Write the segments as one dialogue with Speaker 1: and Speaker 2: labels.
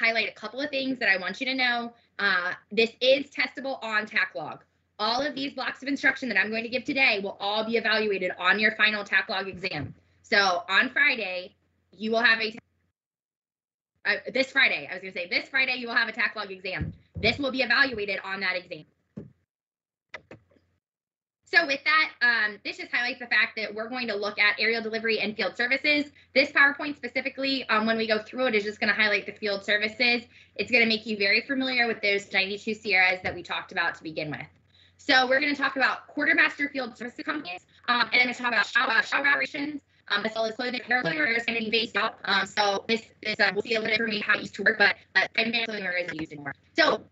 Speaker 1: highlight a couple of things that I want you to know. This is testable on TAC log. All of these blocks of instruction that I'm going to give today will all be evaluated on your final TAC log exam. So on Friday, you will have this Friday you will have a TAC log exam. This will be evaluated on that exam. So with that, this just highlights the fact that we're going to look at aerial delivery and field services. This PowerPoint specifically, when we go through it, is just going to highlight the field services. It's going to make you very familiar with those 92 Sierras that we talked about to begin with. So we're going to talk about quartermaster field services companies, and then we're going to talk about shower operations, as well as clothing wear is going to be based out. So this we'll see a little bit for me how it used to work, but primary clothing wear isn't used anymore. So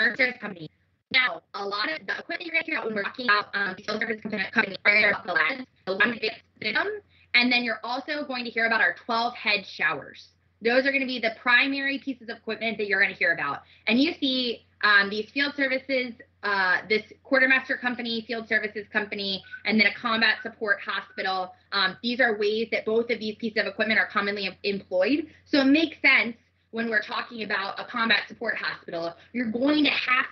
Speaker 1: our service company. Now, a lot of the equipment you're going to hear about when we're talking about field service company are about the last, the one big system, and then you're also going to hear about our 12 head showers. Those are going to be the primary pieces of equipment that you're going to hear about. And you see these field services, this quartermaster company, field services company, and then a combat support hospital. These are ways that both of these pieces of equipment are commonly employed. So it makes sense when we're talking about a combat support hospital, you're going to have,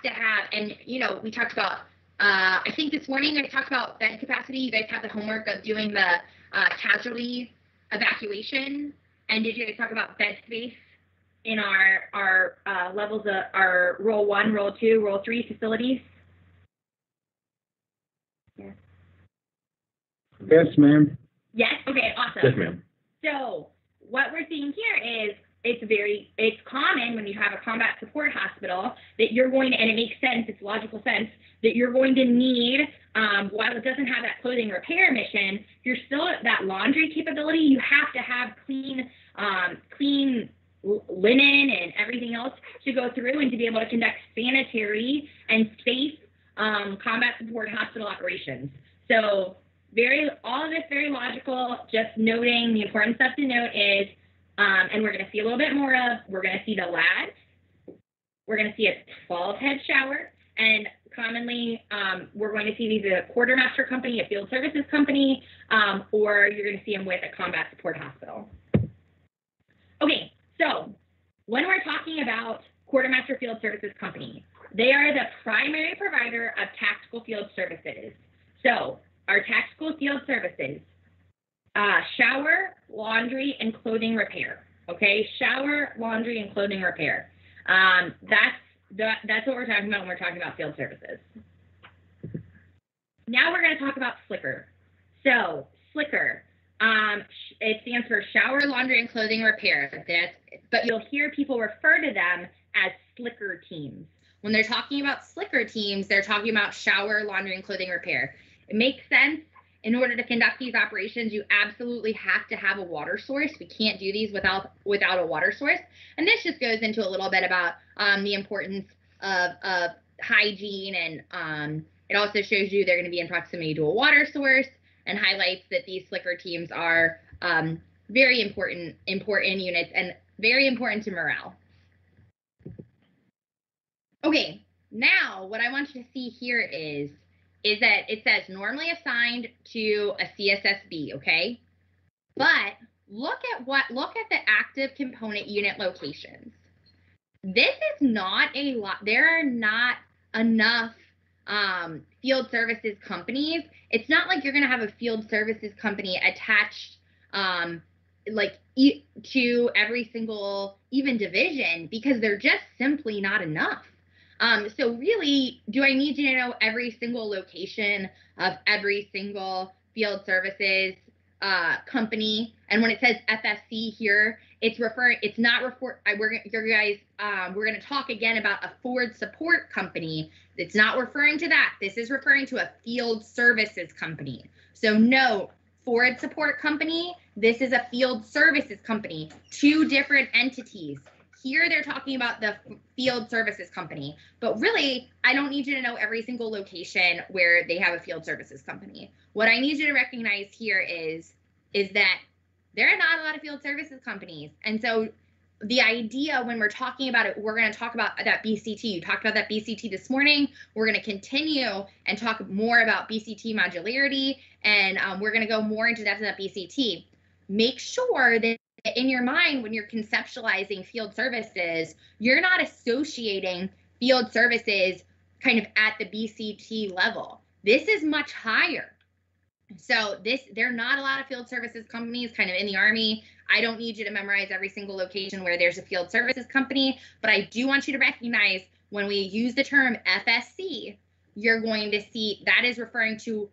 Speaker 1: and you know, we talked about, I think this morning I talked about bed capacity. You guys have the homework of doing the casualty evacuation. And did you guys talk about bed space in our levels of our role 1, role 2, role 3 facilities? Yes.
Speaker 2: Yes, ma'am.
Speaker 1: Yes. Okay. Awesome.
Speaker 2: Yes, ma'am.
Speaker 1: So what we're seeing here is it's common when you have a combat support hospital that you're going to, and it makes sense, it's logical sense, that you're going to need, while it doesn't have that clothing repair mission, you're still at that laundry capability. You have to have clean linen and everything else to go through and to be able to conduct sanitary and safe combat support hospital operations. So all of this very logical, just noting the important stuff to note is, and we're going to see a little bit more of, we're going to see the LAD, we're going to see a 12 head shower, and commonly we're going to see these a quartermaster company, a field services company, or you're going to see them with a combat support hospital. Okay, so when we're talking about quartermaster field services company, they are the primary provider of tactical field services. So our tactical field services, shower, laundry, and clothing repair. Okay, shower, laundry, and clothing repair. That's what we're talking about when we're talking about field services. Now we're going to talk about SLCR. So SLCR, it stands for shower, laundry, and clothing repair. But you'll hear people refer to them as SLCR teams. When they're talking about SLCR teams, they're talking about shower, laundry, and clothing repair. It makes sense. In order to conduct these operations, you absolutely have to have a water source. We can't do these without a water source. And this just goes into a little bit about the importance of hygiene, and it also shows you they're going to be in proximity to a water source, and highlights that these SLCR teams are very important units and very important to morale. Okay, now what I want you to see here is that it says normally assigned to a CSSB, okay? But look at the active component unit locations. This is not a lot. There are not enough field services companies. It's not like you're going to have a field services company attached to every single even division, because they're just simply not enough. So really, do I need you to know every single location of every single field services company? And when it says FSC here, we're going to talk again about a forward support company. It's not referring to that. This is referring to a field services company. So note, forward support company, this is a field services company, two different entities. Here they're talking about the field services company, but really, I don't need you to know every single location where they have a field services company. What I need you to recognize here is that there are not a lot of field services companies. And so the idea when we're talking about it, we're going to talk about that BCT. You talked about that BCT this morning. We're going to continue and talk more about BCT modularity, and we're going to go more into depth of that BCT. Make sure that in your mind, when you're conceptualizing field services, you're not associating field services kind of at the BCT level. This is much higher. So there are not a lot of field services companies kind of in the Army. I don't need you to memorize every single location where there's a field services company, but I do want you to recognize when we use the term FSC, you're going to see that is referring to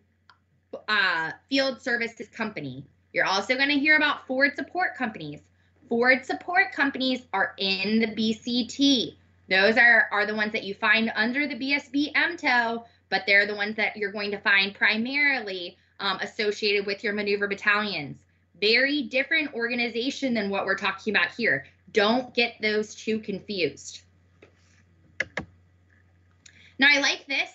Speaker 1: field services company. You're also going to hear about forward support companies. Forward support companies are in the BCT. Those are the ones that you find under the BSB MTO, but they're the ones that you're going to find primarily associated with your maneuver battalions. Very different organization than what we're talking about here. Don't get those two confused. Now, I like this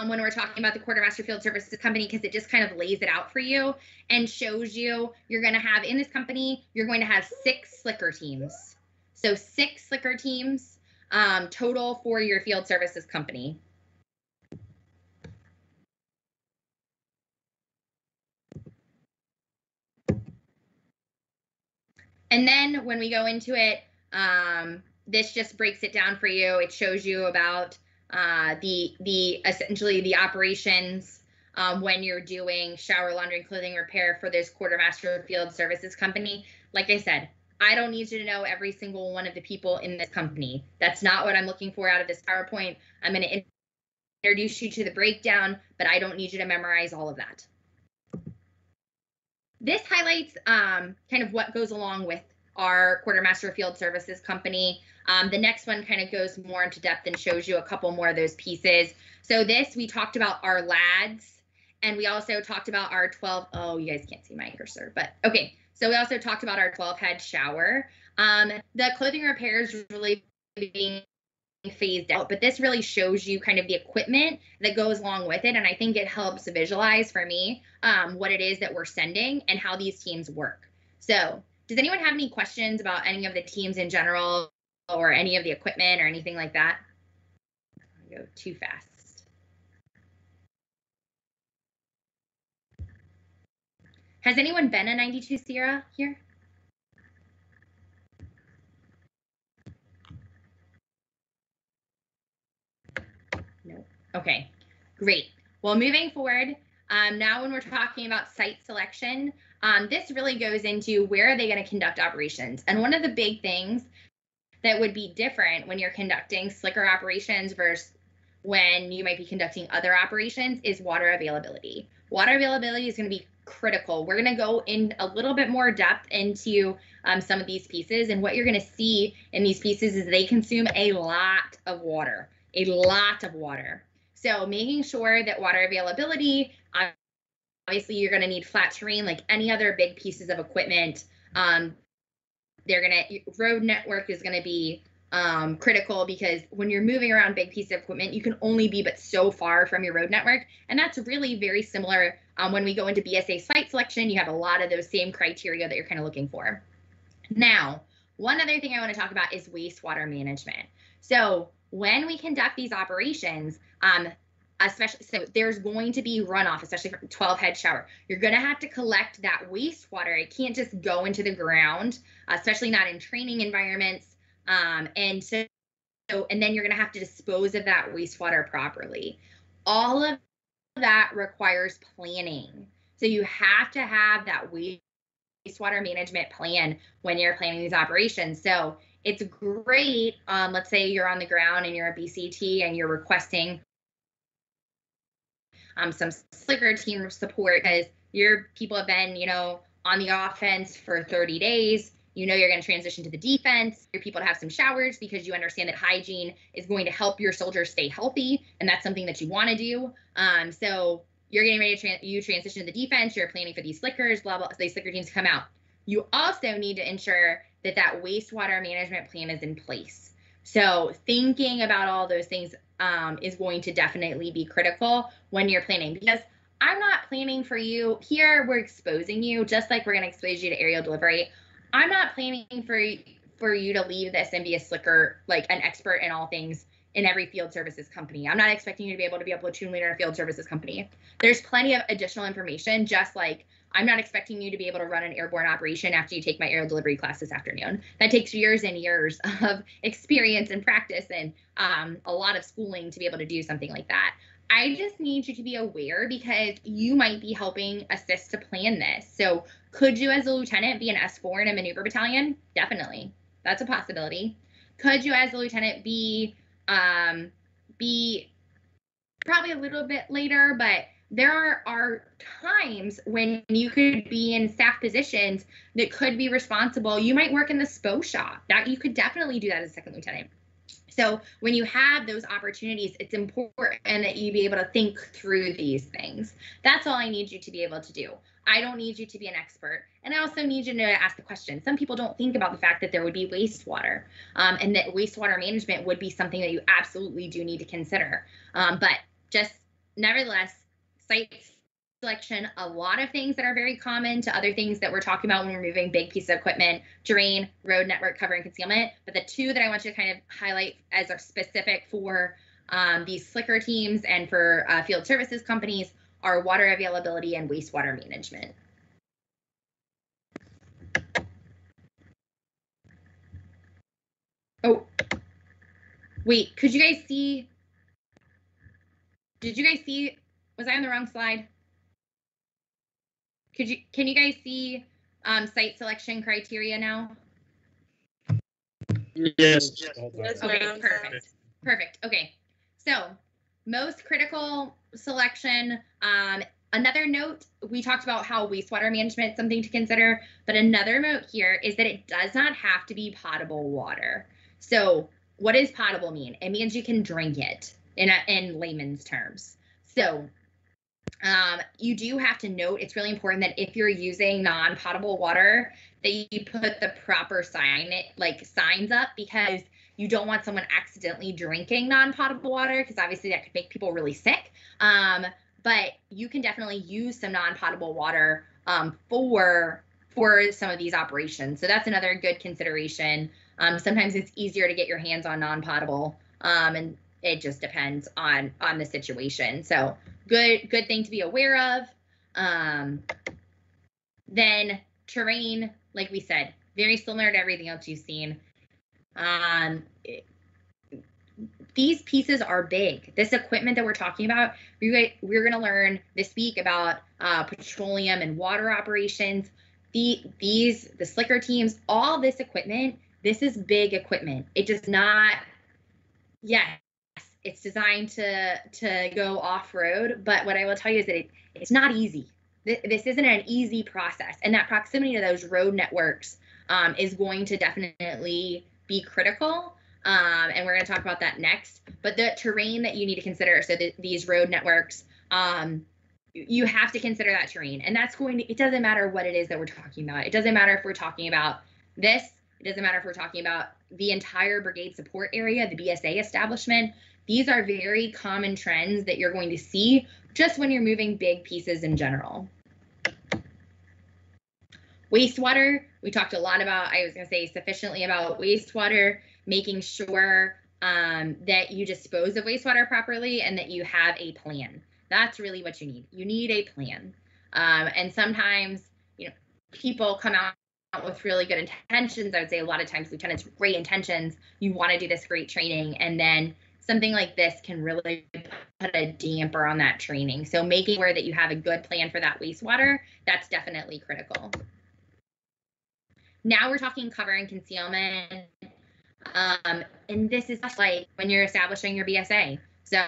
Speaker 1: when we're talking about the Quartermaster Field Services Company because it just kind of lays it out for you and shows you you're going to have in this company, you're going to have 6 slicker teams. So 6 slicker teams total for your field services company. And then when we go into it, this just breaks it down for you. It shows you about essentially the operations when you're doing shower, laundry, and clothing repair for this Quartermaster Field Services Company. Like I said, I don't need you to know every single one of the people in this company. That's not what I'm looking for out of this PowerPoint. I'm going to introduce you to the breakdown, but I don't need you to memorize all of that. This highlights kind of what goes along with our Quartermaster Field Services Company. The next one kind of goes more into depth and shows you a couple more of those pieces. So this, we talked about our lads, and we also talked about our 12, oh, you guys can't see my cursor, but okay. So we also talked about our 12-head shower. The clothing repairs really being phased out, but this really shows you kind of the equipment that goes along with it, and I think it helps visualize for me what it is that we're sending and how these teams work. So does anyone have any questions about any of the teams in general or any of the equipment or anything like that? I go too fast. Has anyone been a 92 Sierra here? No. Okay, great. Well, moving forward, now when we're talking about site selection, this really goes into where are they going to conduct operations. And one of the big things that would be different when you're conducting slicker operations versus when you might be conducting other operations is water availability. Water availability is going to be critical. We're going to go in a little bit more depth into some of these pieces, and what you're going to see in these pieces is they consume a lot of water, So making sure that water availability, obviously you're going to need flat terrain like any other big pieces of equipment. Road network is going to be critical because when you're moving around big pieces of equipment, you can only be but so far from your road network. And that's really very similar when we go into BSA site selection. You have a lot of those same criteria that you're kind of looking for. Now, one other thing I want to talk about is wastewater management. So when we conduct these operations, especially, so there's going to be runoff, especially for 12-head shower. You're going to have to collect that wastewater. It can't just go into the ground, especially not in training environments. And then you're going to have to dispose of that wastewater properly. All of that requires planning. So you have to have that wastewater management plan when you're planning these operations. So it's great. Let's say you're on the ground and you're a BCT and you're requesting some slicker team support because your people have been, on the offense for 30 days. You're going to transition to the defense. Your people to have some showers because you understand that hygiene is going to help your soldiers stay healthy, and that's something that you want to do. So you're getting ready to transition to the defense. You're planning for these slickers, blah blah. So these slicker teams to come out. You also need to ensure that that wastewater management plan is in place. So thinking about all those things is going to definitely be critical when you're planning, because I'm not planning for you here. We're exposing you just like we're going to expose you to aerial delivery. I'm not planning for you to leave this and be a slicker, like an expert in all things in every field services company. I'm not expecting you to be a platoon leader in a field services company. There's plenty of additional information, just like I'm not expecting you to be able to run an airborne operation after you take my aerial delivery class this afternoon. That takes years and years of experience and practice and a lot of schooling to be able to do something like that. I just need you to be aware because you might be helping assist to plan this. So could you as a lieutenant be an S4 in a maneuver battalion? Definitely. That's a possibility. Could you as a lieutenant be probably a little bit later, but there are times when you could be in staff positions that could be responsible. You might work in the SPO shop. That you could definitely do that as a second lieutenant. So when you have those opportunities, it's important that you be able to think through these things. That's all I need you to be able to do. I don't need you to be an expert. And I also need you to ask the question. Some people don't think about the fact that there would be wastewater and that wastewater management would be something that you absolutely do need to consider. But just nevertheless, site selection, a lot of things that are very common to other things that we're talking about when we're moving big pieces of equipment, terrain, road network, cover, and concealment. But the two that I want you to kind of highlight as are specific for these slicker teams and for field services companies are water availability and wastewater management. Oh, wait, could you guys see? Did you guys see? Was I on the wrong slide? Can you guys see site selection criteria now?
Speaker 3: Yes.
Speaker 1: Okay, perfect. Okay, so most critical selection. Another note, we talked about how wastewater management is something to consider, but another note here is that it does not have to be potable water. So what does potable mean? It means you can drink it in layman's terms. So you do have to note, it's really important that if you're using non-potable water, that you put the proper signs up, because you don't want someone accidentally drinking non-potable water, because obviously that could make people really sick. But you can definitely use some non-potable water for some of these operations. So that's another good consideration. Sometimes it's easier to get your hands on non-potable, and it just depends on the situation. So good thing to be aware of. Then terrain, like we said, very similar to everything else you've seen. These pieces are big. This equipment that we're talking about, we're going to learn this week about petroleum and water operations. The slicker teams, all this equipment, this is big equipment. It does not, yes, it's designed to go off-road, but what I will tell you is that it's not easy. This isn't an easy process, and that proximity to those road networks is going to definitely be critical. And we're going to talk about that next. But the terrain that you need to consider, so these road networks, you have to consider that terrain. And that's it doesn't matter what it is that we're talking about. It doesn't matter if we're talking about this. It doesn't matter if we're talking about the entire brigade support area, the BSA establishment. These are very common trends that you're going to see just when you're moving big pieces in general. Wastewater, we talked a lot about, I was going to say sufficiently about wastewater, making sure that you dispose of wastewater properly and that you have a plan. That's really what you need. You need a plan. And sometimes, people come out with really good intentions. I would say a lot of times lieutenants, great intentions. You want to do this great training, and then something like this can really put a damper on that training. So making sure that you have a good plan for that wastewater, that's definitely critical. Now we're talking cover and concealment. And this is just like when you're establishing your BSA. So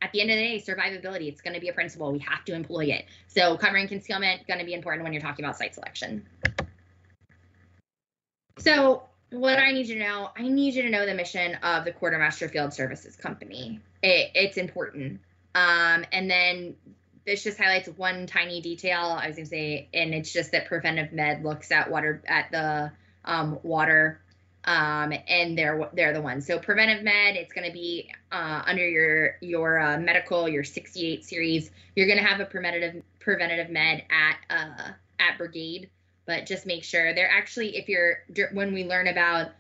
Speaker 1: at the end of the day, survivability, it's going to be a principle. We have to employ it. So cover and concealment, going to be important when you're talking about site selection. So what I need you to know the mission of the Quartermaster Field Services Company. It's important. And then this just highlights one tiny detail, I was going to say, and it's just that preventive med looks at water, at the water, and they're the ones. So preventive med, it's going to be under your medical, your 68 series. You're going to have a preventative med at brigade, but just make sure they're actually, when we learn about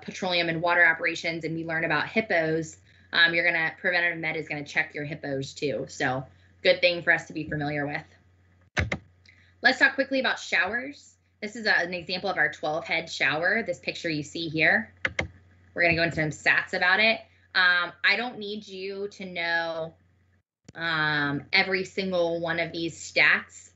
Speaker 1: petroleum and water operations and we learn about hippos, preventative med is going to check your hippos too. So good thing for us to be familiar with. Let's talk quickly about showers. This is an example of our 12-head shower, this picture you see here. We're going to go into some stats about it. I don't need you to know every single one of these stats.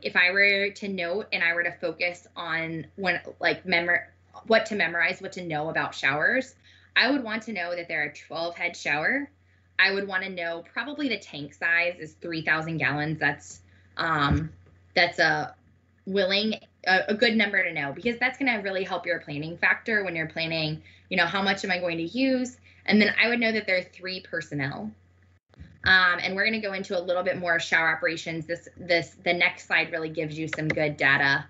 Speaker 1: If I were to note and I were to focus on what to memorize, what to know about showers, I would want to know that they're a 12-head shower. I would want to know probably the tank size is 3,000 gallons. That's a good number to know, because that's going to really help your planning factor when you're planning, how much am I going to use? And then I would know that there are 3 personnel. And we're going to go into a little bit more shower operations. The next slide really gives you some good data.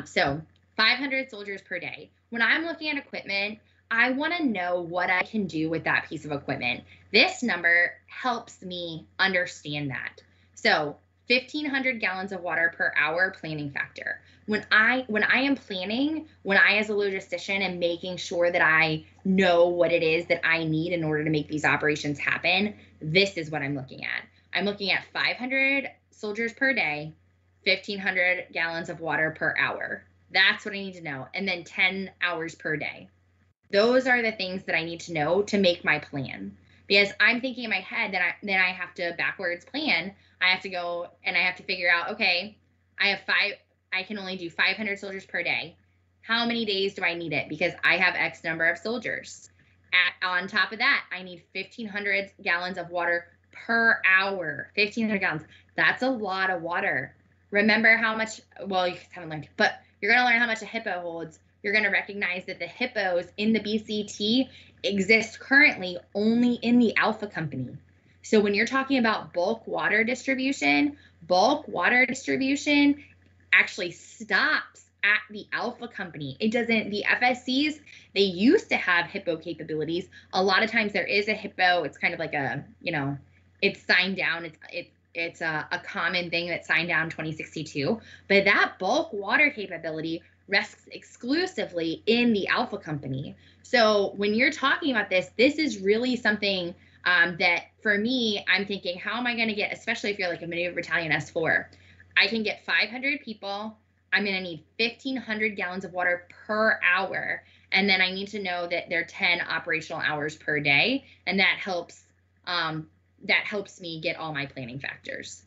Speaker 1: So 500 soldiers per day. When I'm looking at equipment, I want to know what I can do with that piece of equipment. This number helps me understand that. So 1,500 gallons of water per hour planning factor. When I am planning, when I as a logistician am making sure that I know what it is that I need in order to make these operations happen, this is what I'm looking at. I'm looking at 500 soldiers per day, 1,500 gallons of water per hour. That's what I need to know. And then 10 hours per day. Those are the things that I need to know to make my plan. Because I'm thinking in my head that I have to backwards plan. I have to go and I have to figure out, okay, I can only do 500 soldiers per day. How many days do I need it? Because I have X number of soldiers. On top of that, I need 1,500 gallons of water per hour. 1,500 gallons. That's a lot of water. Remember how much, well, you haven't learned, but you're going to learn how much a hippo holds. You're going to recognize that the hippos in the BCT exist currently only in the Alpha Company. So when you're talking about bulk water distribution actually stops at the Alpha Company. It doesn't, the FSCs, they used to have hippo capabilities. A lot of times there is a hippo. It's kind of like a, it's signed down. It's a common thing that's signed down 2062. But that bulk water capability rests exclusively in the Alpha Company. So when you're talking about this is really something that for me, I'm thinking, how am I going to get, especially if you're like a maneuver battalion S4, I can get 500 people. I'm going to need 1,500 gallons of water per hour. And then I need to know that there are 10 operational hours per day. And that helps me get all my planning factors.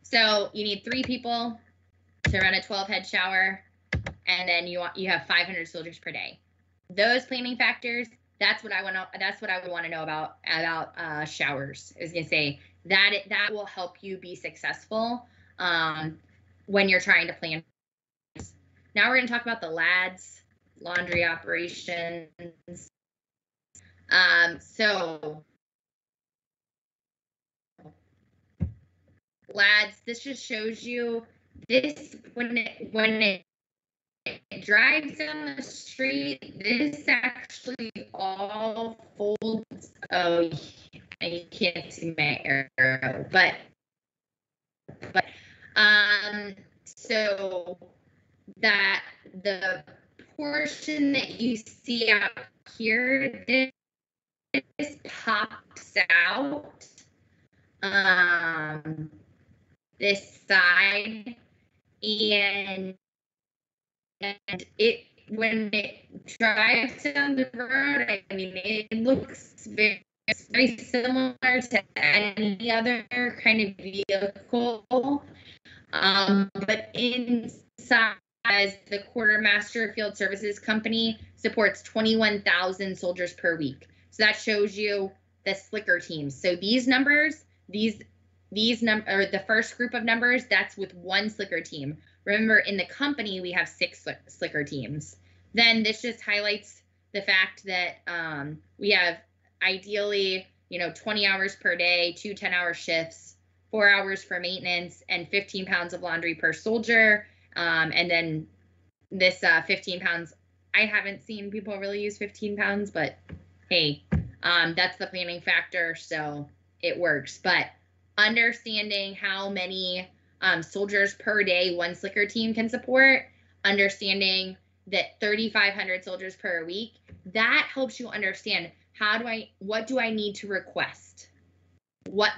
Speaker 1: So you need 3 people to run a 12-head shower, and then you have 500 soldiers per day. Those planning factors, that's what I would want to know about showers. I was gonna say that will help you be successful when you're trying to plan. Now we're gonna talk about the LADs, laundry operations. So LADs, this just shows you this when it drives down the street, this actually all folds. Oh, I can't see my arrow, but so that the portion that you see out here, this pops out this side, and it, when it drives down the road, I mean, it looks very similar to any other kind of vehicle. But inside, as the Quartermaster Field Services Company supports 21,000 soldiers per week. So that shows you the slicker teams. So these numbers, the first group of numbers, that's with 1 slicker team. Remember, in the company, we have 6 slicker teams. Then this just highlights the fact that we have ideally, 20 hours per day, 2 10-hour shifts, 4 hours for maintenance, and 15 pounds of laundry per soldier. And then this 15 pounds, I haven't seen people really use 15 pounds, but hey, that's the planning factor, so it works. But understanding how many soldiers per day 1 slicker team can support, understanding that 3,500 soldiers per week, that helps you understand what do I need to request?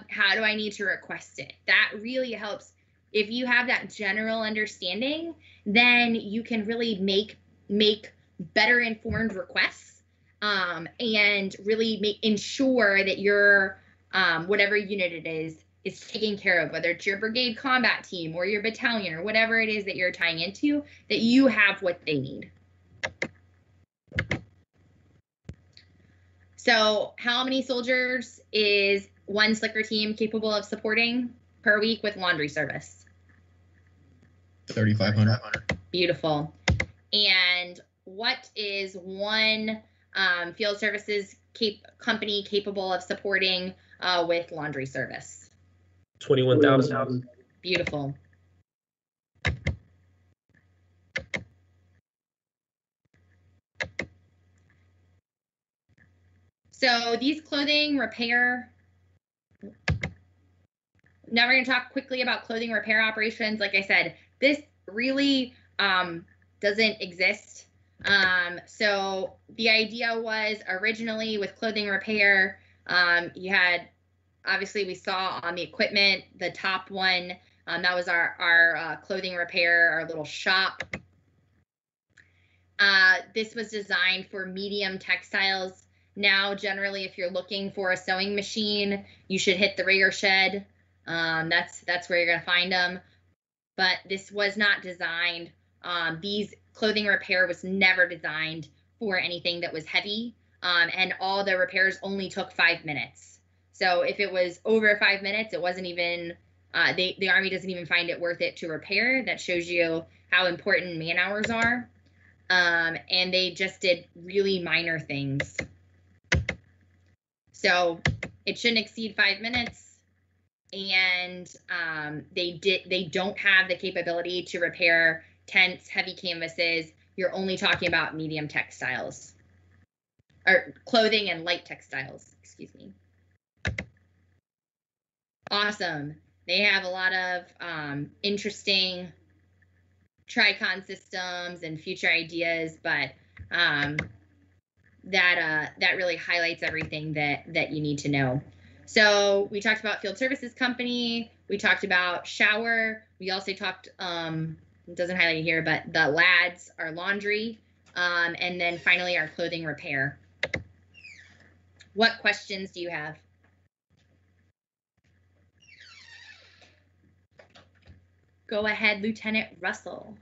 Speaker 1: how do I need to request it? That really helps. If you have that general understanding, then you can really make better informed requests, and really ensure that your whatever unit it is taken care of, whether it's your brigade combat team or your battalion or whatever it is that you're tying into, that you have what they need. So how many soldiers is one slicker team capable of supporting per week with laundry service?
Speaker 3: 3,500.
Speaker 1: Beautiful. And what is one field services company capable of supporting with laundry service?
Speaker 4: 21,000.
Speaker 1: Beautiful. So these clothing repair, now we're going to talk quickly about clothing repair operations. Like I said, this really doesn't exist. So the idea was originally with clothing repair, you had, obviously we saw on the equipment, the top one, that was our clothing repair, our little shop. This was designed for medium textiles. Now, generally, if you're looking for a sewing machine, you should hit the rigger shed. That's where you're going to find them. But this was not designed. These clothing repair was never designed for anything that was heavy. And all the repairs only took 5 minutes. So if it was over 5 minutes, it wasn't even, the Army doesn't even find it worth it to repair. That shows you how important man hours are. And they just did really minor things. So it shouldn't exceed 5 minutes, and they don't have the capability to repair tents, heavy canvases. You're only talking about medium textiles, or clothing and light textiles, excuse me. Awesome. They have a lot of interesting Tricon systems and future ideas, but that really highlights everything that you need to know. So we talked about field services company, we talked about shower, we also talked, it doesn't highlight it here, but the lads, our laundry, and then finally our clothing repair. What questions do you have? Go ahead, Lieutenant Russell.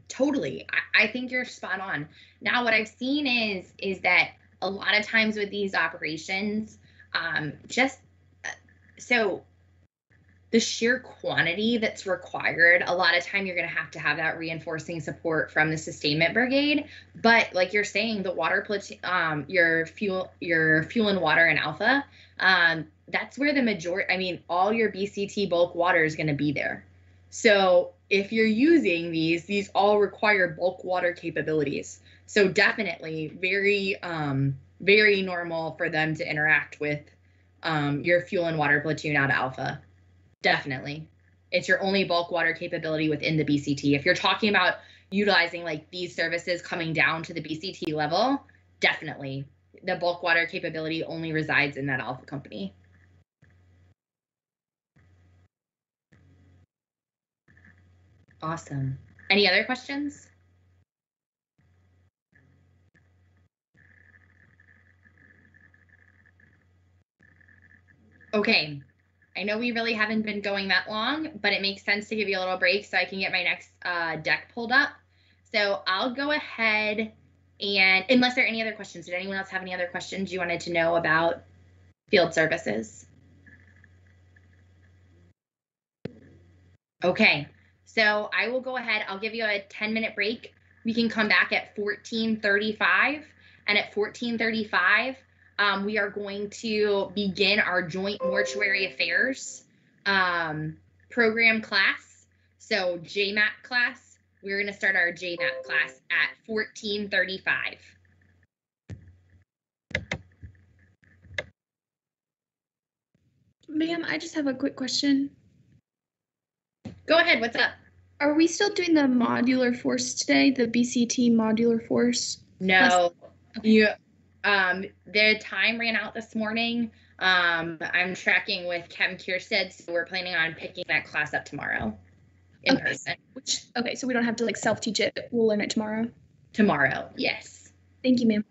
Speaker 1: Totally. I think you're spot on. Now, what I've seen is that a lot of times with these operations, so the sheer quantity that's required, a lot of time you're going to have that reinforcing support from the sustainment brigade. But like you're saying, the water platoon, your fuel and water and alpha, that's where the majority, I mean, all your BCT bulk water is going to be there. So if you're using these all require bulk water capabilities. So definitely very, very normal for them to interact with your fuel and water platoon out of alpha. Definitely. It's your only bulk water capability within the BCT. If you're talking about utilizing like these services coming down to the BCT level, definitely the bulk water capability only resides in that alpha company. Awesome. Any other questions? Okay. I know we really haven't been going that long, but it makes sense to give you a little break so I can get my next deck pulled up. So I'll go ahead and, unless there are any other questions, did anyone else have any other questions you wanted to know about field services? Okay, so I will go ahead, I'll give you a 10-minute break. We can come back at 14:35, and at 14:35, we are going to begin our joint mortuary affairs program class. So JMAT class, we're going to start our JMAT class at 14:35.
Speaker 3: Ma'am, I just have a quick question.
Speaker 1: Go ahead. What's up?
Speaker 3: Are we still doing the modular force today, the BCT modular force?
Speaker 1: No.
Speaker 3: Okay.
Speaker 1: You. The time ran out this morning. I'm tracking with Kevin Kierstead, so we're planning on picking that class up tomorrow in
Speaker 3: Okay.
Speaker 1: person.
Speaker 3: Okay, so we don't have to like self-teach it. We'll learn it tomorrow.
Speaker 1: Tomorrow, yes.
Speaker 3: Thank you, ma'am.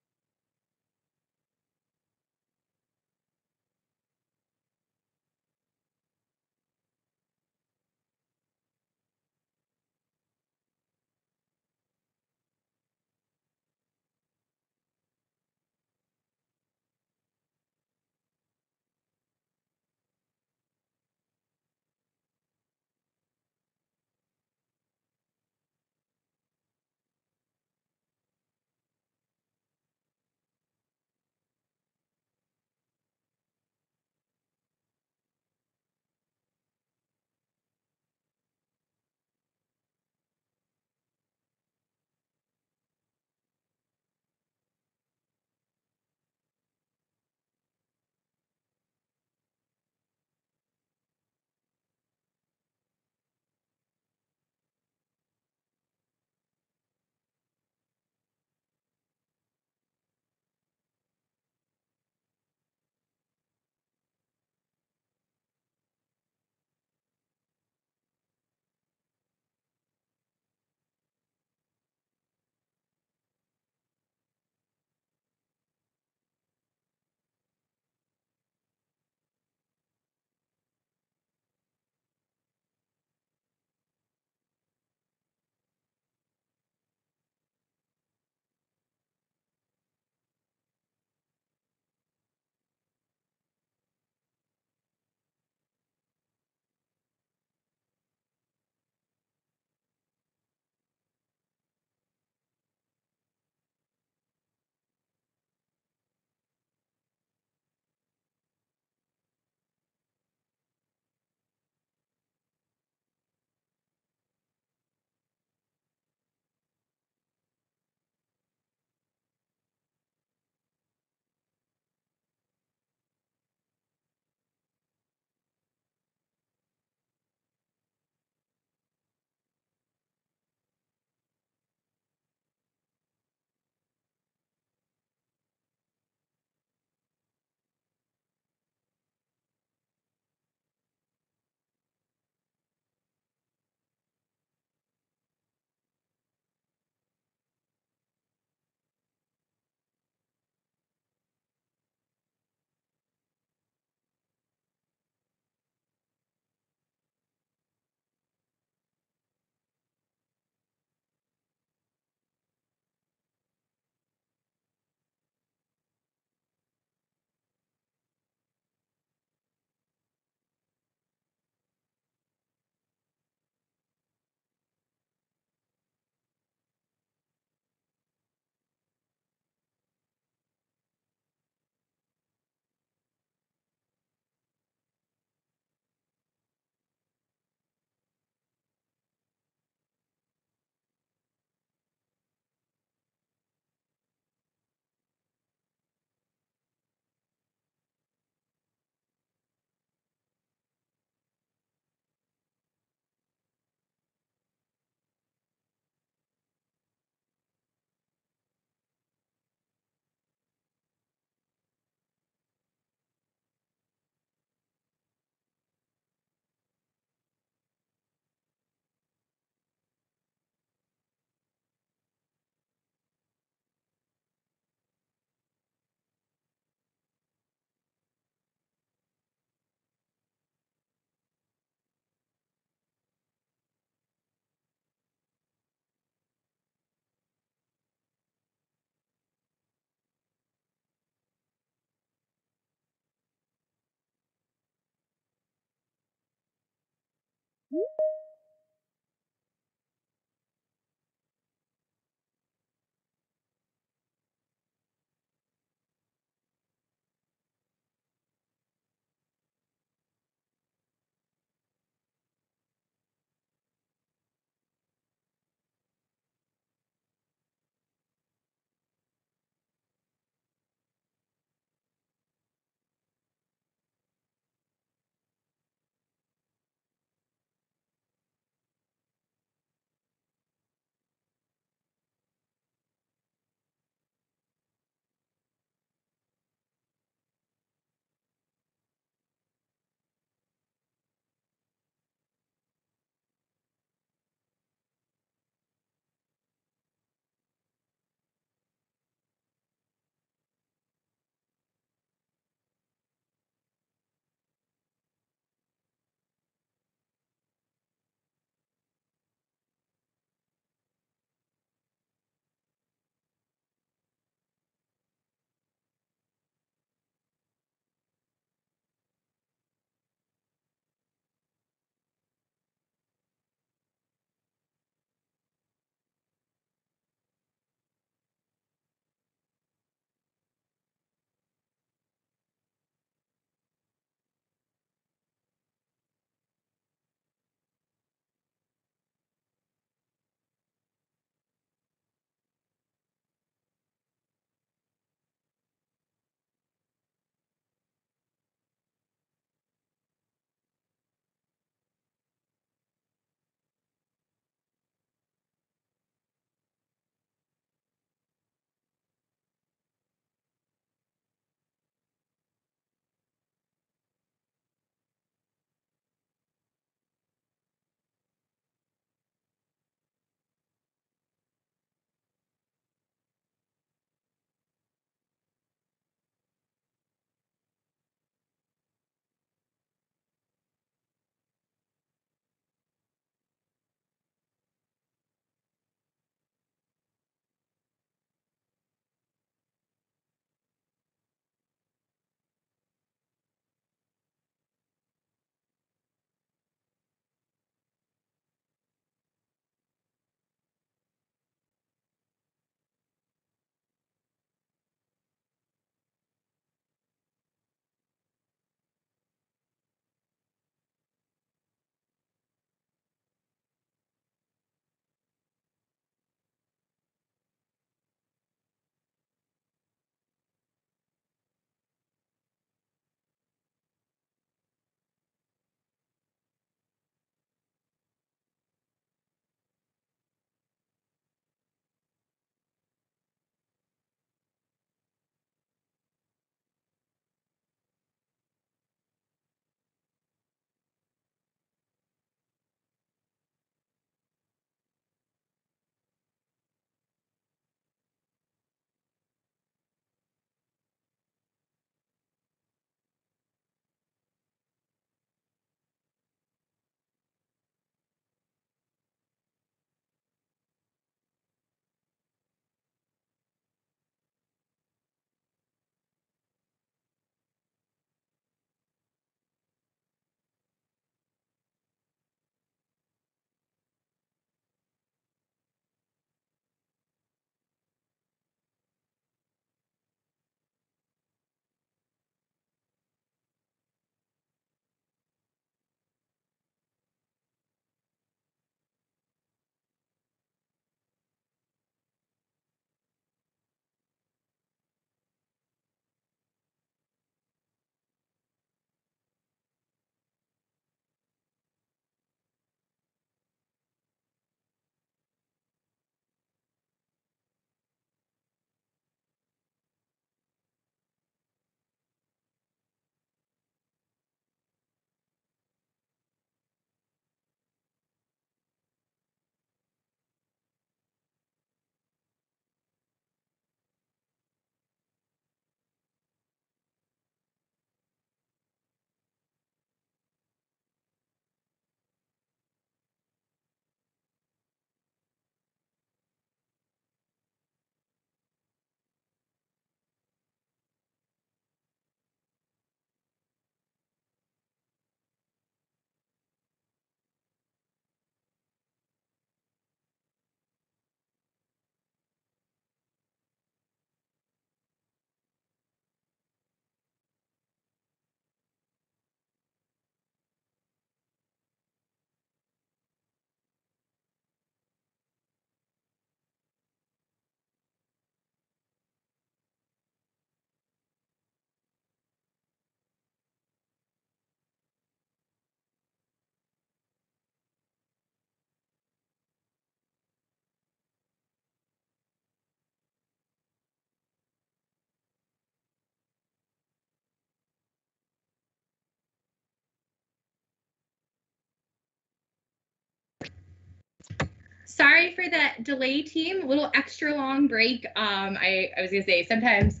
Speaker 1: sorry for that delay, team. A little extra long break. I was gonna say sometimes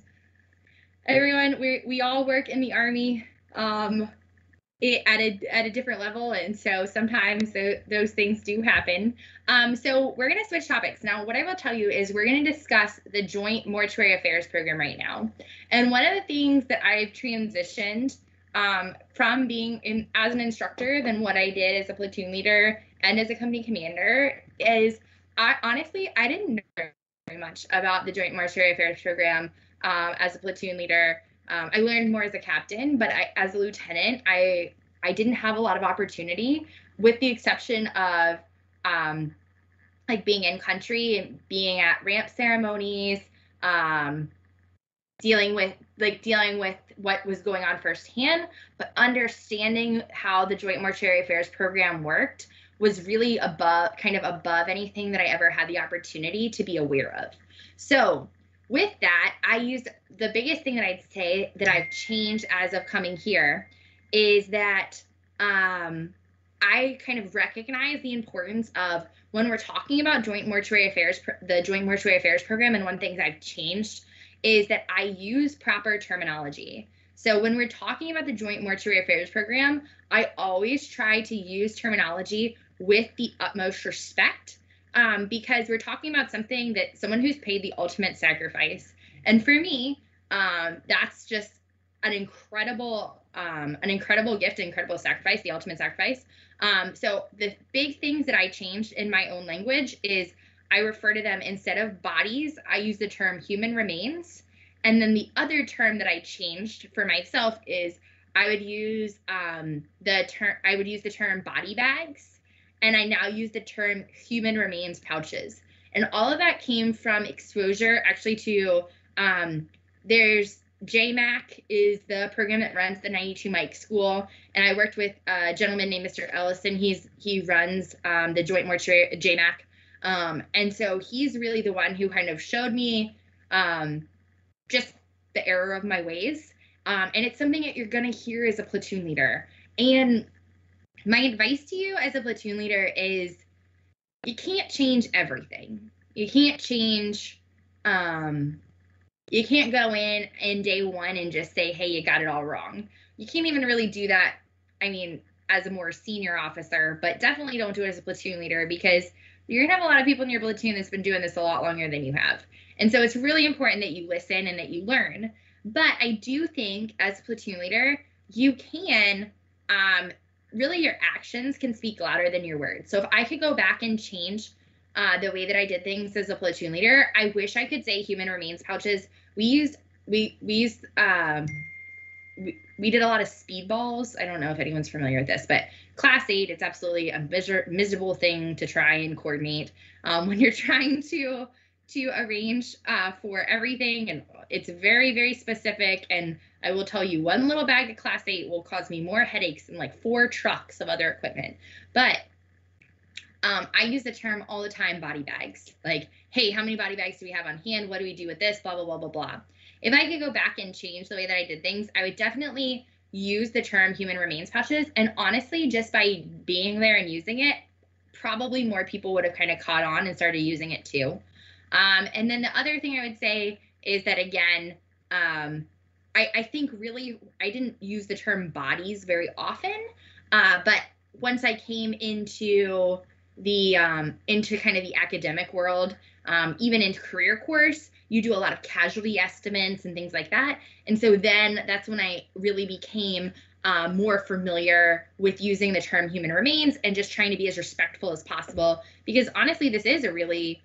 Speaker 1: everyone we all work in the Army at a different level, and so sometimes those things do happen. So we're gonna switch topics now. What I will tell you is we're gonna discuss the Joint Mortuary Affairs program right now, and one of the things that I've transitioned from being as an instructor than what I did as a platoon leader and as a company commander is I didn't know very much about the Joint Mortuary Affairs program as a platoon leader. I learned more as a captain, but as a lieutenant, I didn't have a lot of opportunity, with the exception of like being in country and being at ramp ceremonies, dealing with what was going on firsthand, but understanding how the Joint Mortuary Affairs program worked was really above anything that I ever had the opportunity to be aware of. So with that, the biggest thing that I'd say that I've changed as of coming here is that I kind of recognize the importance of, when we're talking about the Joint Mortuary Affairs program, and one thing I've changed is that I use proper terminology. So when we're talking about the Joint Mortuary Affairs program, I always try to use terminology with the utmost respect, because we're talking about someone who's paid the ultimate sacrifice. And for me, that's just an incredible gift, incredible sacrifice, the ultimate sacrifice. So the big things that I changed in my own language is I refer to them, instead of bodies, I use the term human remains. And then the other term that I changed for myself is I would use the term body bags, and I now use the term human remains pouches. And all of that came from exposure actually to there's JMAC is the program that runs the 92 Mike School, and I worked with a gentleman named Mr. Ellison. He runs the Joint Mortuary JMAC. And so he's really the one who kind of showed me just the error of my ways. And it's something that you're going to hear as a platoon leader. And my advice to you as a platoon leader is you can't change everything. You can't change, you can't go in day one and just say, hey, you got it all wrong. You can't even really do that, I mean, as a more senior officer, but definitely don't do it as a platoon leader, because you're gonna have a lot of people in your platoon that's been doing this a lot longer than you have. And so it's really important that you listen and that you learn. But I do think as a platoon leader, you can, really your actions can speak louder than your words. So if I could go back and change the way that I did things as a platoon leader, I wish I could say human remains pouches. We did a lot of speedballs. I don't know if anyone's familiar with this, but Class 8, it's absolutely a miserable thing to try and coordinate when you're trying to arrange for everything. And it's very, very specific. And I will tell you, one little bag of Class 8 will cause me more headaches than like 4 trucks of other equipment. But I use the term all the time, body bags. Like, hey, how many body bags do we have on hand? What do we do with this? Blah, blah, blah, blah, blah. If I could go back and change the way that I did things, I would definitely use the term human remains pouches. And honestly, just by being there and using it, probably more people would have kind of caught on and started using it too. And then the other thing I would say is that, again, I think really I didn't use the term bodies very often, but once I came into into kind of the academic world, even into career course, you do a lot of casualty estimates and things like that. And so then that's when I really became more familiar with using the term human remains and just trying to be as respectful as possible, because honestly, this is a really,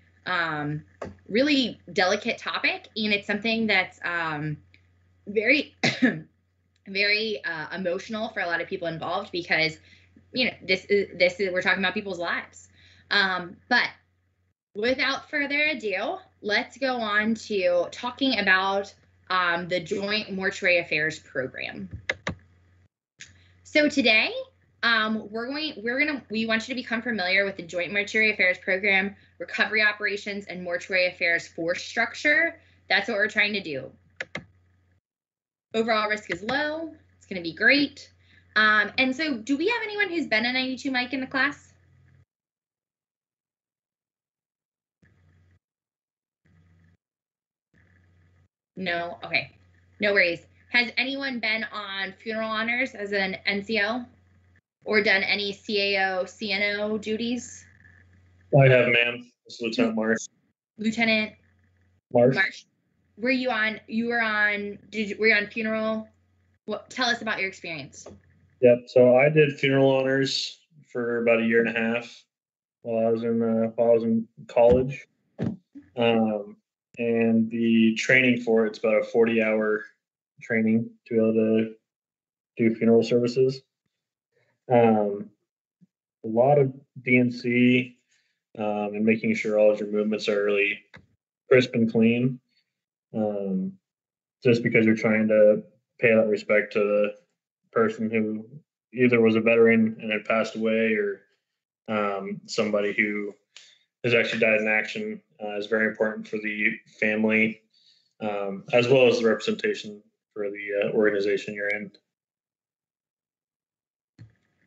Speaker 1: really delicate topic, and it's something that's very, very emotional for a lot of people involved, because you know, this is we're talking about people's lives. But without further ado, let's go on to talking about the Joint Mortuary Affairs program. So today, we want you to become familiar with the Joint Mortuary Affairs program, recovery operations, and mortuary affairs force structure. That's what we're trying to do. Overall risk is low. It's going to be great. And so do we have anyone who's been a 92 Mike in the class? No? Okay. No worries. Has anyone been on funeral honors as an NCO or done any CAO, CNO duties?
Speaker 4: I have, ma'am. This is Lieutenant Marsh.
Speaker 1: Lieutenant
Speaker 4: Marsh?
Speaker 1: Marsh, were you on funeral? Tell us about your experience.
Speaker 4: Yep. So I did funeral honors for about a year and a half while I was in college. And the training for it's about a 40-hour training to be able to do funeral services. A lot of DNC and making sure all of your movements are really crisp and clean. Just because you're trying to pay that respect to the person who either was a veteran and had passed away or somebody who has actually died in action is very important for the family, as well as the representation for the organization you're in.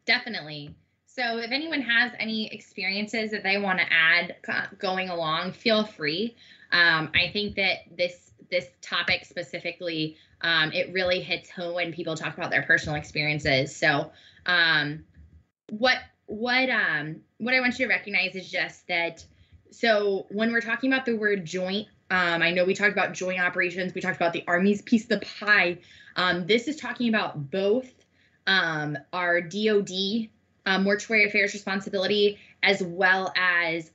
Speaker 1: Definitely. So if anyone has any experiences that they want to add going along, feel free. I think that this topic specifically, it really hits home when people talk about their personal experiences. So what I want you to recognize is just that, so when we're talking about the word joint, I know we talked about joint operations, we talked about the Army's piece of the pie. This is talking about both our DoD mortuary affairs responsibility, as well as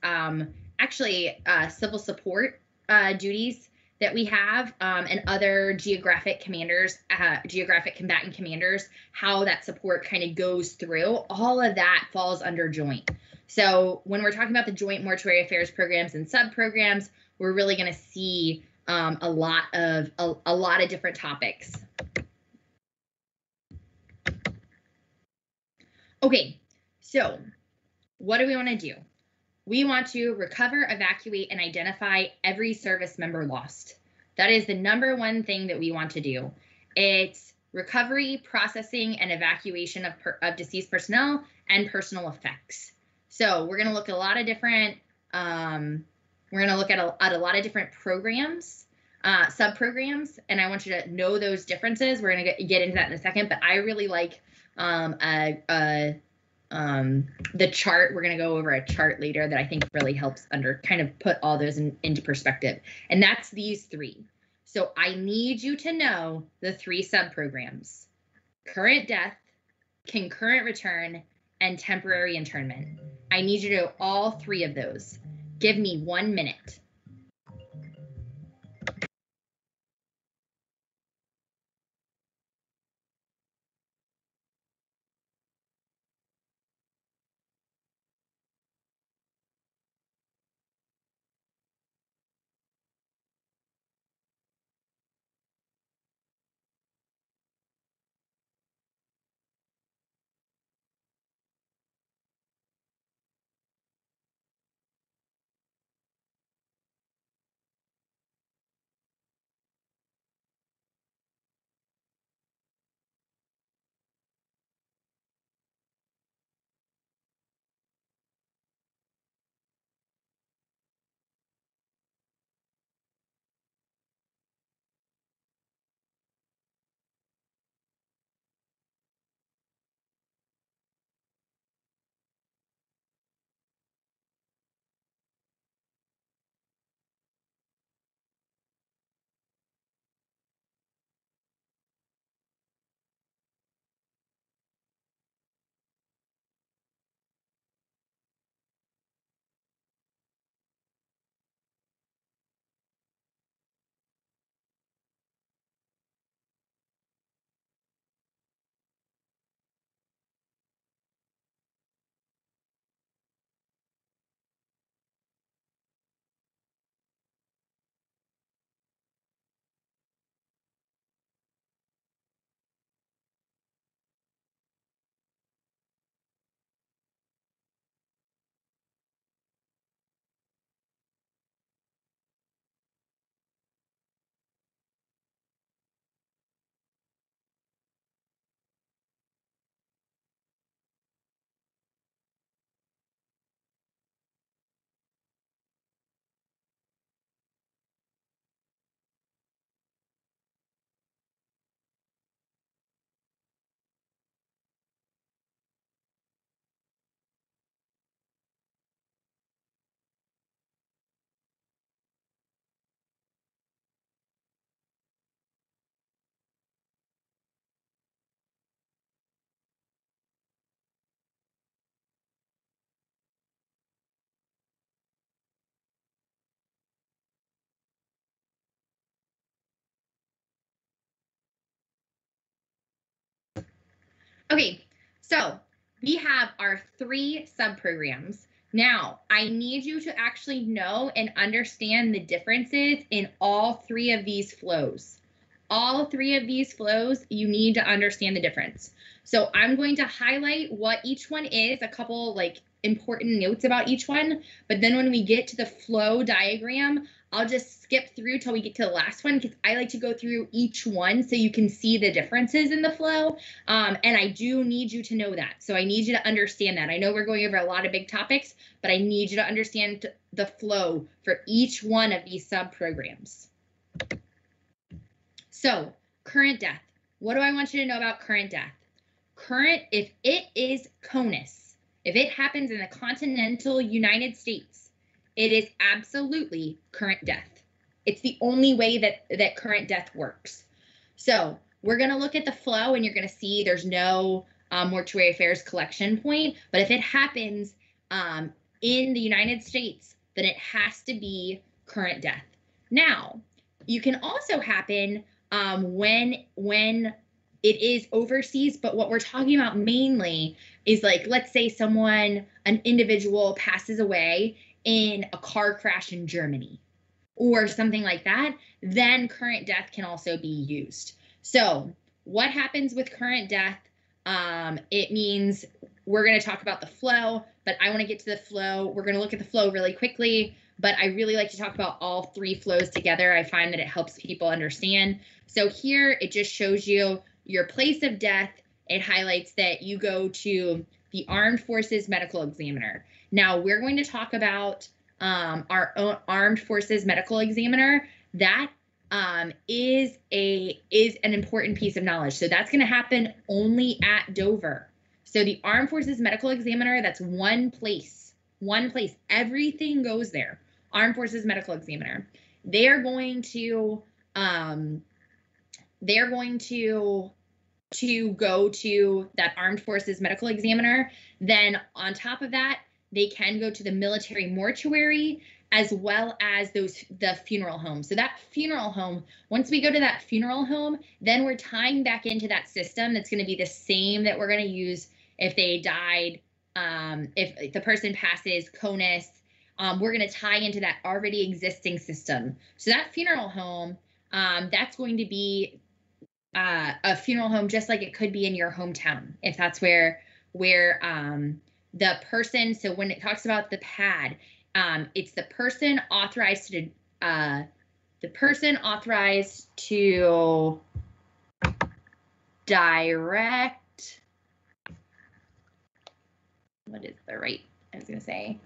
Speaker 1: actually civil support duties that we have, and other geographic commanders, geographic combatant commanders, how that support kind of goes through. All of that falls under joint. So when we're talking about the joint mortuary affairs programs and sub-programs, we're really going to see a lot of different topics. Okay, so what do we want to do? We want to recover, evacuate, and identify every service member lost. That is the number one thing that we want to do. It's recovery, processing, and evacuation of deceased personnel and personal effects. So we're going to look at a lot of different, at a lot of different programs, sub-programs, and I want you to know those differences. We're going to get into that in a second, but I really like the chart. We're going to go over a chart later that I think really helps kind of put all those into perspective. And that's these three. So I need you to know the three sub-programs: current death, concurrent return, and temporary internment. I need you to know all three of those. Give me 1 minute. Okay, so we have our 3 subprograms. Now, I need you to actually know and understand the differences in all 3 of these flows. All 3 of these flows, you need to understand the difference. So I'm going to highlight what each one is, a couple like important notes about each one, but then when we get to the flow diagram, I'll just skip through till we get to the last one because I like to go through each one so you can see the differences in the flow. And I do need you to know that. So I need you to understand that. I know we're going over a lot of big topics, but I need you to understand the flow for each one of these subprograms. So current death. What do I want you to know about current death? Current, if it is CONUS, if it happens in the continental United States, it is absolutely current death. It's the only way that current death works. So we're going to look at the flow and you're going to see there's no mortuary affairs collection point. But if it happens in the United States, then it has to be current death. Now, you can also happen when it is overseas, but what we're talking about mainly is like, let's say an individual passes away in a car crash in Germany or something like that, then current death can also be used. So what happens with current death? It means we're going to talk about the flow, but I want to get to the flow. We're going to look at the flow really quickly, but I really like to talk about all 3 flows together. I find that it helps people understand. So here it just shows you your place of death. It highlights that you go to the Armed Forces Medical Examiner. Now we're going to talk about our own Armed Forces Medical Examiner. That is an important piece of knowledge. So that's going to happen only at Dover. So the Armed Forces Medical Examiner, that's one place. Everything goes there. Armed Forces Medical Examiner. They're going to go to that Armed Forces Medical Examiner. Then on top of that, they can go to the military mortuary as well as the funeral home. So that funeral home, once we go to that funeral home, then we're tying back into that system that's going to be the same that we're going to use if they died, if the person passes CONUS, we're going to tie into that already existing system. So that funeral home, that's going to be a funeral home just like it could be in your hometown, if that's where the person, so when it talks about the PAD, it's the person authorized to direct, what is the right, I was going to say,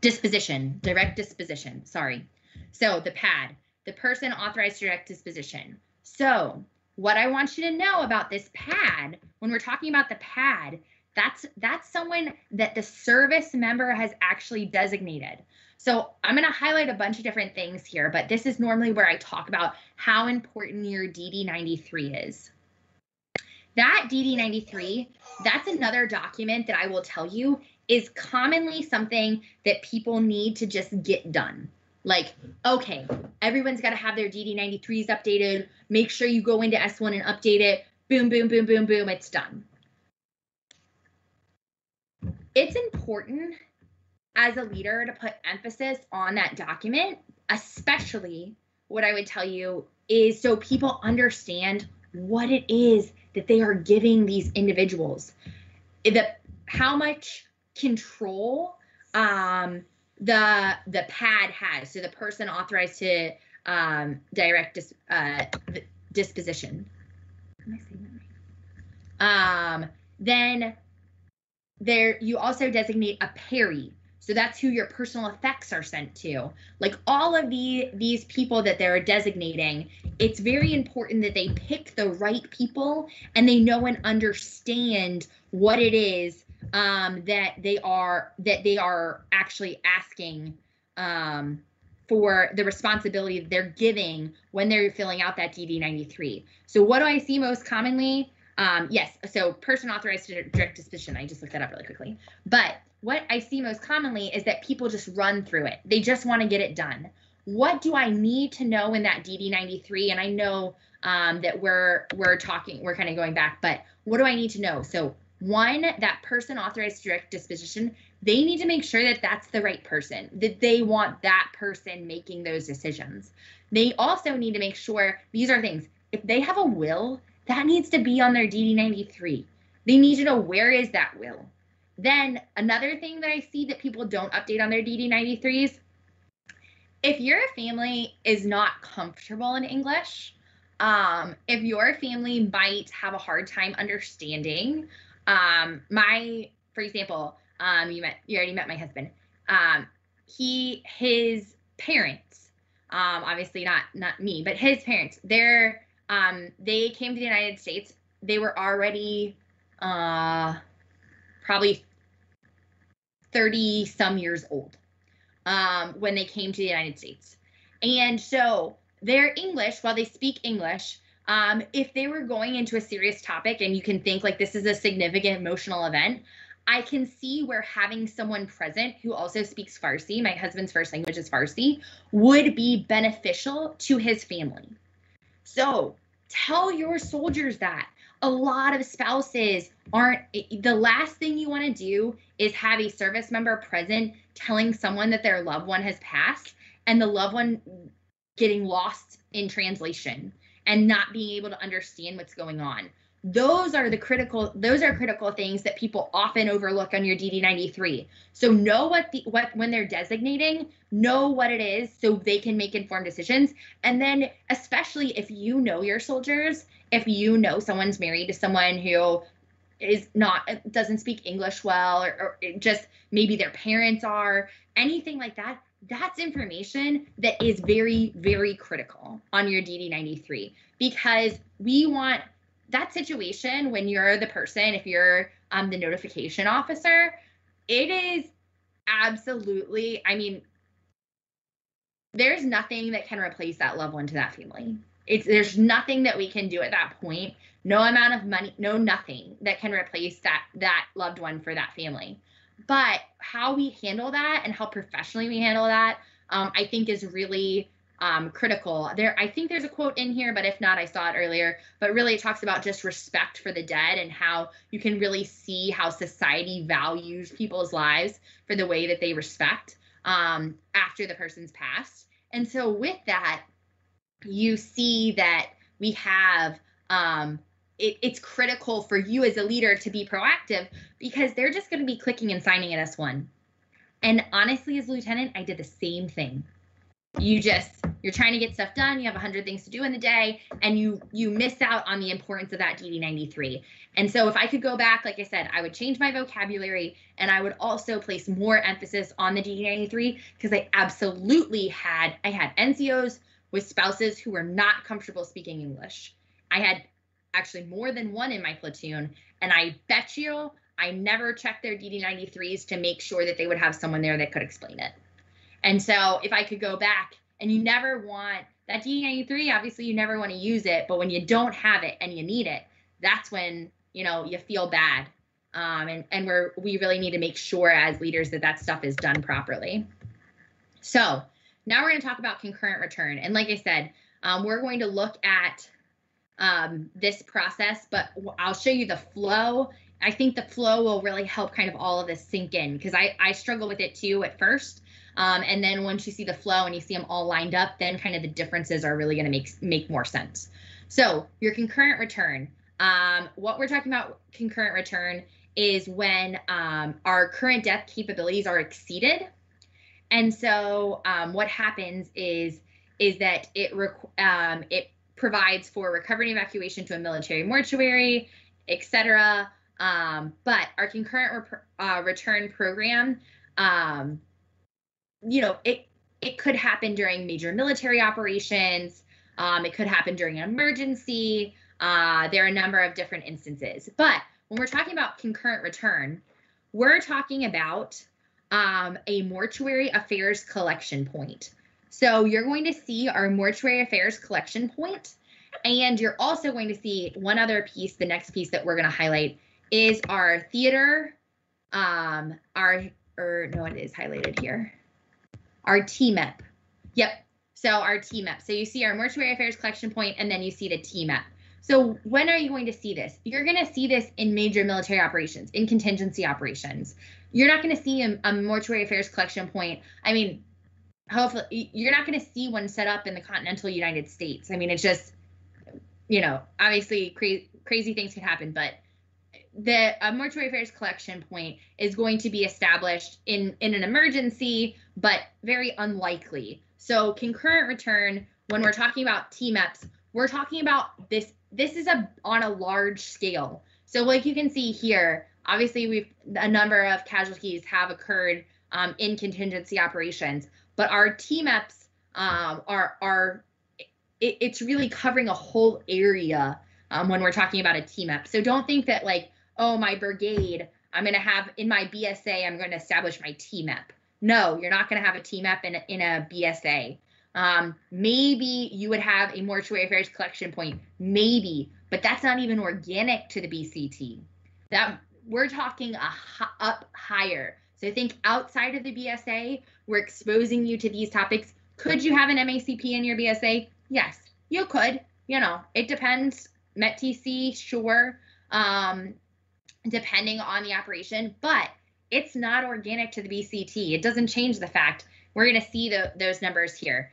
Speaker 1: direct disposition, sorry. So the PAD, the person authorized to direct disposition. So what I want you to know about this PAD, when we're talking about the PAD, that's someone that the service member has actually designated. So I'm going to highlight a bunch of different things here, but this is normally where I talk about how important your DD-93 is. That DD-93, that's another document that I will tell you is commonly something that people need to just get done. Like, okay, everyone's got to have their DD-93s updated. Make sure you go into S1 and update it. Boom, boom, boom, boom, boom, it's done. It's important as a leader to put emphasis on that document, especially what I would tell you is so people understand what it is that they are giving these individuals, how much control the PAD has, so the person authorized to direct disposition. Am I saying that right? Then you also designate a PERI. So that's who your personal effects are sent to. Like all of these people that they're designating, it's very important that they pick the right people and they know and understand what it is that they are actually asking for the responsibility that they're giving when they're filling out that DD-93. So what do I see most commonly? Yes, so person authorized to direct disposition. I just looked that up really quickly. But what I see most commonly is that people just run through it. They just want to get it done. what do I need to know in that DD-93? And I know that we're kind of going back, but what do I need to know? So one, that person authorized direct disposition, they need to make sure that that's the right person, that they want that person making those decisions. They also need to make sure, these are things, if they have a will, that needs to be on their DD-93. They need to know, where is that will? Then another thing that I see that people don't update on their DD-93s, if your family is not comfortable in English, if your family might have a hard time understanding, for example, you already met my husband. His parents, obviously not me, but his parents, they came to the United States. They were already probably 30 some years old when they came to the United States. And so their English, while they speak English, if they were going into a serious topic and you can think like this is a significant emotional event, I can see where having someone present who also speaks Farsi, my husband's first language is Farsi, would be beneficial to his family. So tell your soldiers that. A lot of spouses the last thing you want to do is have a service member present telling someone that their loved one has passed and the loved one getting lost in translation and not being able to understand what's going on. Those are critical things that people often overlook on your DD-93. So know when they're designating, know what it is so they can make informed decisions. And then especially if you know your soldiers, if you know someone's married to someone who doesn't speak English well, or just maybe their parents are, anything like that, that's information that is very, very critical on your DD-93, because we want that situation when you're the person, if you're the notification officer, it is absolutely, I mean, there's nothing that can replace that loved one to that family. There's nothing that we can do at that point. No amount of money, nothing that can replace that loved one for that family. But how we handle that and how professionally we handle that, I think is really critical. I think there's a quote in here, but if not, I saw it earlier. But really, it talks about just respect for the dead and how you can really see how society values people's lives for the way that they respect after the person's passed. And so with that, you see that we have it's critical for you as a leader to be proactive, because they're just going to be clicking and signing at S1. And honestly, as a lieutenant, I did the same thing. You're trying to get stuff done. You have 100 things to do in the day, and you miss out on the importance of that DD-93. And so if I could go back, like I said, I would change my vocabulary, and I would also place more emphasis on the DD-93, because I absolutely had NCOs with spouses who were not comfortable speaking English. I had actually more than one in my platoon, and I bet you I never checked their DD-93s to make sure that they would have someone there that could explain it. And so if I could go back, and you never want that DD-93, obviously you never want to use it, but when you don't have it and you need it, that's when, you feel bad. And we really need to make sure as leaders that stuff is done properly. So now we're going to talk about concurrent return. And like I said, we're going to look at this process, but I'll show you the flow. I think the flow will really help kind of all of this sink in, because I struggle with it too at first. And then once you see the flow and you see them all lined up, then kind of the differences are really going to make more sense. So your concurrent return, what we're talking about concurrent return is when our current death capabilities are exceeded. And so what happens is that it provides for recovery and evacuation to a military mortuary, etc. But our concurrent return program, it could happen during major military operations. It could happen during an emergency. There are a number of different instances. But when we're talking about concurrent return, we're talking about a mortuary affairs collection point. So you're going to see our mortuary affairs collection point, and you're also going to see one other piece. The next piece that we're going to highlight is our theater, it is highlighted here. Our TMEP. Yep. So our TMAP. So you see our mortuary affairs collection point, and then you see the TMAP. So when are you going to see this? You're going to see this in major military operations, in contingency operations. You're not going to see a mortuary affairs collection point. I mean, hopefully you're not going to see one set up in the continental United States. I mean, it's just, you know, obviously crazy things can happen, but the mortuary affairs collection point is going to be established in an emergency, but very unlikely. So concurrent return, when we're talking about TMAPs, we're talking about this is on a large scale. So like you can see here, obviously a number of casualties have occurred in contingency operations, but our TMAPs it's really covering a whole area when we're talking about a TMAP. So don't think that like, oh, my brigade, I'm going to have in my BSA, I'm going to establish my TMAP. No, you're not going to have a TMAP in a BSA. Maybe you would have a mortuary affairs collection point, maybe, but that's not even organic to the BCT. That we're talking up higher. So think outside of the BSA, we're exposing you to these topics. Could you have an MACP in your BSA? Yes, you could. You know, it depends. METTC, sure, depending on the operation, but it's not organic to the BCT. It doesn't change the fact we're going to see those numbers here.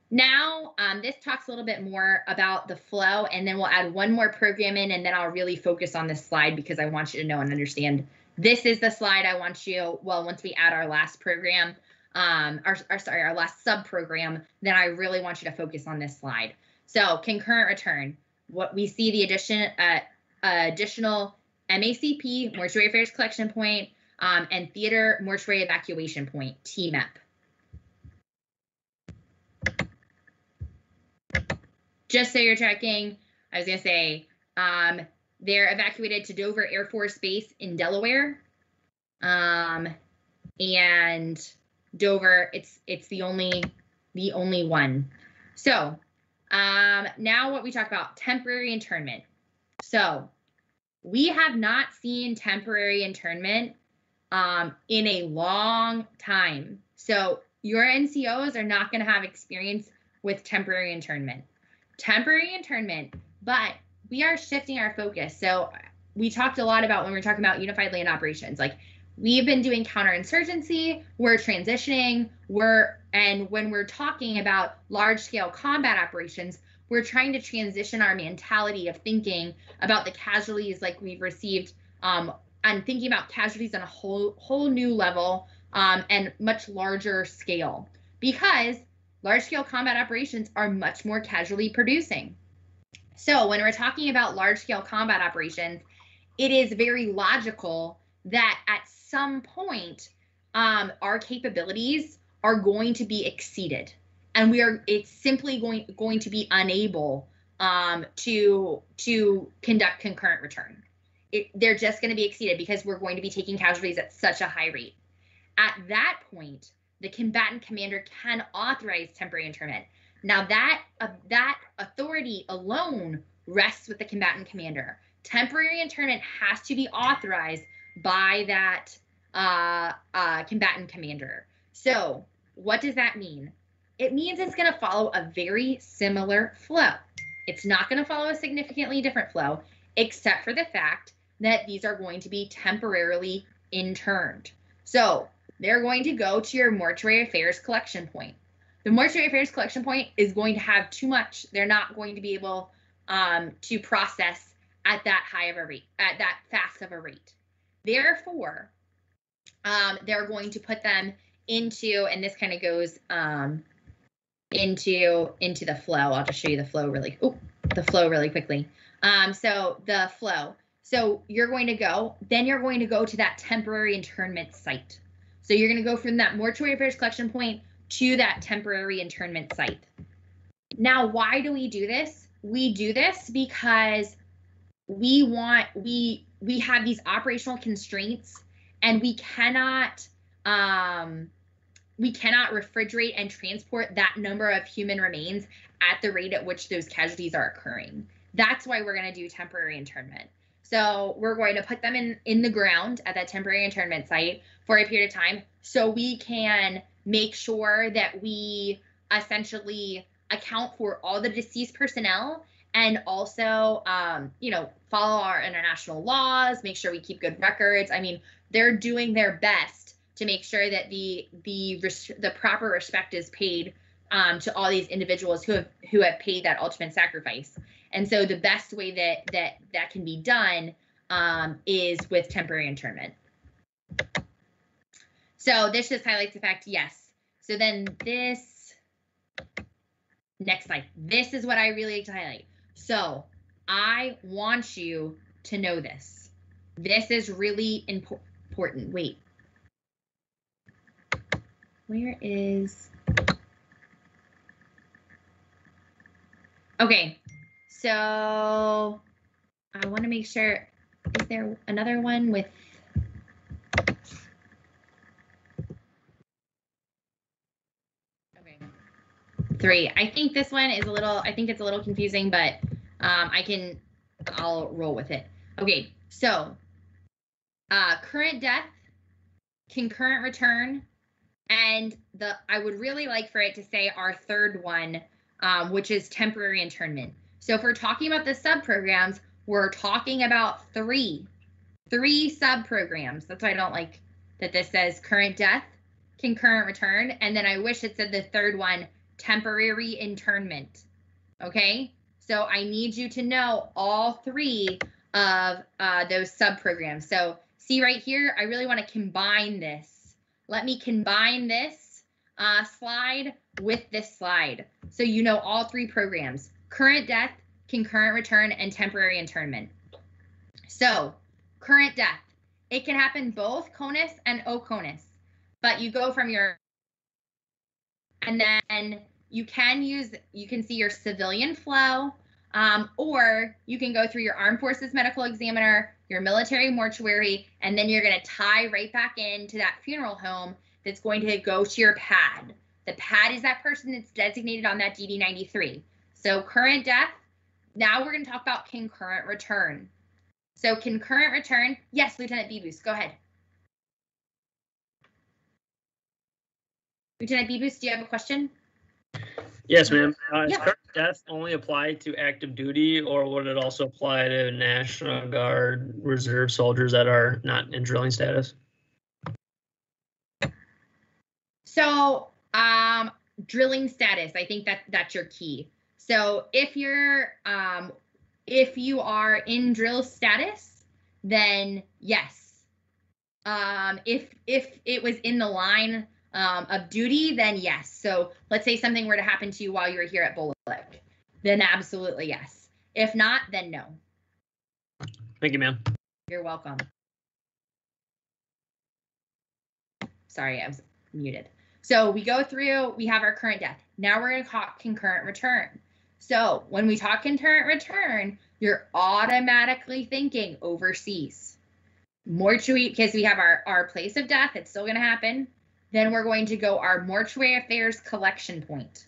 Speaker 1: Now, this talks a little bit more about the flow, and then we'll add one more program in, and then I'll really focus on this slide because I want you to know and understand. This is the slide I want you, well, once we add our last program, our last sub program, then I really want you to focus on this slide. So concurrent return, what we see the additional MACP, mortuary affairs collection point, and theater mortuary evacuation point, TMAP. Just so you're checking, I was going to say, they're evacuated to Dover Air Force Base in Delaware. And Dover, it's the only one. So now what we talk about, temporary internment. So we have not seen temporary internment in a long time. So your NCOs are not going to have experience with temporary internment. But we are shifting our focus. So we talked a lot about when we're talking about unified land operations, like we've been doing counterinsurgency, we're transitioning, and when we're talking about large scale combat operations, we're trying to transition our mentality of thinking about the casualties like we've received, and thinking about casualties on a whole new level, and much larger scale, because large scale combat operations are much more casualty producing. So when we're talking about large scale combat operations, it is very logical that at some point our capabilities are going to be exceeded, and it's simply going to be unable to conduct concurrent return. They're just going to be exceeded because we're going to be taking casualties at such a high rate. At that point, the combatant commander can authorize temporary internment. Now that authority alone rests with the combatant commander. Temporary internment has to be authorized by that combatant commander. So what does that mean? It means it's going to follow a very similar flow. It's not going to follow a significantly different flow, except for the fact that these are going to be temporarily interned. So they're going to go to your mortuary affairs collection point. The mortuary affairs collection point is going to have too much. They're not going to be able to process at that high of a rate, at that fast of a rate. Therefore, they're going to put them into, and this kind of goes into the flow. I'll just show you the flow really quickly. So the flow. So you're going to go to that temporary internment site. So you're going to go from that mortuary affairs collection point to that temporary internment site. Now, why do we do this? We do this because we have these operational constraints, and we cannot refrigerate and transport that number of human remains at the rate at which those casualties are occurring. That's why we're going to do temporary internment. So we're going to put them in the ground at that temporary internment site for a period of time, so we can make sure that we essentially account for all the deceased personnel and also, follow our international laws, make sure we keep good records. I mean, they're doing their best to make sure that the proper respect is paid to all these individuals who have paid that ultimate sacrifice. And so the best way that can be done is with temporary internment. So this just highlights the fact, yes. So then this, next slide. This is what I really like to highlight. So I want you to know this. This is really important. Wait. Where is... Okay, so I want to make sure, is there another one with... Okay, 3. I think this one is it's a little confusing, but I'll roll with it. Okay, so current death, concurrent return, and I would really like for it to say our third one, which is temporary internment. So if we're talking about the sub-programs, we're talking about three sub-programs. That's why I don't like that this says current death, concurrent return, and then I wish it said the third one, temporary internment. Okay? So I need you to know all 3 of those sub-programs. So see right here, I really want to combine this. Let me combine this slide with this slide. So you know all 3 programs, current death, concurrent return, and temporary internment. So current death, it can happen both CONUS and OCONUS, but you go from your, and then you can see your civilian flow, or you can go through your Armed Forces Medical Examiner, your military mortuary, and then you're going to tie right back into that funeral home that's going to go to your PAD. The PAD is that person that's designated on that DD-93. So current death. Now we're going to talk about concurrent return. So concurrent return. Yes, Lieutenant Bebus, go ahead. Lieutenant Bebus, do you have a question?
Speaker 5: Yes, ma'am. Is
Speaker 1: Yeah.
Speaker 5: current death only apply to active duty, or would it also apply to National Guard reserve soldiers that are not in drilling status?
Speaker 1: So drilling status, I think that's your key. So if you are in drill status, then yes. If it was in the line of duty, then yes. So let's say something were to happen to you while you were here at Bullock, then absolutely yes. If not, then no.
Speaker 5: Thank you, ma'am.
Speaker 1: You're welcome. Sorry, I was muted. So we go through, we have our current death. Now we're going to talk concurrent return. So when we talk concurrent return, you're automatically thinking overseas. Mortuary, because we have our place of death, it's still going to happen. Then we're going to go our mortuary affairs collection point.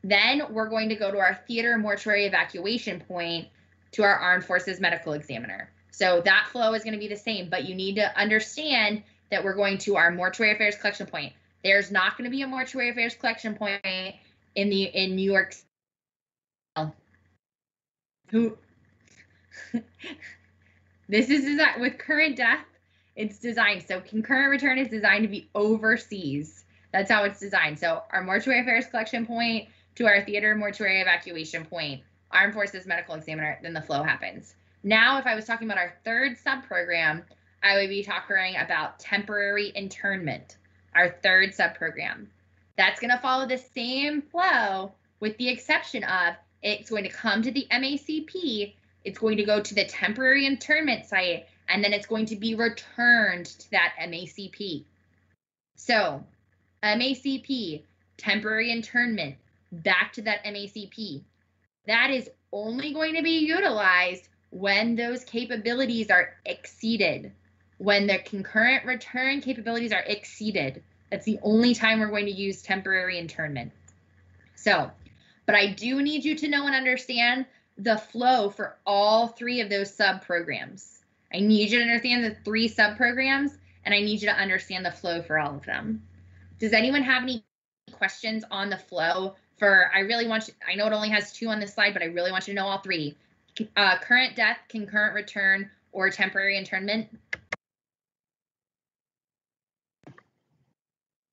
Speaker 1: Then we're going to go to our theater mortuary evacuation point to our Armed Forces Medical Examiner. So that flow is going to be the same, but you need to understand that we're going to our mortuary affairs collection point. There's not going to be a mortuary affairs collection point in New York. Who? This is designed with current death. It's designed so concurrent return is designed to be overseas. That's how it's designed. So our mortuary affairs collection point to our theater mortuary evacuation point, Armed Forces Medical Examiner, then the flow happens. Now, if I was talking about our third sub-program, I would be talking about temporary internment, our third sub-program. That's going to follow the same flow with the exception of it's going to come to the MACP, it's going to go to the temporary internment site, and then it's going to be returned to that MACP. So MACP, temporary internment, back to that MACP. That is only going to be utilized when those capabilities are exceeded. When the concurrent return capabilities are exceeded, that's the only time we're going to use temporary internment. So, but I do need you to know and understand the flow for all 3 of those sub-programs. I need you to understand the 3 sub-programs, and I need you to understand the flow for all of them. Does anyone have any questions on the flow for, I really want you, I know it only has 2 on this slide, but I really want you to know all 3. Current death, concurrent return, or temporary internment.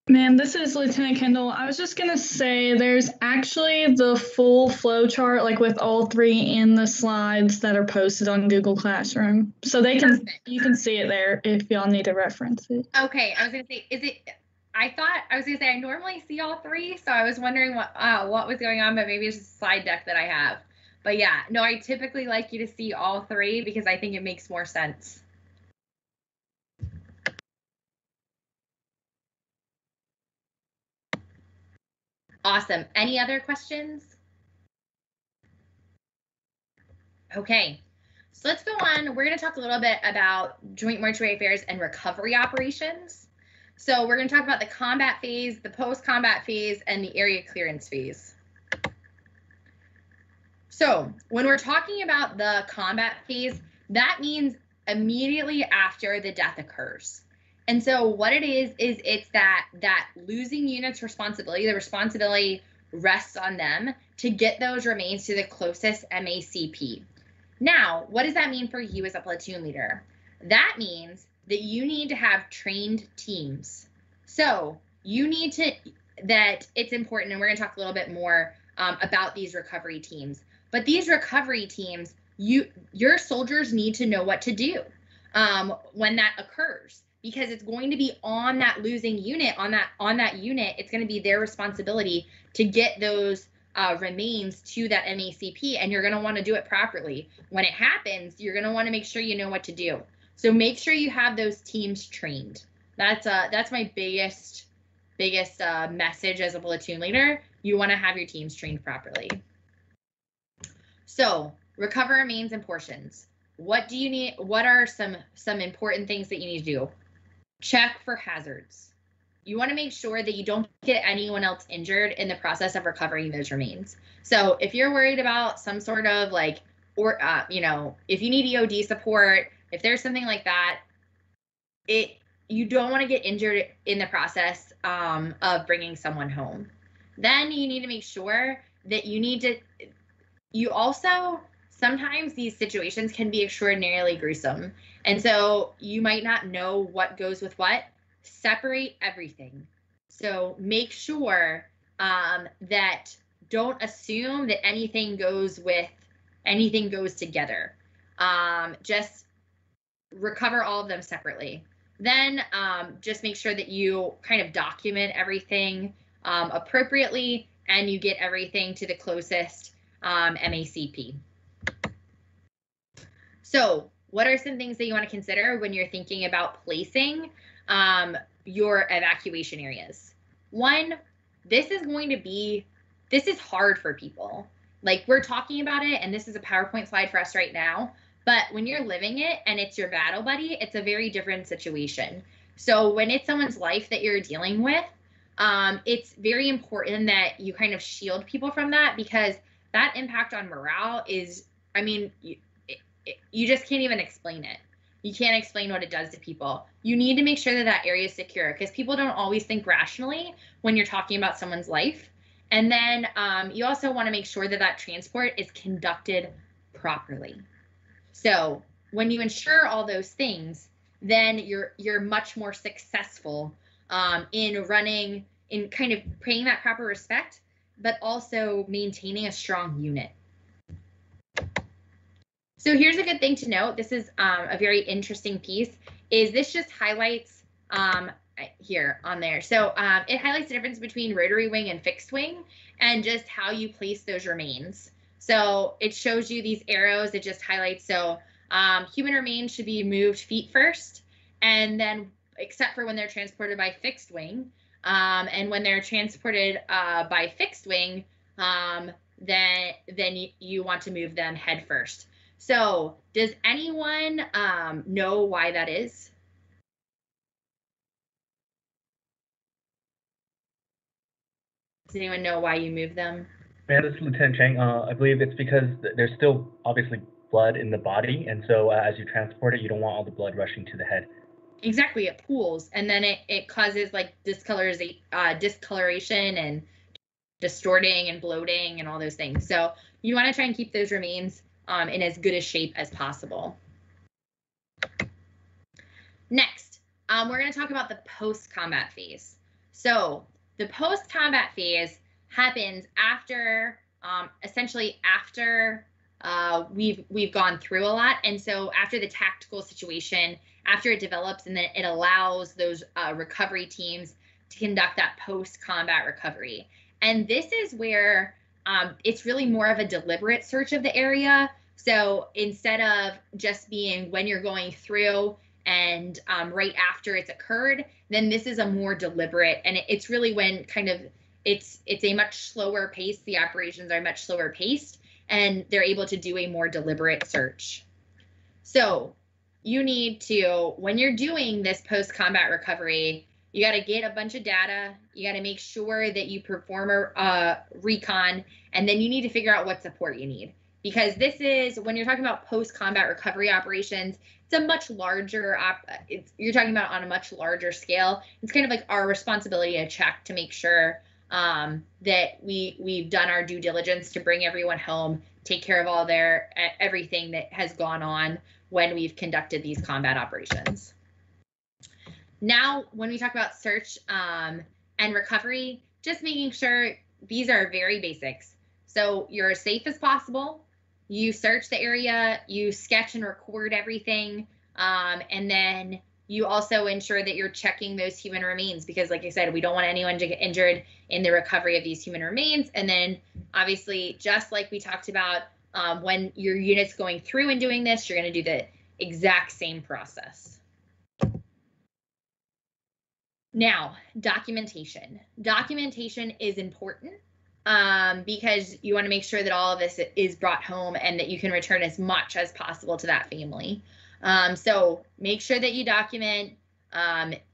Speaker 6: Ma'am, this is Lieutenant Kendall. I was just gonna say there's actually the full flow chart, like with all 3 in the slides that are posted on Google Classroom. So you can see it there if y'all need to reference it.
Speaker 1: Okay, I was gonna say, I normally see all 3, so I was wondering what was going on, but maybe it's just a slide deck that I have. But yeah, no, I typically like you to see all 3 because I think it makes more sense. Awesome. Any other questions? Okay, so let's go on. We're going to talk a little bit about joint mortuary affairs and recovery operations. So we're going to talk about the combat phase, the post-combat phase, and the area clearance phase. So when we're talking about the combat phase, that means immediately after the death occurs. And so what it is it's that losing unit's responsibility, the responsibility rests on them to get those remains to the closest MACP. Now, what does that mean for you as a platoon leader? That means that you need to have trained teams. So you need to, that it's important, and we're going to talk a little bit more about these recovery teams. But these recovery teams, your soldiers need to know what to do when that occurs, because it's going to be on that losing unit, on that unit, it's going to be their responsibility to get those remains to that MACP, and you're going to want to do it properly. When it happens, you're going to want to make sure you know what to do. So make sure you have those teams trained. That's my biggest message as a platoon leader. You want to have your teams trained properly. So recover remains and portions. What do you need? What are some important things that you need to do? Check for hazards. You want to make sure that you don't get anyone else injured in the process of recovering those remains. So if you're worried about some sort of if you need EOD support, if there's something like that, you don't want to get injured in the process of bringing someone home. Then you need to make sure that you also, sometimes these situations can be extraordinarily gruesome. And so you might not know what goes with what. Separate everything. So make sure that don't assume that anything goes together. Just recover all of them separately. Then just make sure that you kind of document everything appropriately, and you get everything to the closest MACP. So what are some things that you want to consider when you're thinking about placing your evacuation areas? One, this is hard for people. Like, we're talking about it, and this is a PowerPoint slide for us right now, but when you're living it and it's your battle buddy, it's a very different situation. So when it's someone's life that you're dealing with, it's very important that you kind of shield people from that, because that impact on morale is, I mean, you just can't even explain it. You can't explain what it does to people. You need to make sure that that area is secure, because people don't always think rationally when you're talking about someone's life. And then you also want to make sure that that transport is conducted properly. So when you ensure all those things, then you're much more successful in kind of paying that proper respect, but also maintaining a strong unit. So here's a good thing to note. This is a very interesting piece. Is this just highlights here on there. So it highlights the difference between rotary wing and fixed wing, and just how you place those remains. So it shows you these arrows. It just highlights. So human remains should be moved feet first, and then except for when they're transported by fixed wing. And when they're transported by fixed wing, then you want to move them head first. So does anyone know why that is? Does anyone know why you move them?
Speaker 7: Man, this is Lieutenant Chang. I believe it's because there's still obviously blood in the body, and so as you transport it, you don't want all the blood rushing to the head.
Speaker 1: Exactly, it pools, and then it causes like discoloration and distorting and bloating and all those things. So you want to try and keep those remains in as good a shape as possible. Next, we're going to talk about the post-combat phase. So the post-combat phase happens after, essentially after we've gone through a lot, and so after the tactical situation, after it develops, and then it allows those recovery teams to conduct that post-combat recovery. And this is where it's really more of a deliberate search of the area. So instead of just being when you're going through and right after it's occurred, then this is a more deliberate, and it's really when kind of it's a much slower pace. The operations are much slower paced, and they're able to do a more deliberate search. So you need to, when you're doing this post-combat recovery, you got to get a bunch of data. You got to make sure that you perform a recon, and then you need to figure out what support you need. Because this is, when you're talking about post-combat recovery operations, it's a much larger, you're talking about on a much larger scale. It's kind of like our responsibility to check to make sure that we've done our due diligence to bring everyone home, take care of all everything that has gone on when we've conducted these combat operations. Now, when we talk about search and recovery, just making sure these are very basics. So you're as safe as possible. You search the area, you sketch and record everything, and then you also ensure that you're checking those human remains, because like I said, we don't want anyone to get injured in the recovery of these human remains. And then obviously, just like we talked about, when your unit's going through and doing this, you're going to do the exact same process. Now, documentation. Documentation is important because you want to make sure that all of this is brought home and that you can return as much as possible to that family. So make sure that you document.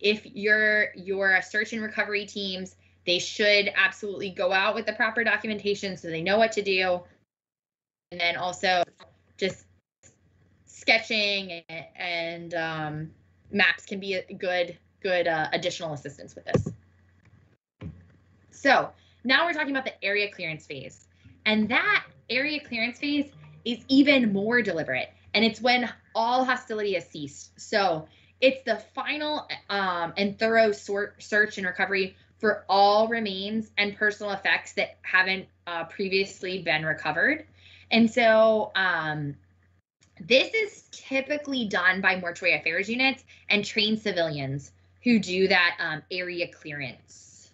Speaker 1: If you're search and recovery teams, they should absolutely go out with the proper documentation so they know what to do. And then also just sketching and maps can be a good additional assistance with this. So now we're talking about the area clearance phase. And that area clearance phase is even more deliberate. And it's when all hostility has ceased. So it's the final and thorough search and recovery for all remains and personal effects that haven't previously been recovered. And so this is typically done by mortuary affairs units and trained civilians who do that area clearance.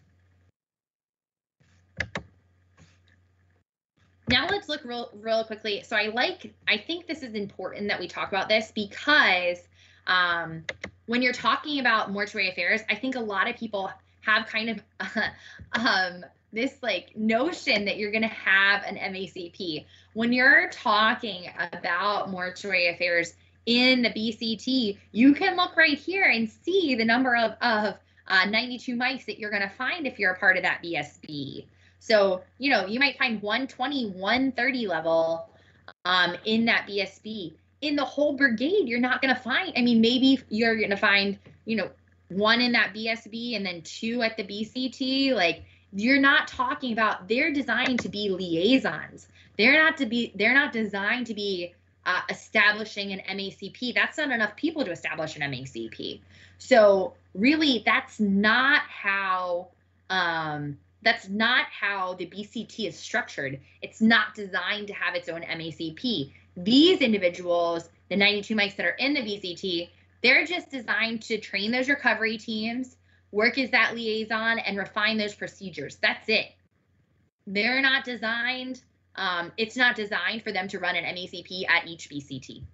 Speaker 1: Now let's look real quickly. So I think this is important that we talk about this because when you're talking about mortuary affairs, I think a lot of people have kind of this like notion that you're going to have an MACP. When you're talking about mortuary affairs in the BCT, you can look right here and see the number of 92 mics that you're going to find if you're a part of that BSB. So, you know, you might find 120, 130 level in that BSB. In the whole brigade, you're not going to find, I mean, maybe you're going to find, you know, 1 in that BSB and then 2 at the BCT. Like, you're not talking about, they're designed to be liaisons. They're not designed to be establishing an MACP. That's not enough people to establish an MACP. So really, that's not how the BCT is structured. It's not designed to have its own MACP. These individuals, the 92 mics that are in the BCT, they're just designed to train those recovery teams, work as that liaison, and refine those procedures. That's it. They're not designed, it's not designed for them to run an MACP at each BCT.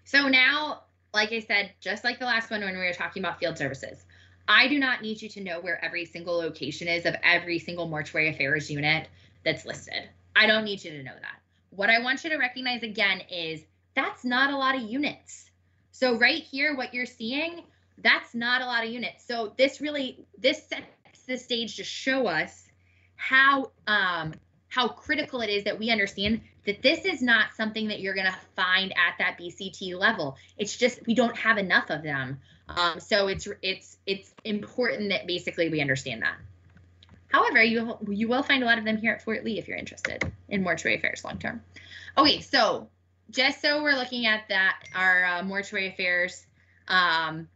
Speaker 1: So now, like I said, just like the last one when we were talking about field services, I do not need you to know where every single location is of every single mortuary affairs unit that's listed. I don't need you to know that. What I want you to recognize again is that's not a lot of units. So right here, what you're seeing, that's not a lot of units. So this sets the stage to show us how how critical it is that we understand that this is not something that you're going to find at that BCT level. It's just we don't have enough of them. So it's important that basically we understand that. However, you will find a lot of them here at Fort Lee if you're interested in mortuary affairs long term. Okay, so just so we're looking at that, our mortuary affairs, our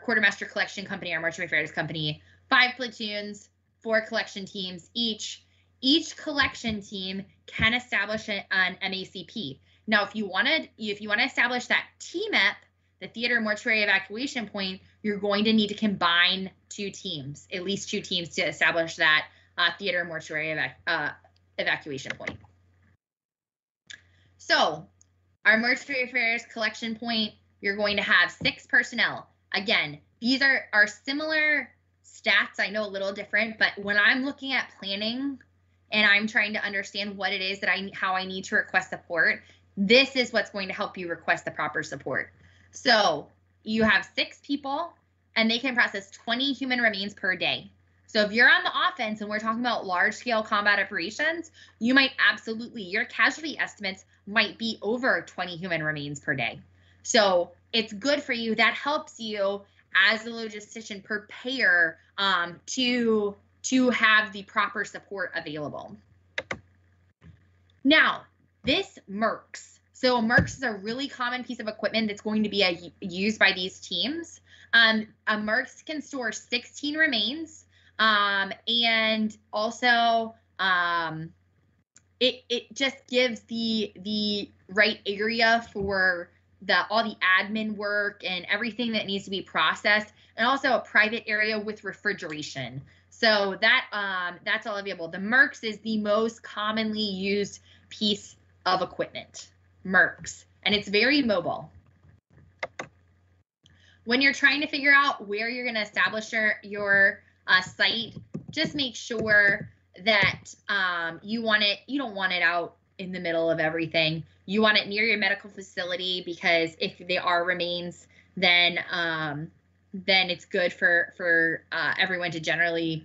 Speaker 1: quartermaster collection company, our mortuary affairs company, 5 platoons, 4 collection teams each. Each collection team can establish an MACP. Now, if you want to establish that TMEP, the theater mortuary evacuation point, you're going to need to combine 2 teams, at least 2 teams, to establish that theater mortuary evacuation point. So our mortuary affairs collection point, you're going to have 6 personnel. Again, these are similar stats. I know a little different, but when I'm looking at planning and I'm trying to understand what it is that how I need to request support, this is what's going to help you request the proper support. So you have 6 people and they can process 20 human remains per day. So if you're on the offense and we're talking about large scale combat operations, you might absolutely, your casualty estimates might be over 20 human remains per day. So it's good for you. That helps you as a logistician prepare to have the proper support available. Now, this MERCS. So MERCS is a really common piece of equipment that's going to be used by these teams. A MERCS can store 16 remains, and also it just gives the right area for all the admin work and everything that needs to be processed, and also a private area with refrigeration. So that's all available. The MERCS is the most commonly used piece of equipment, MERCS, and it's very mobile. When you're trying to figure out where you're going to establish your site, just make sure that you don't want it out in the middle of everything. You want it near your medical facility, because if they are remains, then it's good for everyone to generally,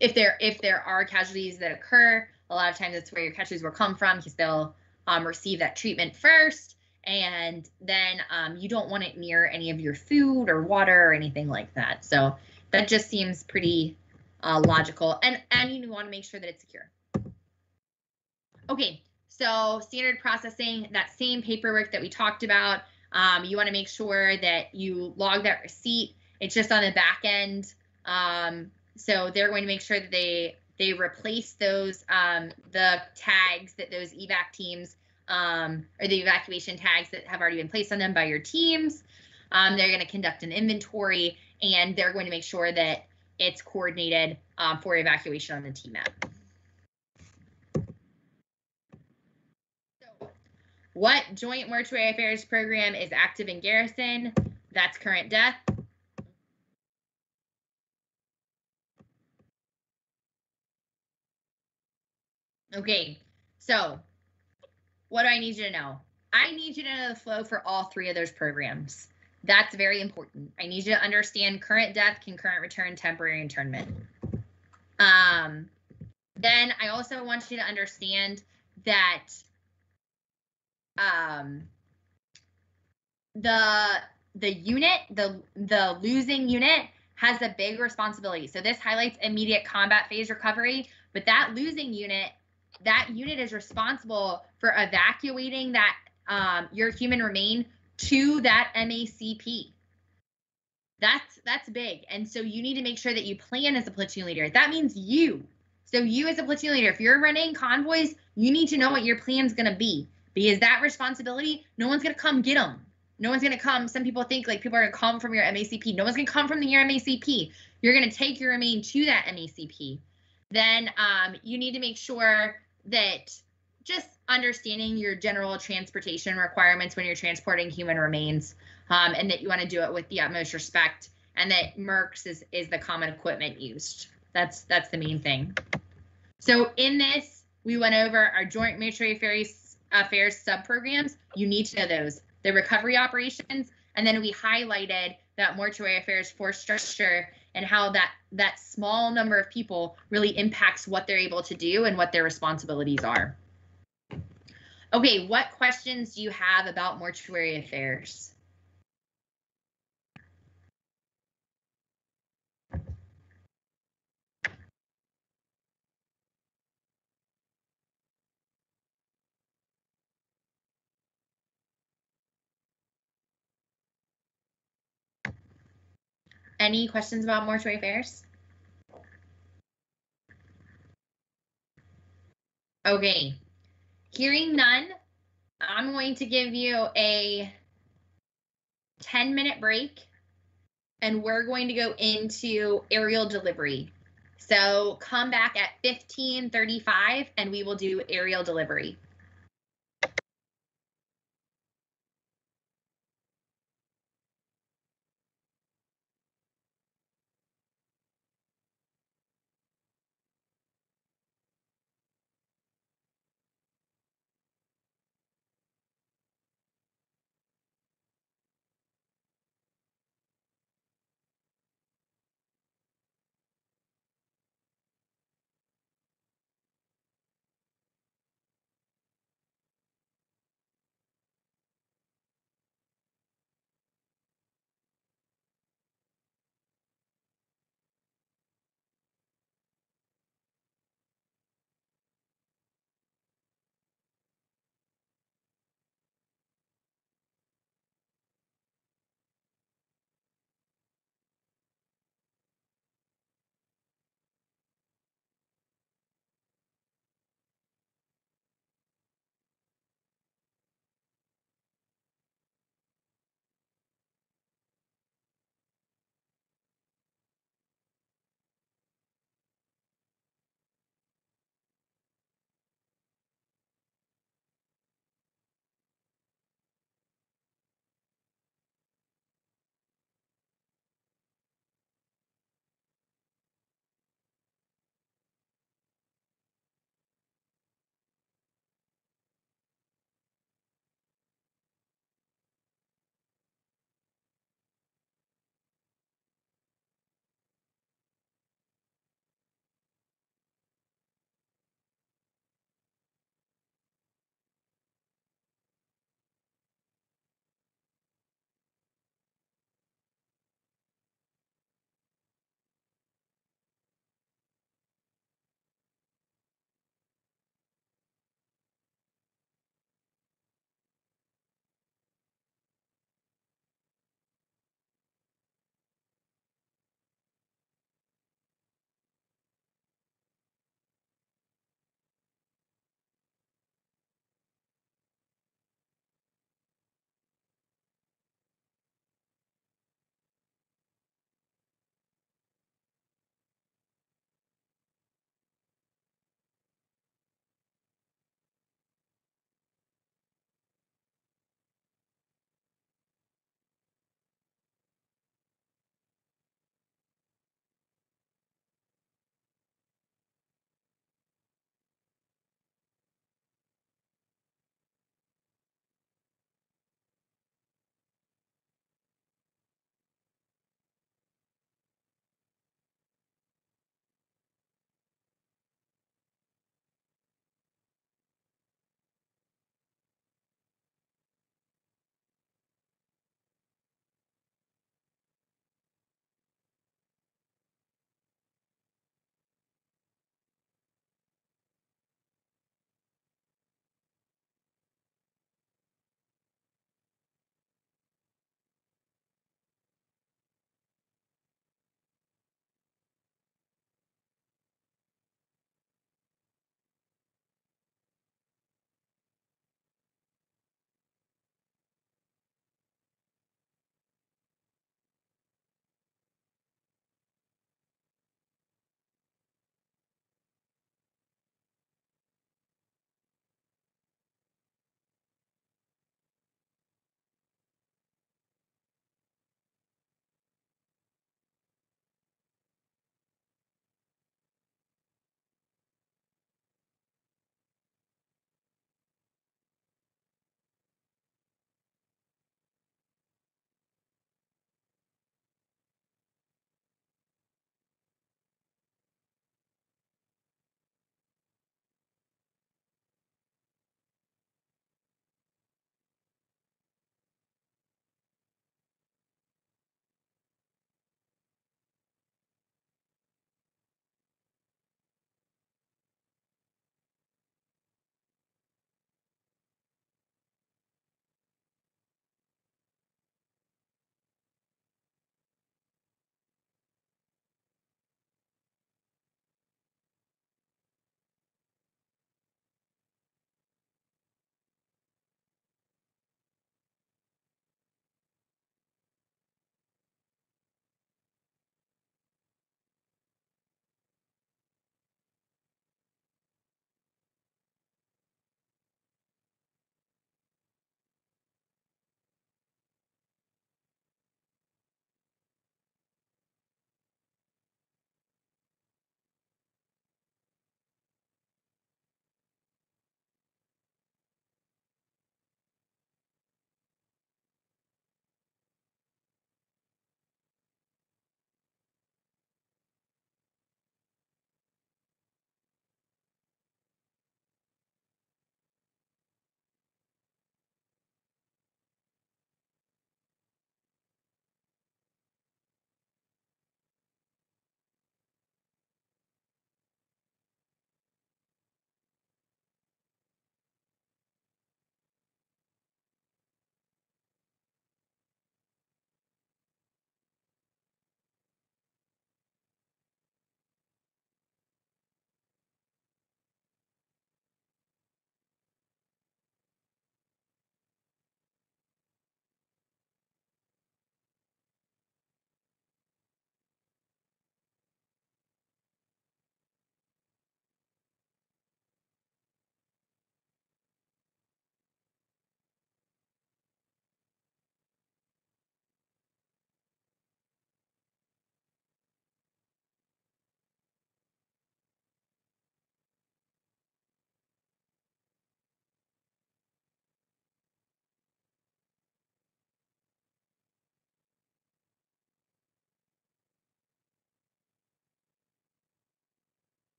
Speaker 1: if there are casualties that occur, a lot of times that's where your casualties will come from, because they'll receive that treatment first, and then you don't want it near any of your food or water or anything like that. So that just seems pretty logical, and you want to make sure that it's secure. Okay, so standard processing, that same paperwork that we talked about, you want to make sure that you log that receipt. It's just on the back end. So they're going to make sure that they replace those the tags that those evac teams or the evacuation tags that have already been placed on them by your teams. They're going to conduct an inventory, and they're going to make sure that it's coordinated for evacuation on the TMAP. So, what Joint Mortuary Affairs program is active in garrison? That's current death. Okay, so what do I need you to know? I need you to know the flow for all 3 of those programs. That's very important. I need you to understand current death, concurrent return, temporary internment. Then I also want you to understand that the unit, the losing unit, has a big responsibility. So this highlights immediate combat phase recovery, but that losing unit, that unit is responsible for evacuating that your human remain to that MACP. That's big. And so you need to make sure that you plan as a platoon leader. That means you. So you as a platoon leader, if you're running convoys, you need to know what your plan's going to be, because that responsibility, no one's going to come get them. No one's going to come. Some people think like people are going to come from your MACP. No one's going to come from your MACP. You're going to take your remain to that MACP. Then you need to make sure that just understanding your general transportation requirements when you're transporting human remains, and that you want to do it with the utmost respect, and that MERCS is the common equipment used. That's the main thing. So in this, we went over our Joint Mortuary Affairs sub-programs. You need to know those. The recovery operations, and then we highlighted that mortuary affairs force structure and how that small number of people really impacts what they're able to do and what their responsibilities are. Okay, what questions do you have about mortuary affairs? Any questions about mortuary affairs? Okay, hearing none, I'm going to give you a 10-minute break, and we're going to go into aerial delivery. So come back at 15:35 and we will do aerial delivery.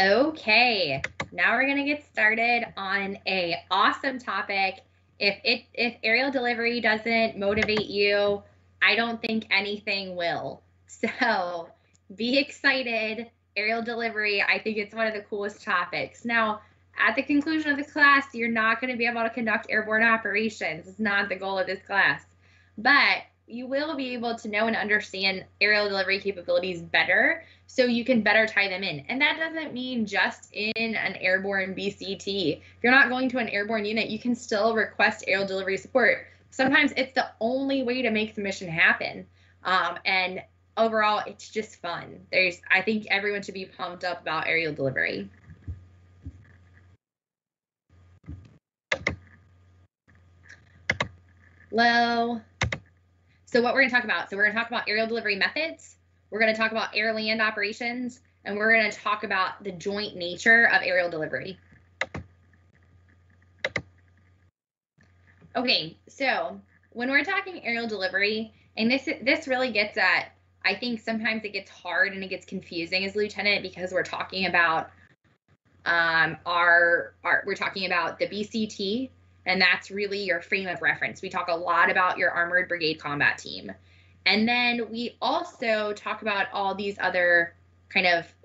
Speaker 1: Okay, now we're gonna get started on a awesome topic. If aerial delivery doesn't motivate you, I don't think anything will. So be excited. Aerial delivery, I think it's one of the coolest topics. Now, at the conclusion of the class, you're not going to be able to conduct airborne operations. It's not the goal of this class. But you will be able to know and understand aerial delivery capabilities better so you can better tie them in. And that doesn't mean just in an airborne BCT. If you're not going to an airborne unit, you can still request aerial delivery support. Sometimes it's the only way to make the mission happen. And overall, it's just fun. I think everyone should be pumped up about aerial delivery. Low. So what we're going to talk about, we're going to talk about aerial delivery methods, we're going to talk about airland operations, and we're going to talk about the joint nature of aerial delivery. Okay, so when we're talking aerial delivery, and this really gets at, I think sometimes it gets hard and it gets confusing as lieutenant because we're talking about we're talking about the BCT, and that's really your frame of reference. We talk a lot about your armored brigade combat team. And then we also talk about all these other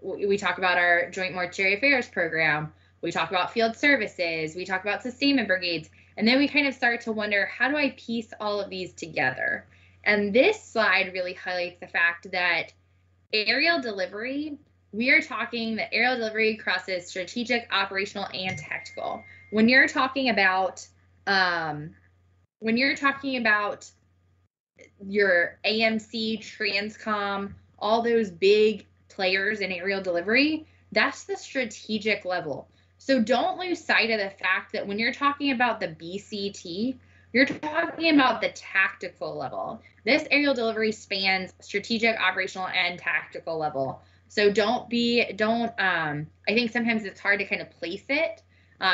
Speaker 1: we talk about our joint mortuary affairs program. We talk about field services. We talk about sustainment brigades. And then we kind of start to wonder, how do I piece all of these together? And this slide really highlights the fact that aerial delivery, we are talking that aerial delivery crosses strategic, operational, and tactical. When you're talking about your AMC, Transcom, all those big players in aerial delivery, that's the strategic level. So don't lose sight of the fact that when you're talking about the BCT, you're talking about the tactical level. This aerial delivery spans strategic, operational, and tactical level. So I think sometimes it's hard to kind of place it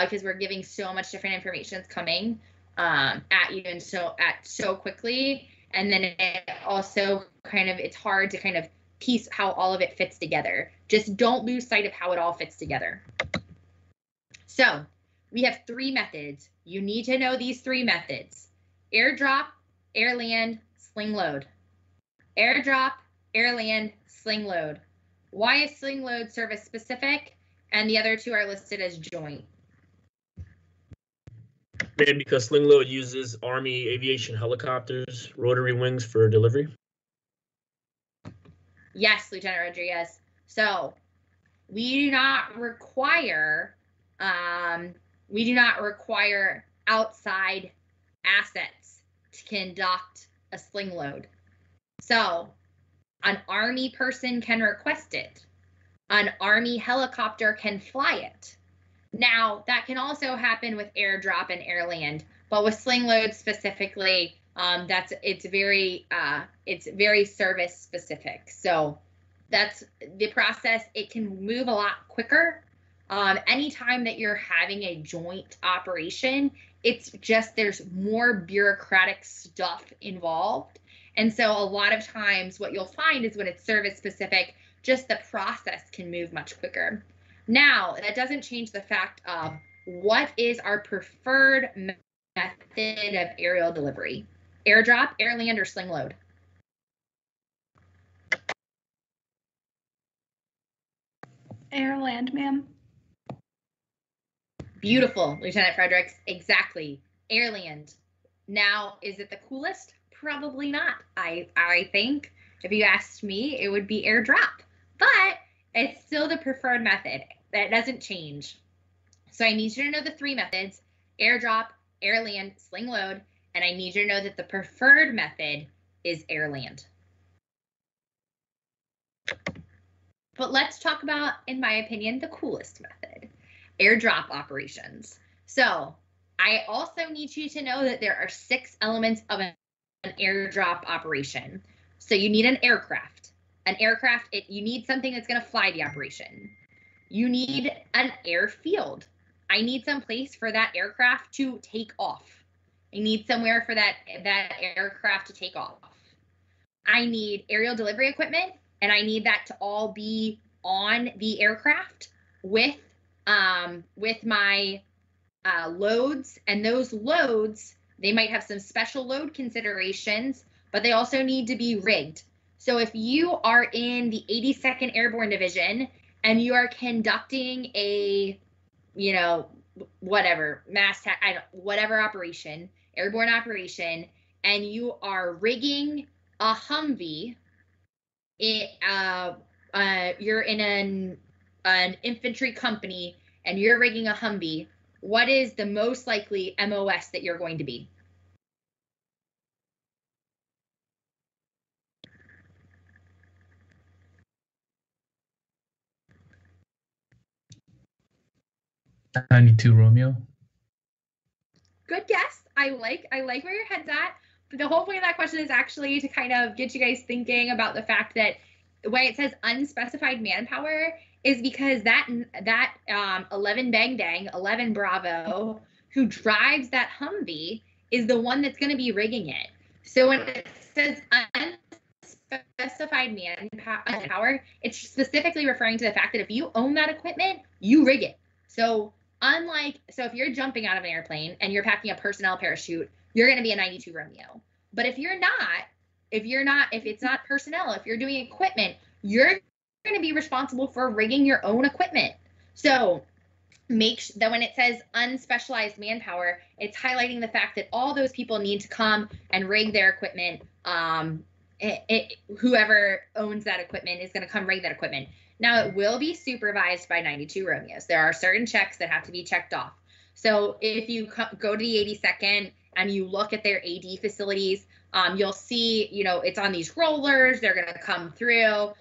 Speaker 1: because we're giving so much different information coming at you and so quickly. And then it also it's hard to kind of piece how all of it fits together. Just don't lose sight of how it all fits together. So we have 3 methods. You need to know these 3 methods: airdrop, airland, sling load. Airdrop, airland, sling load. Why is sling load service specific and the other 2 are listed as joint?
Speaker 8: Maybe because Sling Load uses Army aviation helicopters, rotary wings for delivery.
Speaker 1: Yes, Lieutenant Rodriguez. So we do not require outside assets to conduct a sling load. So an Army person can request it. An Army helicopter can fly it. Now, that can also happen with airdrop and airland, but with sling load specifically, it's very service specific. So that's the process. It can move a lot quicker. Anytime that you're having a joint operation, it's just there's more bureaucratic stuff involved. And so a lot of times what you'll find is when it's service specific, just the process can move much quicker. Now, that doesn't change the fact of what is our preferred method of aerial delivery: airdrop, airland, or sling load?
Speaker 3: Airland, ma'am.
Speaker 1: Beautiful, Lieutenant Fredericks. Exactly. Airland. Now, is it the coolest? Probably not. I think if you asked me, it would be airdrop, but it's still the preferred method. That doesn't change. So I need you to know the 3 methods: airdrop, airland, sling load, and I need you to know that the preferred method is airland. But let's talk about, in my opinion, the coolest method: airdrop operations. So I also need you to know that there are 6 elements of an airdrop operation. So you need an aircraft. You need something that's going to fly the operation. You need an airfield. I need some place for that aircraft to take off. I need somewhere for that aircraft to take off. I need aerial delivery equipment, and I need that to all be on the aircraft. with my loads, and those loads, they might have some special load considerations, but they also need to be rigged. So if you are in the 82nd Airborne Division and you are conducting a, you know, whatever whatever operation, airborne operation, and you are rigging a Humvee, you're in an infantry company and you're rigging a Humvee, what is the most likely MOS that you're going to be?
Speaker 9: '92 Romeo.
Speaker 1: Good guess. I like where your head's at. But the whole point of that question is actually to kind of get you guys thinking about the fact that why it says unspecified manpower is because that 11 Bang Dang, 11 Bravo, who drives that Humvee is the one that's going to be rigging it. So when it says unspecified manpower, it's specifically referring to the fact that if you own that equipment, you rig it. So if you're jumping out of an airplane and you're packing a personnel parachute, you're going to be a 92 Romeo. But if it's not personnel, if you're doing equipment, you're going to be responsible for rigging your own equipment. So make sure that when it says unspecialized manpower, it's highlighting the fact that all those people need to come and rig their equipment. Whoever owns that equipment is going to come rig that equipment. Now, it will be supervised by 92 Romeos. There are certain checks that have to be checked off. So if you go to the 82nd and you look at their AD facilities, you'll see, it's on these rollers. They're going to come through.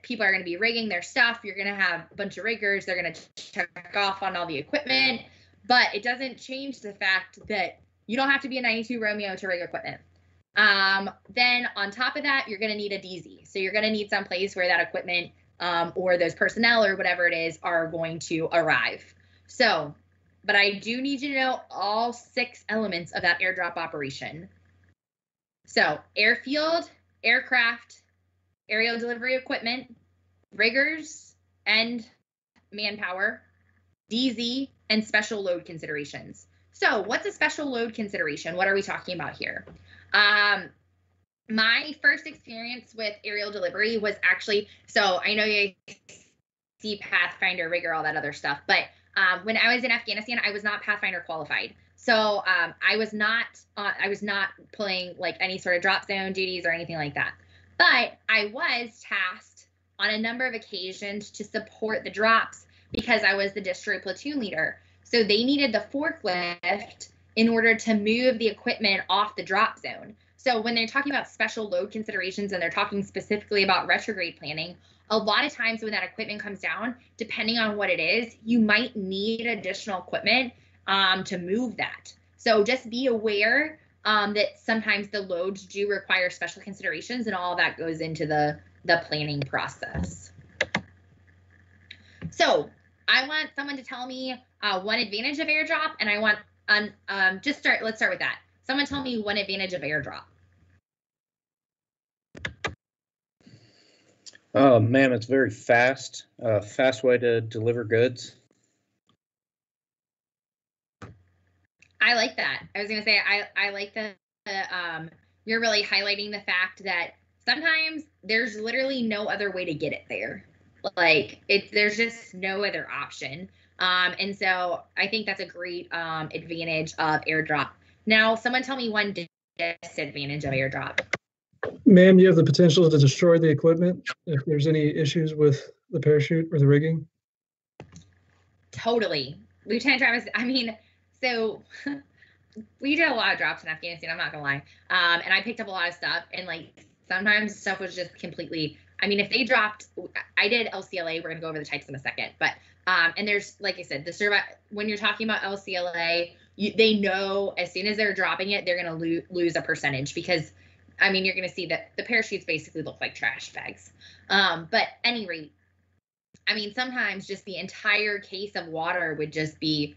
Speaker 1: People are going to be rigging their stuff. You're going to have a bunch of riggers. They're going to check off on all the equipment. But it doesn't change the fact that you don't have to be a 92 Romeo to rig equipment. Then on top of that, you're going to need a DZ. So you're going to need some place where that equipment or those personnel or whatever it is are going to arrive. So, but I do need you to know all 6 elements of that airdrop operation. So airfield, aircraft, aerial delivery equipment, riggers and manpower, DZ, and special load considerations. So what's a special load consideration? What are we talking about here? My first experience with aerial delivery was actually, so I know you see Pathfinder, rigger, all that other stuff, but when I was in Afghanistan, I was not Pathfinder qualified. So I was not pulling like any sort of drop zone duties or anything like that. But I was tasked on a number of occasions to support the drops because I was the destroy platoon leader. So they needed the forklift in order to move the equipment off the drop zone. So when they're talking about special load considerations and they're talking specifically about retrograde planning, a lot of times when that equipment comes down, depending on what it is, you might need additional equipment to move that. So just be aware that sometimes the loads do require special considerations, and all that goes into the planning process. So I want someone to tell me one advantage of airdrop, and I want let's start with that. Someone tell me one advantage of airdrop.
Speaker 10: Man, it's very fast. Fast way to deliver goods.
Speaker 1: I like that. I was gonna say I like the you're really highlighting the fact that sometimes there's literally no other way to get it there. Like there's just no other option. And so I think that's a great advantage of airdrop. Now, someone tell me one disadvantage of airdrop.
Speaker 11: Ma'am, you have the potential to destroy the equipment if there's any issues with the parachute or the rigging.
Speaker 1: Totally. Lieutenant Travis, I mean, so we did a lot of drops in Afghanistan, I'm not gonna lie. And I picked up a lot of stuff, and like sometimes stuff was just completely, I mean, if they dropped, I did LCLA, we're gonna go over the types in a second, but and there's, like I said, when you're talking about LCLA, they know as soon as they're dropping it, they're gonna lose a percentage, because I mean, you're gonna see that the parachutes basically look like trash bags. But any rate, I mean, sometimes just the entire case of water would just be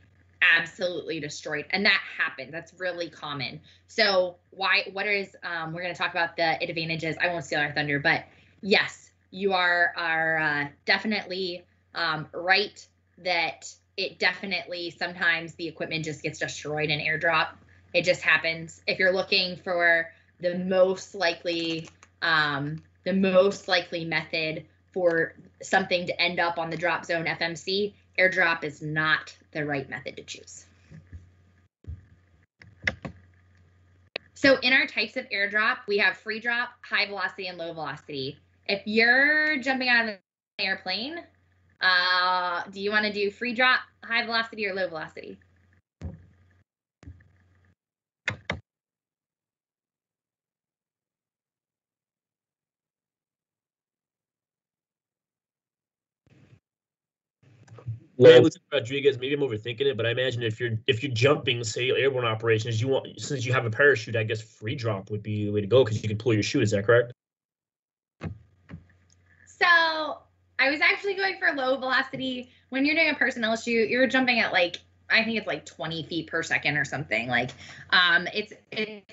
Speaker 1: absolutely destroyed, and that happens. That's really common. So we're going to talk about the advantages. I won't steal our thunder, but yes, you are definitely right that it definitely, sometimes the equipment just gets destroyed in airdrop. It just happens. If you're looking for the most likely method for something to end up on the drop zone FMC, airdrop is not the right method to choose. So in our types of airdrop, we have free drop, high velocity, and low velocity. If you're jumping out of the airplane, do you want to do free drop, high velocity, or low velocity?
Speaker 8: Yeah, Rodriguez, maybe I'm overthinking it, but I imagine if you're jumping, say Airborne Operations, since you have a parachute, I guess free drop would be the way to go because you can pull your chute. Is that correct?
Speaker 1: So I was actually going for low velocity. When you're doing a personnel chute, you're jumping at like, I think it's like 20 feet per second or something. Like, it's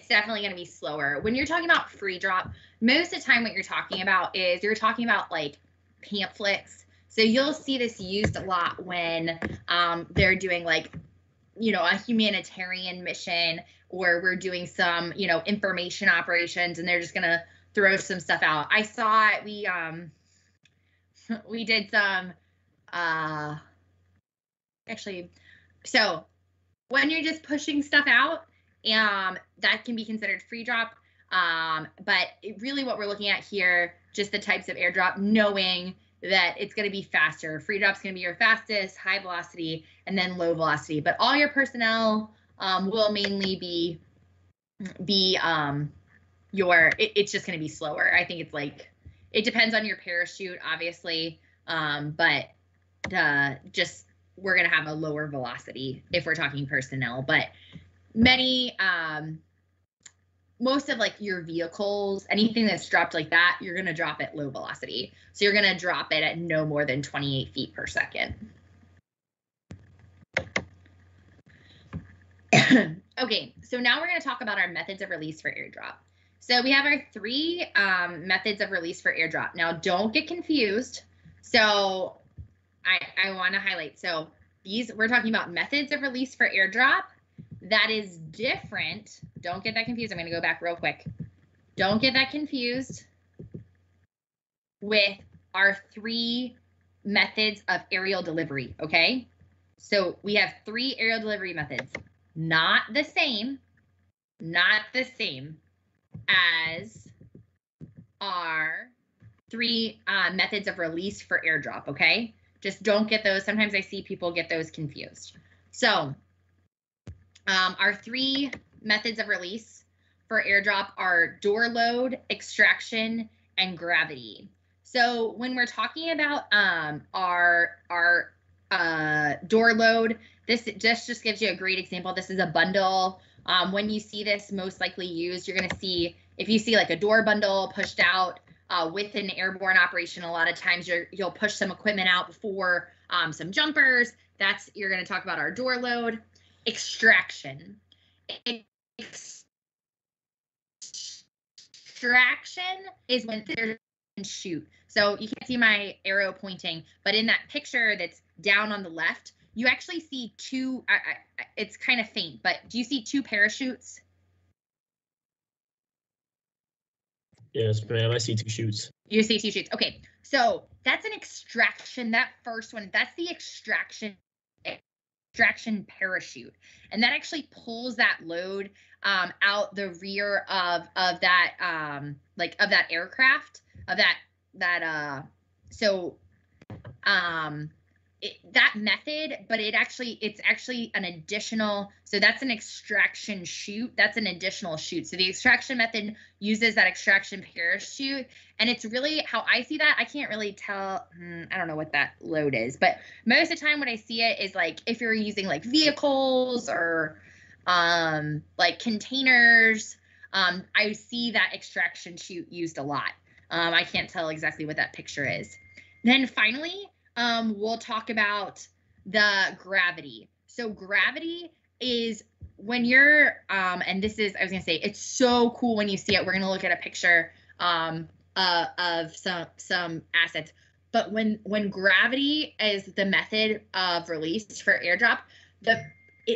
Speaker 1: definitely going to be slower. When you're talking about free drop, most of the time what you're talking about is you're talking about like pamphlets. So you'll see this used a lot when they're doing like, you know, a humanitarian mission, or we're doing some, you know, information operations, and they're just gonna throw some stuff out. I saw it. We did some actually. So when you're just pushing stuff out, that can be considered free drop. But really, what we're looking at here, just the types of airdrop, knowing that it's going to be faster. Free drop's going to be your fastest, high velocity, and then low velocity. But all your personnel will mainly be it's just going to be slower. I think it's like, it depends on your parachute, obviously, but just we're going to have a lower velocity if we're talking personnel. But many most of like your vehicles, anything that's dropped like that, you're going to drop at low velocity. So you're going to drop it at no more than 28 feet per second. Okay, so now we're going to talk about our methods of release for airdrop. So we have our 3 methods of release for airdrop. Now, don't get confused. So I want to highlight. So these, we're talking about methods of release for airdrop. That is different. Don't get that confused. I'm going to go back real quick. Don't get that confused with our 3 methods of aerial delivery, okay? So we have 3 aerial delivery methods. Not the same as our 3 methods of release for airdrop, okay? Just don't get those. Sometimes I see people get those confused. So our 3 methods of release for airdrop are door load, extraction, and gravity. So when we're talking about our door load, this just gives you a great example. This is a bundle. When you see this most likely used, you're going to see, if you see like a door bundle pushed out with an airborne operation, a lot of times you'll push some equipment out before some jumpers. You're going to talk about our door load. Extraction. Extraction is when there's a chute. So you can't see my arrow pointing, but in that picture that's down on the left, you actually see 2, it's kind of faint, but do you see 2 parachutes?
Speaker 8: Yes, ma'am, I see 2 chutes.
Speaker 1: You see 2 chutes. Okay, so that's an extraction. That first one, that's the extraction parachute, and that actually pulls that load out the rear of that of that aircraft, of that that method, but it's actually an additional, so that's an extraction chute. That's an additional chute. So the extraction method uses that extraction parachute, and it's really, how I see that, I can't really tell, I don't know what that load is, but most of the time when I see it is like if you're using like vehicles or like containers, I see that extraction chute used a lot. I can't tell exactly what that picture is. Then finally, we'll talk about the gravity. So gravity is when you're, and this is, I was gonna say, it's so cool when you see it. We're gonna look at a picture of some assets. But when gravity is the method of release for airdrop,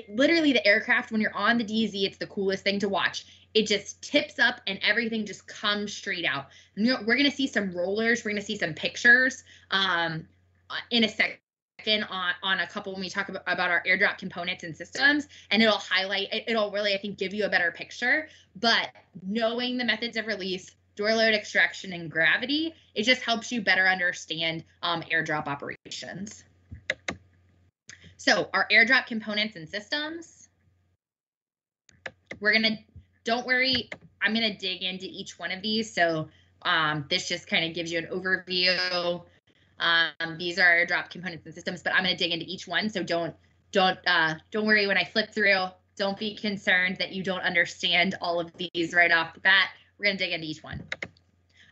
Speaker 1: literally the aircraft, when you're on the DZ, it's the coolest thing to watch. It just tips up and everything just comes straight out. We're going to see some rollers. We're going to see some pictures in a second on a couple when we talk about our airdrop components and systems, and it'll highlight, it'll really, I think, give you a better picture. But knowing the methods of release, door load extraction, and gravity, it just helps you better understand airdrop operations. So our airdrop components and systems, don't worry, I'm gonna dig into each one of these. So this just kind of gives you an overview. These are airdrop components and systems, but I'm gonna dig into each one. So don't worry when I flip through. Don't be concerned that you don't understand all of these right off the bat. We're gonna dig into each one.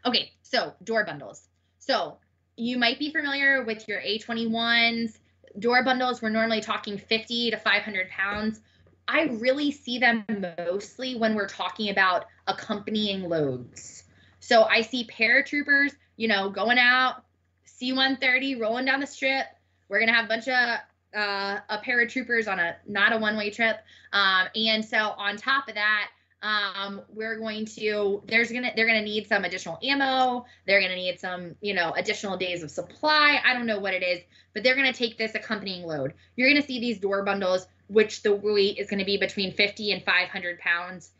Speaker 1: Okay, so door bundles. So you might be familiar with your A21s. Door bundles, we're normally talking 50 to 500 pounds. I really see them mostly when we're talking about accompanying loads. So I see paratroopers, going out, C-130 rolling down the strip. We're gonna have a bunch of paratroopers on not a one-way trip. And so on top of that, they're gonna need some additional ammo. They're gonna need some, additional days of supply. I don't know what it is, but they're gonna take this accompanying load. You're gonna see these door bundles, which the weight is gonna be between 50 and 500 pounds.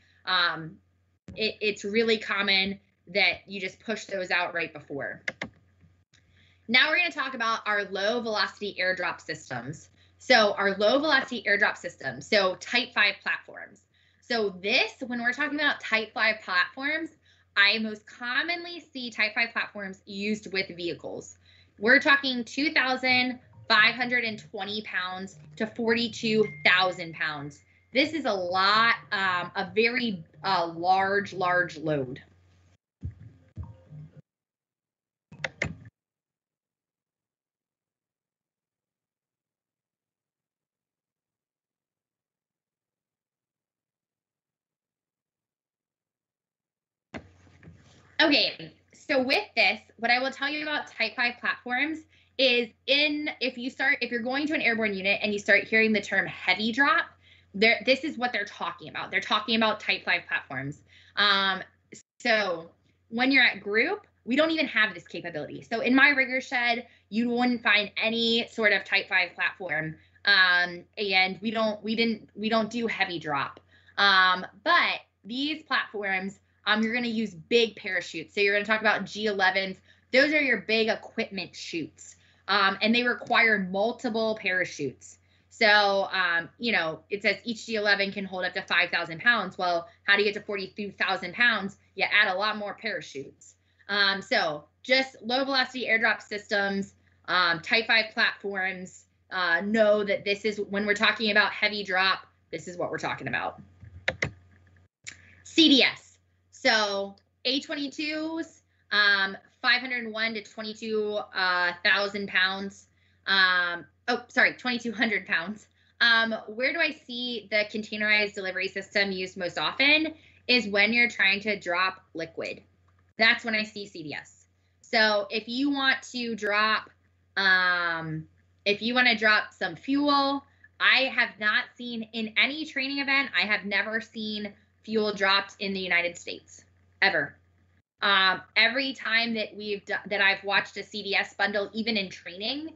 Speaker 1: It's really common that you just push those out right before. Now we're gonna talk about our low velocity airdrop systems. So our low velocity airdrop systems, so Type 5 platforms. So when we're talking about Type 5 platforms, I most commonly see Type 5 platforms used with vehicles. We're talking 2,520 pounds to 42,000 pounds. This is a lot, a very large load. Okay, so with this, what I will tell you about Type 5 platforms is if you're going to an airborne unit and you start hearing the term heavy drop, this is what they're talking about. They're talking about Type 5 platforms. So when you're at group, we don't even have this capability. So in my rigger shed, you wouldn't find any sort of Type 5 platform, and we don't do heavy drop. But these platforms, you're going to use big parachutes. So you're going to talk about G11s. Those are your big equipment chutes, and they require multiple parachutes. So, it says each G11 can hold up to 5,000 pounds. Well, how do you get to 42,000 pounds? You add a lot more parachutes. So just low velocity airdrop systems, Type 5 platforms, know that this is, when we're talking about heavy drop, this is what we're talking about. CDS. So A22s, 501 to 22,000 pounds. 2,200 pounds. Where do I see the containerized delivery system used most often is when you're trying to drop liquid. That's when I see CDS. So if you want to drop, some fuel, I have not seen in any training event, I have never seen fuel dropped in the United States, ever. Every time that I've watched a CDS bundle, even in training,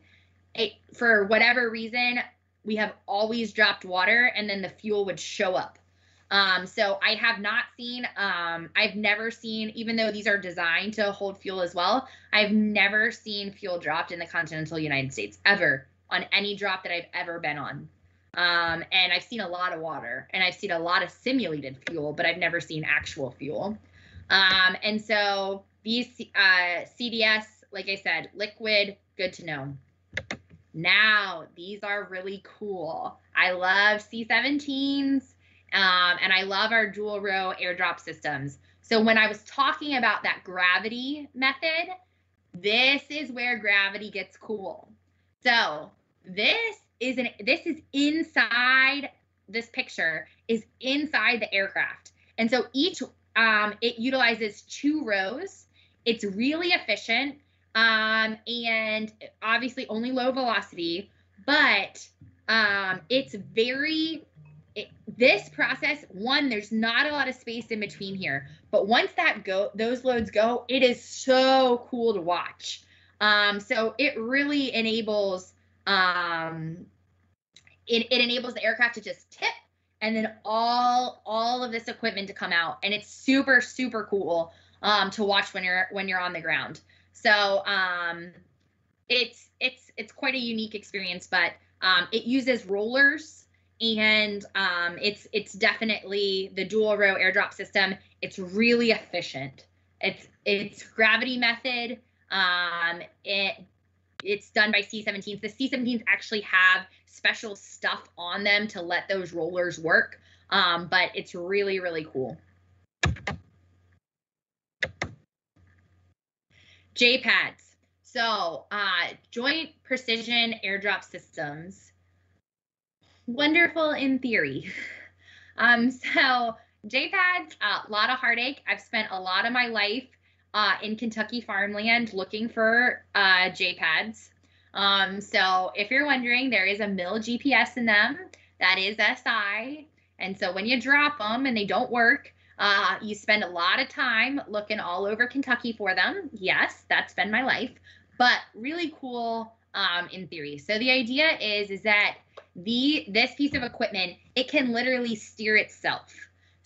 Speaker 1: for whatever reason, we have always dropped water and then the fuel would show up. So I have not seen, I've never seen, even though these are designed to hold fuel as well, I've never seen fuel dropped in the continental United States, ever, on any drop that I've ever been on. And I've seen a lot of water and I've seen a lot of simulated fuel, but I've never seen actual fuel. And so these CDS, like I said, liquid, good to know. Now, these are really cool. I love C-17s, and I love our dual row airdrop systems. So when I was talking about that gravity method, this is where gravity gets cool. So this is inside, this picture is inside the aircraft. And so each, it utilizes 2 rows. It's really efficient. and obviously only low velocity, but it's this process, one, there's not a lot of space in between here, but once those loads go, it is so cool to watch. So it really enables it enables the aircraft to just tip, and then all of this equipment to come out, and it's super, super cool to watch when you're on the ground. So it's quite a unique experience, but it uses rollers, and it's definitely the dual row airdrop system. It's really efficient. It's gravity method. It's done by C-17s. The C-17s actually have special stuff on them to let those rollers work, but it's really, really cool. JPADs. So Joint Precision Airdrop Systems. Wonderful in theory. So JPADs, a lot of heartache. I've spent a lot of my life in Kentucky farmland looking for JPADs. So if you're wondering, there is a mill GPS in them. That is SI. And so when you drop them and they don't work, you spend a lot of time looking all over Kentucky for them. Yes, that's been my life, but really cool in theory. So the idea is that this piece of equipment, it can literally steer itself.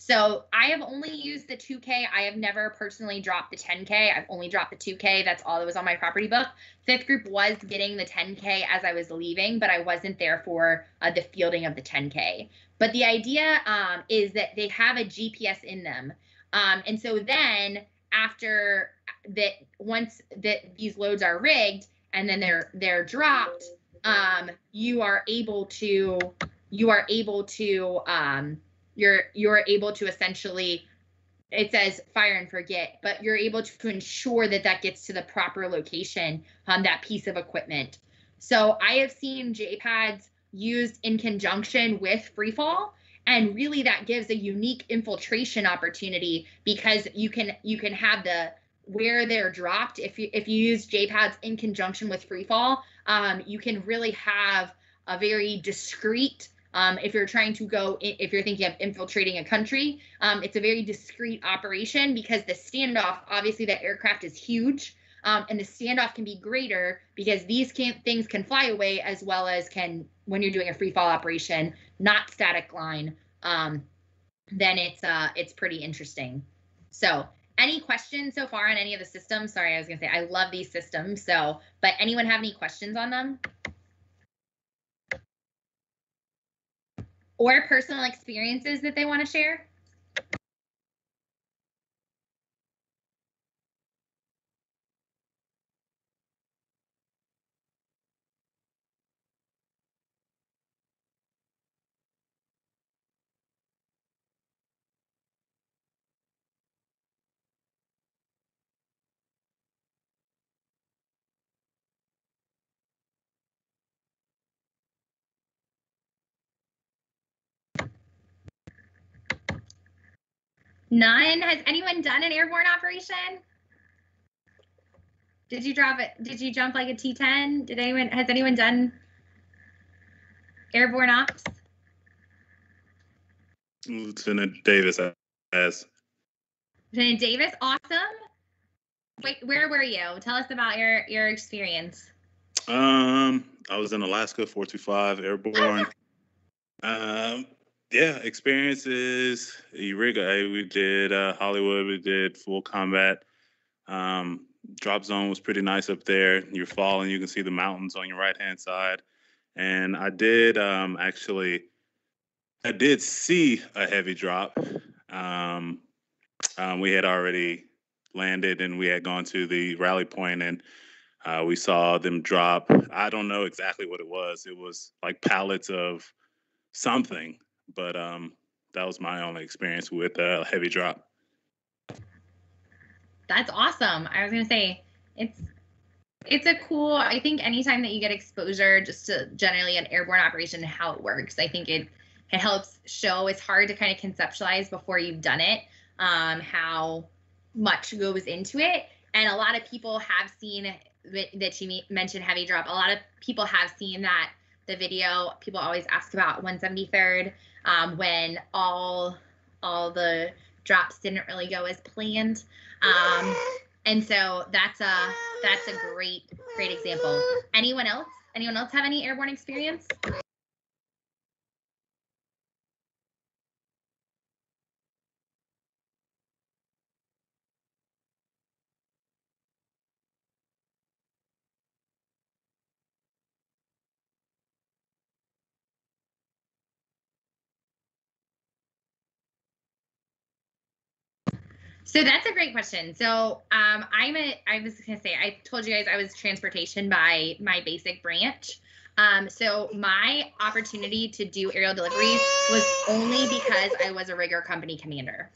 Speaker 1: So I have only used the 2K. I have never personally dropped the 10K. I've only dropped the 2K. That's all that was on my property book. Fifth Group was getting the 10K as I was leaving, but I wasn't there for the fielding of the 10K. But the idea is that they have a GPS in them. And so then after that, once that these loads are rigged and then they're dropped, you're able to essentially, it says fire and forget, but you're able to ensure that gets to the proper location on that piece of equipment. So I have seen JPADs used in conjunction with freefall, and really that gives a unique infiltration opportunity, because you can have where they're dropped. If you use JPADs in conjunction with freefall, you can really have a very discreet, if you're thinking of infiltrating a country, it's a very discreet operation, because the standoff, obviously the aircraft is huge, and the standoff can be greater because these things can fly away as well as can, when you're doing a free fall operation, not static line, then it's pretty interesting. So any questions so far on any of the systems? Sorry, I was gonna say, I love these systems. So, but anyone have any questions on them? Or personal experiences that they want to share? None? Has anyone done an airborne operation? Did you drop it? Did you jump like a T-10? Has anyone done airborne ops?
Speaker 12: Lieutenant Davis has.
Speaker 1: Lieutenant Davis, awesome. Wait, where were you? Tell us about your experience.
Speaker 12: I was in Alaska, 425 Airborne. Yeah, experiences. Eureka. We did Hollywood. We did full combat. Drop zone was pretty nice up there. You're falling. You can see the mountains on your right-hand side. And I did I did see a heavy drop. We had already landed and we had gone to the rally point, and we saw them drop. I don't know exactly what it was. It was like pallets of something, but that was my only experience with a heavy drop.
Speaker 1: That's awesome. I was gonna say, it's a cool, I think anytime that you get exposure just to generally an airborne operation and how it works, I think it helps show. It's hard to kind of conceptualize before you've done it, how much goes into it. And a lot of people have seen that she mentioned heavy drop. A lot of people have seen that the video. People always ask about 173rd when all the drops didn't really go as planned. And so that's a great example. Anyone else have any airborne experience? So that's a great question. So I was gonna say, I told you guys I was transportation by my basic branch. So my opportunity to do aerial deliveries was only because I was a rigger company commander.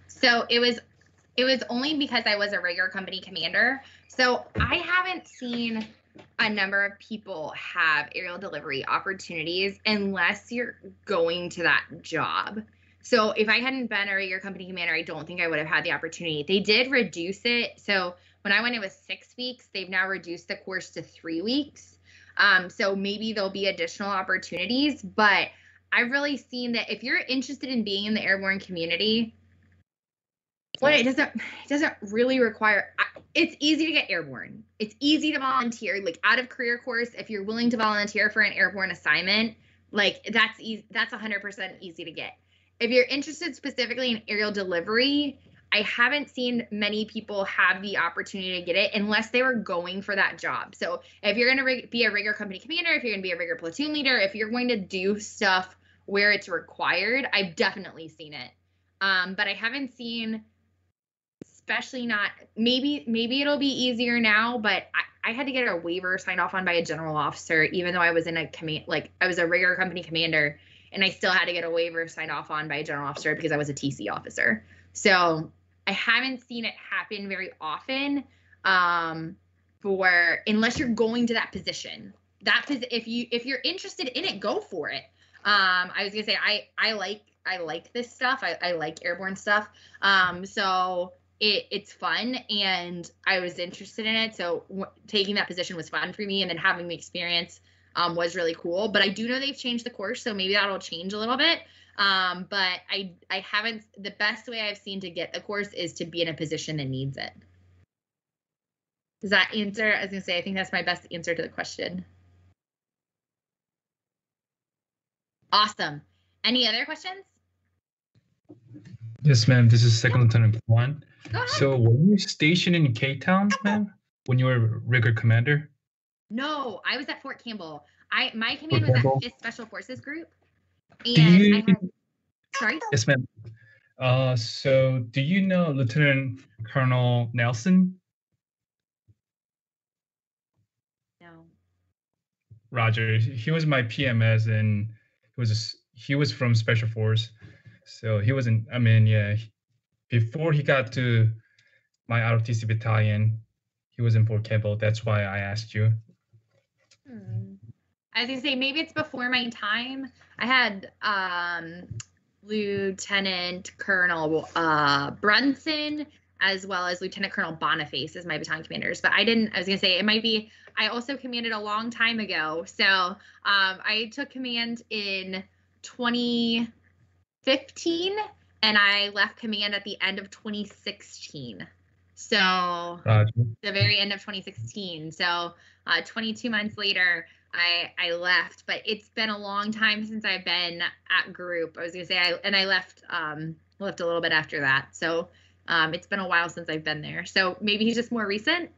Speaker 1: So it was only because I was a rigger company commander. So I haven't seen a number of people have aerial delivery opportunities unless you're going to that job. So if I hadn't been a rigger company commander, I don't think I would have had the opportunity. They did reduce it. So when I went, it was 6 weeks. They've now reduced the course to 3 weeks. So maybe there'll be additional opportunities, but I've really seen that if you're interested in being in the airborne community, well, it doesn't really require. It's easy to get airborne. It's easy to volunteer, like out of career course. If you're willing to volunteer for an airborne assignment, like that's easy. That's 100% easy to get. If you're interested specifically in aerial delivery, I haven't seen many people have the opportunity to get it unless they were going for that job. So if you're going to be a rigger company commander, if you're going to be a rigger platoon leader, if you're going to do stuff where it's required, I've definitely seen it. But I haven't seen. Especially not, maybe it'll be easier now, but I had to get a waiver signed off on by a general officer, even though I was in a command, like I was a rigger company commander, and I still had to get a waiver signed off on by a general officer because I was a TC officer. So I haven't seen it happen very often, unless you're going to that position. If you're interested in it, go for it. I was gonna say I like this stuff. I like airborne stuff. So it's fun, and I was interested in it. So taking that position was fun for me, and then having the experience was really cool. But I do know they've changed the course, so maybe that'll change a little bit. But I haven't. The best way I've seen to get the course is to be in a position that needs it. Does that answer? I was gonna say, I think that's my best answer to the question. Awesome. Any other questions?
Speaker 9: Yes, ma'am. This is Second Lieutenant Kwan.
Speaker 1: Go ahead.
Speaker 9: So, were you stationed in K-Town, ma'am, when you were rigger commander?
Speaker 1: No, I was at Fort Campbell. My command was at 5th Special Forces Group. Sorry?
Speaker 9: Yes, ma'am. So, do you know Lieutenant Colonel Nelson?
Speaker 1: No.
Speaker 9: Roger. He was my PMS, and he was from Special Force. So he wasn't. I mean, yeah. Before he got to my ROTC battalion, he was in Fort Campbell. That's why I asked you.
Speaker 1: I was gonna say, maybe it's before my time. I had Lieutenant Colonel Brunson, as well as Lieutenant Colonel Boniface as my battalion commanders. But I was gonna say, it might be, I also commanded a long time ago. So I took command in 2015, and I left command at the end of 2016. So the very end of 2016. So 22 months later, I left, but it's been a long time since I've been at group. I was gonna say, I left a little bit after that. So it's been a while since I've been there. So maybe he's just more recent.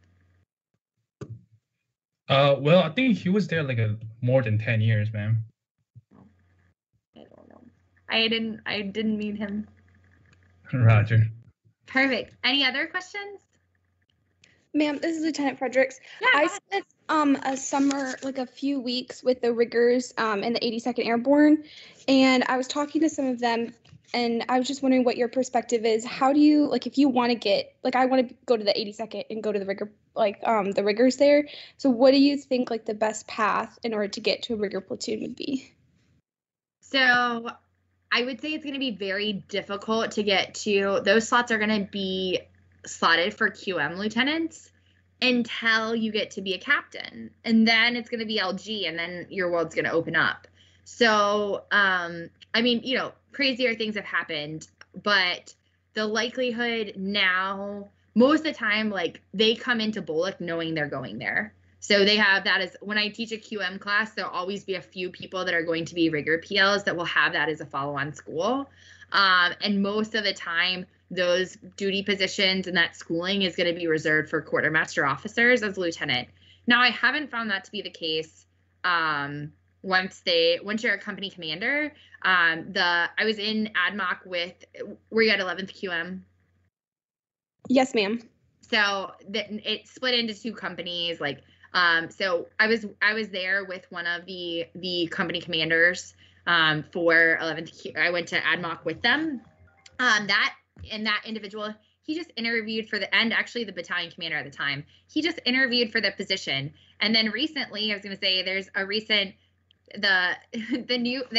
Speaker 9: Well, I think he was there like more than 10 years, ma'am.
Speaker 1: I don't know. I didn't meet him.
Speaker 9: Roger.
Speaker 1: Perfect. Any other questions?
Speaker 3: Ma'am, this is Lieutenant Fredericks.
Speaker 1: Yeah,
Speaker 3: a summer, like a few weeks with the riggers in the 82nd Airborne, and I was talking to some of them, and I was just wondering what your perspective is. How do you, like, if you want to get, like, I want to go to the 82nd and go to the rigger, like the riggers there. So what do you think like the best path in order to get to a rigger platoon would be?
Speaker 1: So I would say it's going to be very difficult to get to. Those slots are going to be slotted for QM lieutenants until you get to be a captain, and then it's going to be LG, and then your world's going to open up. So I mean, you know, crazier things have happened, but the likelihood now, most of the time, like, they come into Bullock knowing they're going there. So they have that as, when I teach a QM class, there'll always be a few people that are going to be rigger PLs that will have that as a follow-on school. And most of the time, those duty positions and that schooling is going to be reserved for quartermaster officers as lieutenant. Now, I haven't found that to be the case once you're a company commander. I was in AdMock with, were you at 11th QM?
Speaker 3: Yes, ma'am.
Speaker 1: So it split into two companies. Like, so I was there with one of the company commanders for 11th. I went to AdMock with them. That individual, he just interviewed for and actually the battalion commander at the time, he just interviewed for the position. And then recently, I was going to say, there's a recent, the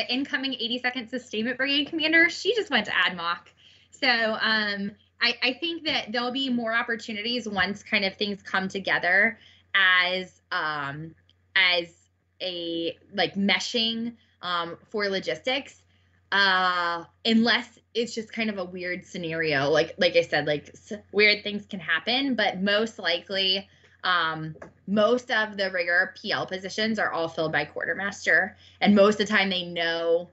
Speaker 1: incoming 82nd Sustainment Brigade commander, she just went to AdMock. So I think that there'll be more opportunities once kind of things come together as a like meshing for logistics, unless it's just kind of a weird scenario. Like I said, like weird things can happen, but most likely, most of the rigger PL positions are all filled by quartermaster, and most of the time they know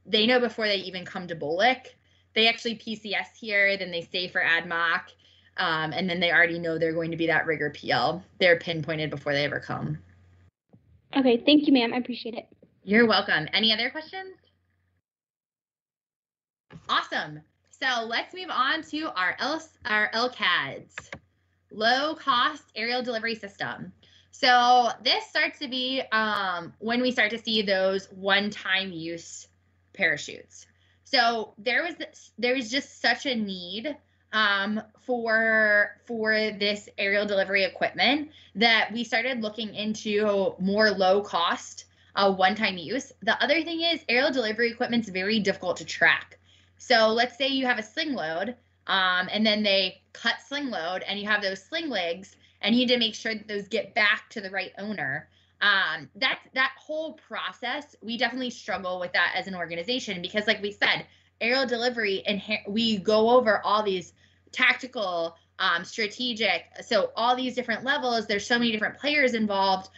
Speaker 1: before they even come to Bullock. They actually PCS here, then they stay for AdMock, and then they already know they're going to be that rigger PL. They're pinpointed before they ever come.
Speaker 3: Okay, thank you, ma'am. I appreciate it.
Speaker 1: You're welcome. Any other questions? Awesome. So let's move on to our LCADs, low cost aerial delivery system. So this starts to be when we start to see those one-time use parachutes. So there was just such a need for this aerial delivery equipment that we started looking into more low cost one-time use. The other thing is aerial delivery equipment's very difficult to track. So let's say you have a Sling Load and then they cut Sling Load and you have those sling legs and you need to make sure that those get back to the right owner. That whole process, we definitely struggle with that as an organization because, like we said, aerial delivery, and we go over all these tactical, strategic, so all these different levels. There's so many different players involved.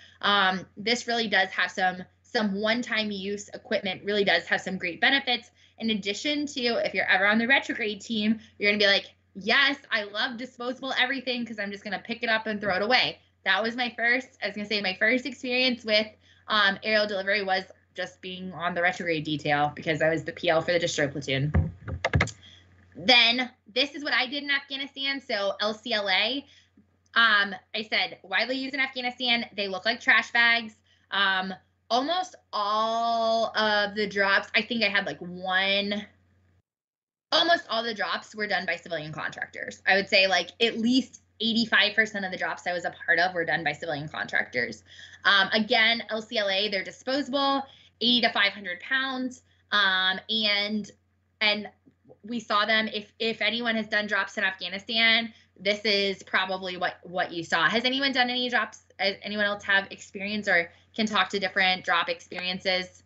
Speaker 1: This really does have some one-time use equipment. Really does have some great benefits. In addition to, if you're ever on the retrograde team, you're gonna be like, yes, I love disposable everything because I'm just gonna pick it up and throw it away. That was my first experience with aerial delivery was just being on the retrograde detail because I was the PL for the distro platoon. Then this is what I did in Afghanistan. So LCLA, I said widely used in Afghanistan. They look like trash bags. Almost all of the drops, I think I had like almost all the drops were done by civilian contractors. I would say like at least 85% of the drops I was a part of were done by civilian contractors. Again, LCLA, they're disposable, 80 to 500 pounds. And we saw them, if anyone has done drops in Afghanistan, this is probably what you saw. Has anyone done any drops? Does anyone else have experience or can talk to different drop experiences?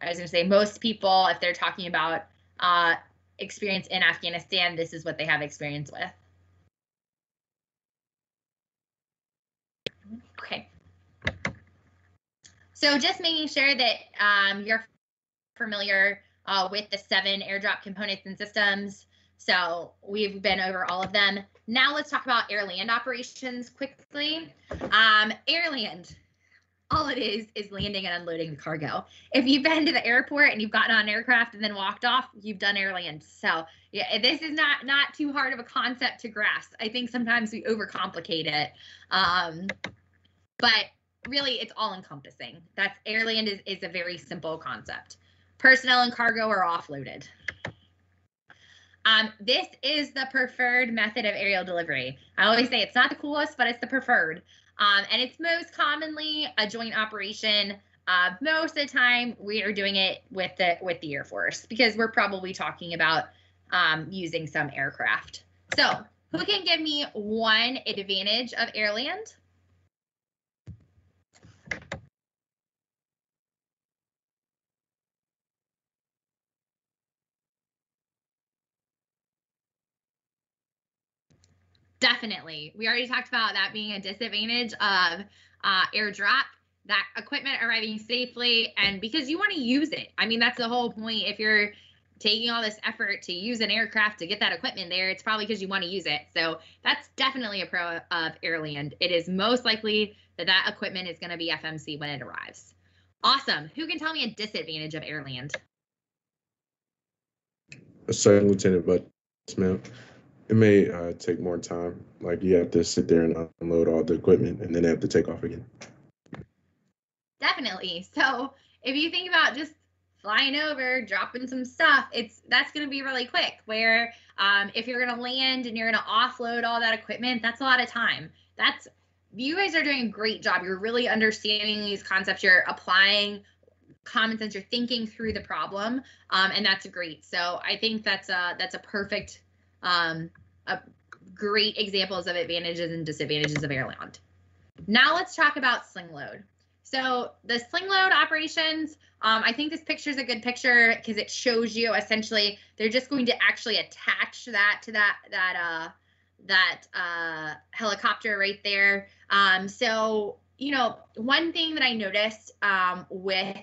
Speaker 1: I was gonna say most people, if they're talking about experience in Afghanistan, this is what they have experience with. Okay. So just making sure that you're familiar with the 7 airdrop components and systems. So we've been over all of them. Now let's talk about Airland Operations quickly. Airland, all it is landing and unloading the cargo. If you've been to the airport and you've gotten on an aircraft and then walked off, you've done Airland. So yeah, this is not too hard of a concept to grasp. I think sometimes we overcomplicate it. but really it's all encompassing. That's Airland is a very simple concept. Personnel and cargo are offloaded. This is the preferred method of aerial delivery. I always say it's not the coolest, but it's the preferred. And it's most commonly a joint operation. Most of the time we are doing it with the Air Force because we're probably talking about using some aircraft. So who can give me one advantage of Airland? Definitely. We already talked about that being a disadvantage of airdrop, that equipment arriving safely, and because you want to use it. I mean, that's the whole point. If you're taking all this effort to use an aircraft to get that equipment there, it's probably because you want to use it. So that's definitely a pro of Airland. It is most likely that that equipment is going to be FMC when it arrives. Awesome. Who can tell me a disadvantage of Airland?
Speaker 13: Second Lieutenant, but ma'am, it may take more time. Like you have to sit there and unload all the equipment and then have to take off again.
Speaker 1: Definitely. So if you think about just flying over, dropping some stuff, that's going to be really quick. Where if you're going to land and you're going to offload all that equipment, that's a lot of time. You guys are doing a great job. You're really understanding these concepts. You're applying common sense. You're thinking through the problem, and that's great. So I think that's a perfect, great examples of advantages and disadvantages of Airland. Now let's talk about Sling Load. So the Sling Load operations, I think this picture is a good picture because it shows you essentially they're just going to actually attach that to that helicopter right there. So, you know, one thing that I noticed with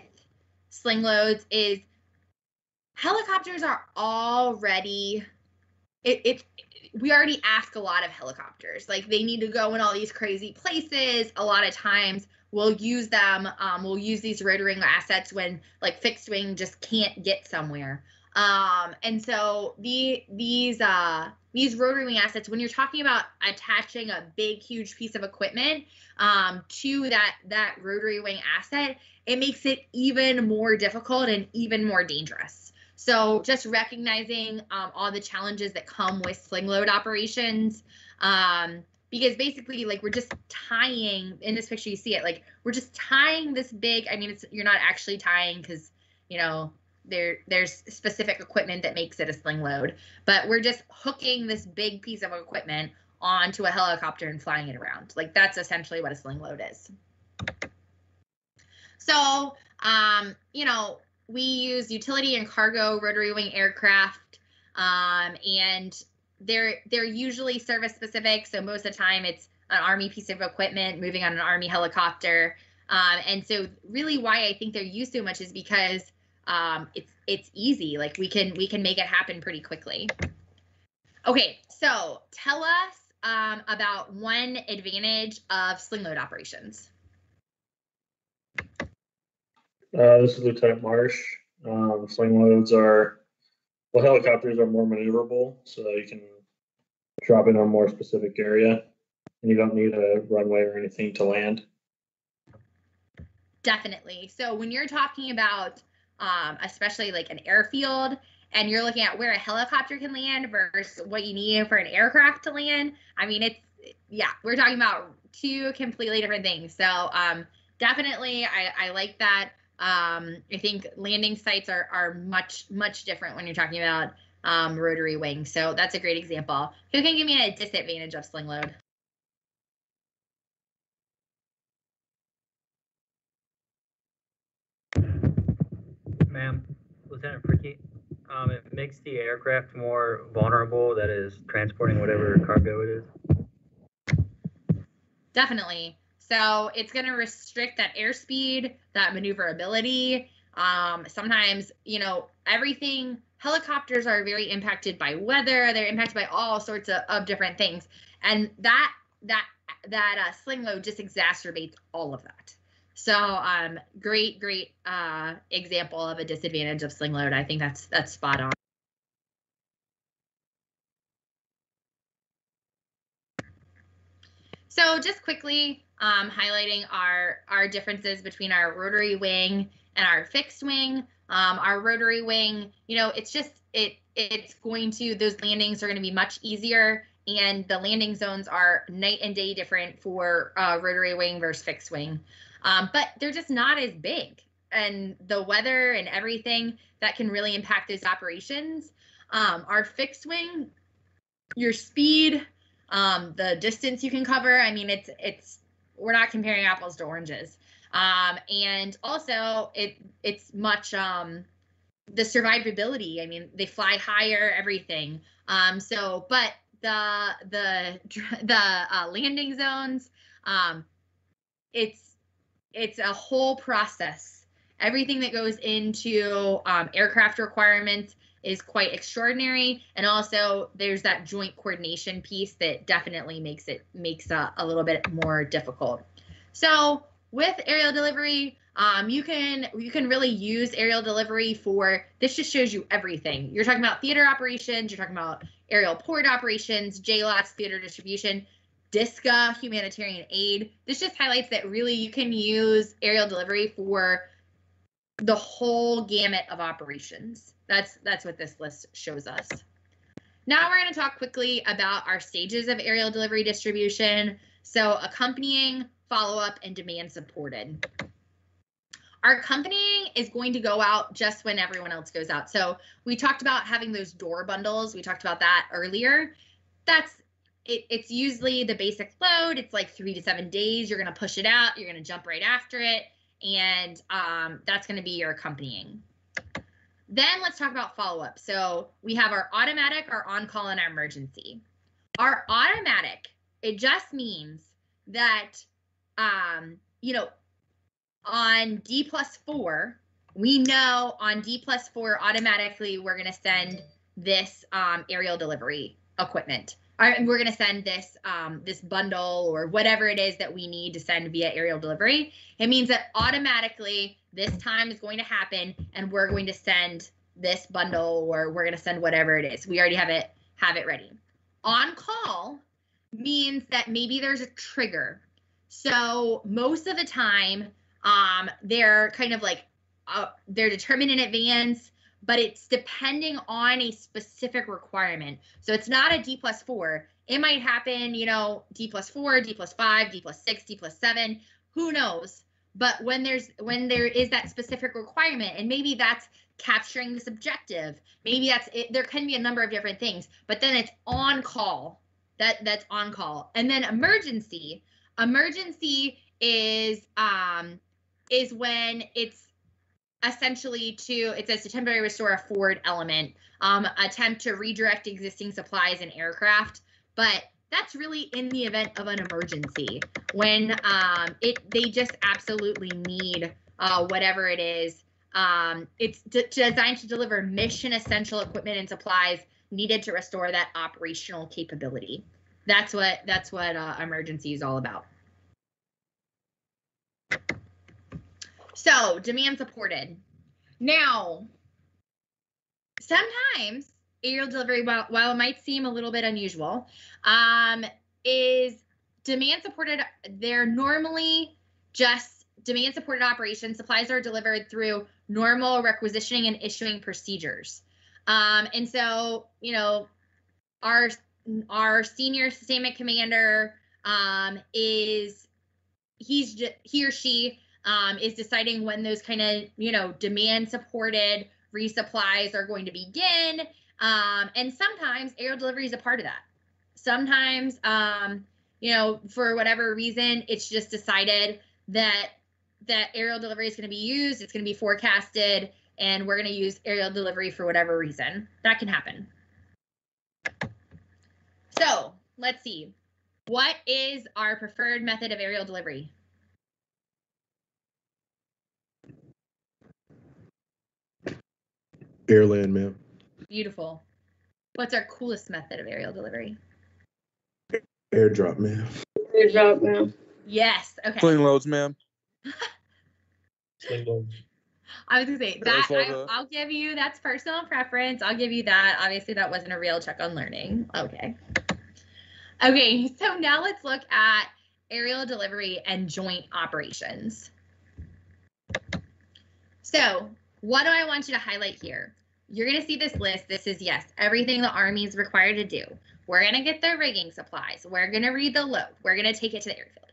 Speaker 1: Sling Loads is helicopters are already, we already ask a lot of helicopters. Like they need to go in all these crazy places. A lot of times we'll use them. We'll use these rotary wing assets when like fixed wing just can't get somewhere. And so these rotary wing assets, when you're talking about attaching a big, huge piece of equipment to that rotary wing asset, it makes it even more difficult and even more dangerous. So just recognizing all the challenges that come with Sling Load operations, because basically like we're just tying, in this picture you see it, like we're just tying this big, I mean, you're not actually tying because, you know, there's specific equipment that makes it a Sling Load, but we're just hooking this big piece of equipment onto a helicopter and flying it around. Like that's essentially what a Sling Load is. So, you know, we use utility and cargo rotary wing aircraft, and they're usually service specific. So most of the time it's an Army piece of equipment moving on an Army helicopter. And so really why I think they're used so much is because it's easy. Like we can make it happen pretty quickly. Okay, so tell us about one advantage of Sling Load operations.
Speaker 4: This is Lieutenant Marsh. Sling Loads helicopters are more maneuverable, so you can drop in on a more specific area, and you don't need a runway or anything to land.
Speaker 1: Definitely. So when you're talking about especially like an airfield, and you're looking at where a helicopter can land versus what you need for an aircraft to land, I mean, we're talking about two completely different things. So definitely, I like that. I think landing sites are much different when you're talking about rotary wing. So that's a great example. Who can give me a disadvantage of Sling Load?
Speaker 7: Ma'am, Lieutenant Fricky, it makes the aircraft more vulnerable, that is transporting whatever cargo it is.
Speaker 1: Definitely. So it's going to restrict that airspeed, that maneuverability. Sometimes, you know, helicopters are very impacted by weather. They're impacted by all sorts of different things. And that Sling Load just exacerbates all of that. So great example of a disadvantage of Sling Load. I think that's spot on. So just quickly highlighting our differences between our rotary wing and our fixed wing. Our rotary wing, you know, it's just it's going to, those landings are going to be much easier, and the landing zones are night and day different for rotary wing versus fixed wing. But they're just not as big, and the weather and everything that can really impact those operations. Our fixed wing, your speed, the distance you can cover. I mean, it's we're not comparing apples to oranges. And also it's much the survivability. I mean, they fly higher, everything. So, but the landing zones, it's a whole process. Everything that goes into aircraft requirements is quite extraordinary, and also there's that joint coordination piece that definitely makes a little bit more difficult. So with aerial delivery, you can really use aerial delivery for, this just shows you everything. You're talking about theater operations, you're talking about aerial port operations, JLOTS, theater distribution, DISCA, humanitarian aid. This just highlights that really you can use aerial delivery for the whole gamut of operations. That's what this list shows us. Now we're going to talk quickly about our stages of aerial delivery distribution. So accompanying, follow-up, and demand supported. Our accompanying is going to go out just when everyone else goes out. So we talked about having those door bundles. We talked about that earlier. It's usually the basic load. It's like 3 to 7 days. You're going to push it out. You're going to jump right after it. And that's going to be your accompanying. Then let's talk about follow-up. So we have our automatic, our on-call, and our emergency. Our automatic, it just means that, you know, on D+4, we know on D+4 automatically we're going to send this aerial delivery equipment. We're going to send this this bundle or whatever it is that we need to send via aerial delivery. It means that automatically this time is going to happen, and we're going to send this bundle, or we're going to send whatever it is. We already have it ready. On call means that maybe there's a trigger. So most of the time, they're kind of like they're determined in advance, but it's depending on a specific requirement. So it's not a D+4. It might happen, you know, D+4, D+5, D+6, D+7, who knows? But when there is that specific requirement, and maybe that's capturing this objective, maybe that's it, there can be a number of different things, but then it's on call. That's on call. And then emergency is when it's essentially it says to temporarily restore a forward element, attempt to redirect existing supplies and aircraft, but that's really in the event of an emergency, when they just absolutely need whatever it is. It's designed to deliver mission essential equipment and supplies needed to restore that operational capability. That's what emergency is all about. So demand supported. Now, sometimes aerial delivery, while it might seem a little bit unusual, is demand supported. They're normally just demand supported operations. Supplies are delivered through normal requisitioning and issuing procedures. And so, you know, our senior sustainment commander he or she is deciding when those kind of, you know, demand supported resupplies are going to begin. And sometimes aerial delivery is a part of that. Sometimes, you know, for whatever reason, it's just decided that aerial delivery is going to be used, it's going to be forecasted, and we're going to use aerial delivery for whatever reason. That can happen. So let's see. What is our preferred method of aerial delivery?
Speaker 13: Airland, ma'am.
Speaker 1: Beautiful. What's our coolest method of aerial delivery?
Speaker 13: Airdrop, ma'am.
Speaker 14: Airdrop, ma'am.
Speaker 1: Yes. Okay.
Speaker 15: Sling loads, ma'am.
Speaker 8: Sling Load.
Speaker 1: I was gonna say that I'll give you, that's personal preference. I'll give you that. Obviously, that wasn't a real check on learning. Okay. Okay. So now let's look at aerial delivery and joint operations. So what do I want you to highlight here? You're going to see this list. This is, yes, everything the Army is required to do. We're going to get the rigging supplies. We're going to read the load. We're going to take it to the airfield.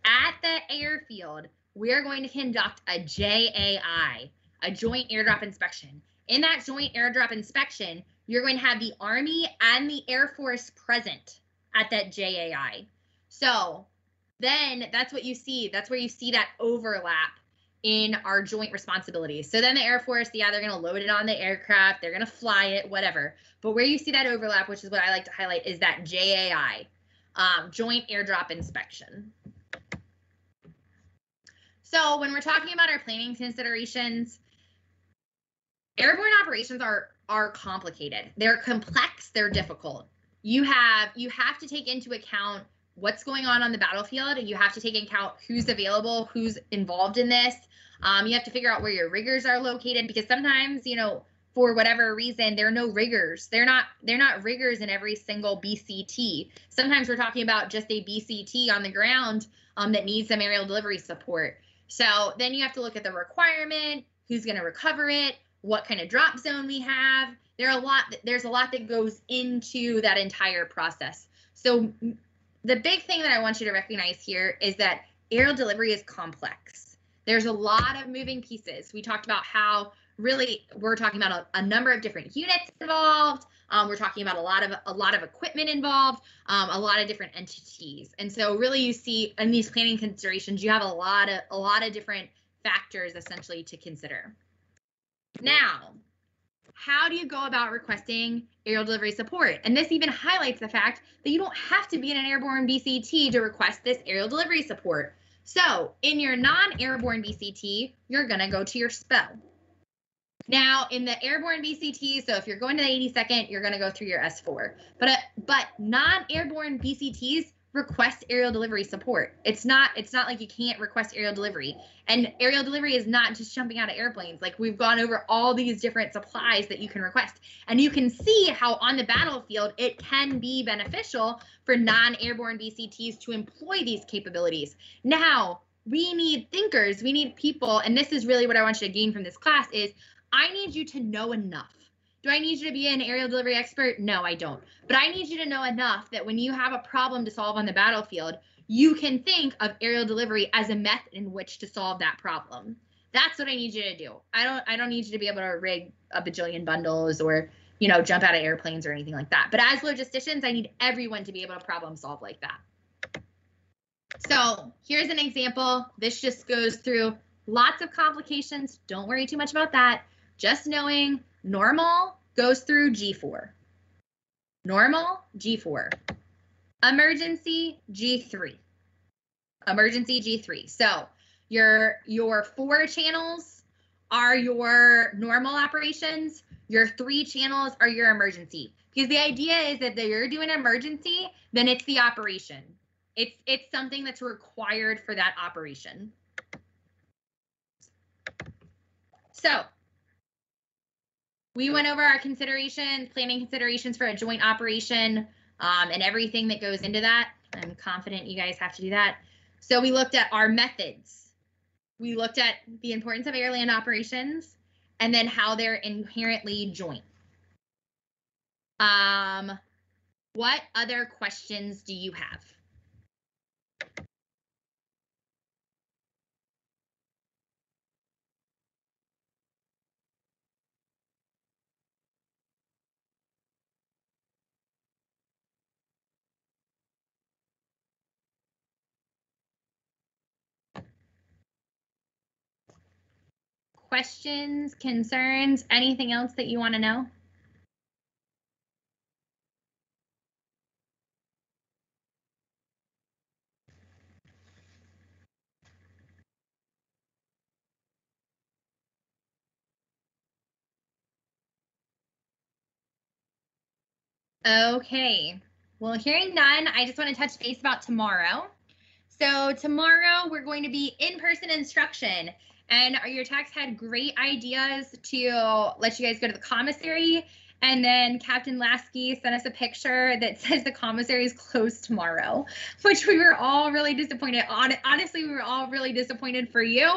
Speaker 1: At the airfield, we're going to conduct a JAI, a joint airdrop inspection. In that joint airdrop inspection, you're going to have the Army and the Air Force present at that JAI. So then that's what you see. That's where you see that overlap in our joint responsibilities. So then the Air Force, yeah, they're going to load it on the aircraft, they're going to fly it, whatever. But where you see that overlap, which is what I like to highlight, is that JAI, joint airdrop inspection. So when we're talking about our planning considerations, airborne operations are complicated. They're complex, they're difficult. You have to take into account what's going on the battlefield. You have to take into account who's available, who's involved in this. You have to figure out where your riggers are located, because sometimes, you know, for whatever reason, there are no riggers. They're not riggers in every single BCT. Sometimes we're talking about just a BCT on the ground that needs some aerial delivery support. So then you have to look at the requirement, who's going to recover it, what kind of drop zone we have. There's a lot that goes into that entire process. So the big thing that I want you to recognize here is that aerial delivery is complex. There's a lot of moving pieces. We talked about how really we're talking about a number of different units involved. We're talking about a lot of equipment involved, a lot of different entities. And so really you see in these planning considerations, you have a lot of different factors essentially to consider. Now, how do you go about requesting aerial delivery support? And this even highlights the fact that you don't have to be in an airborne BCT to request this aerial delivery support. So in your non-airborne BCT, you're going to go to your SPO. Now, in the airborne BCT, so if you're going to the 82nd, you're going to go through your S4. But non-airborne BCTs request aerial delivery support. It's not like you can't request aerial delivery. And aerial delivery is not just jumping out of airplanes. Like, we've gone over all these different supplies that you can request. And you can see how on the battlefield it can be beneficial for non-airborne BCTs to employ these capabilities. Now, we need thinkers, we need people, and this is really what I want you to gain from this class is I need you to know enough. Do I need you to be an aerial delivery expert? No, I don't. But I need you to know enough that when you have a problem to solve on the battlefield, you can think of aerial delivery as a method in which to solve that problem. That's what I need you to do. I don't need you to be able to rig a bajillion bundles or, you know, jump out of airplanes or anything like that. But as logisticians, I need everyone to be able to problem solve like that. So here's an example. This just goes through lots of complications. Don't worry too much about that. Just knowing normal goes through G4. Normal, G4. Emergency, G3. Emergency, G3. So your 4 channels are your normal operations. Your 3 channels are your emergency. Because the idea is that if you're doing emergency, then it's the operation. It's something that's required for that operation. So we went over our considerations, planning considerations for a joint operation, and everything that goes into that. I'm confident you guys have to do that. So we looked at our methods. We looked at the importance of airland operations and then how they're inherently joint. What other questions do you have? Questions, concerns, anything else that you want to know? Okay, well, hearing none, I just want to touch base about tomorrow. So tomorrow we're going to be in-person instruction, and your techs had great ideas to let you guys go to the commissary And then Captain Lasky sent us a picture that says the commissary is closed tomorrow, which we were all really disappointed. Honestly, we were all really disappointed for you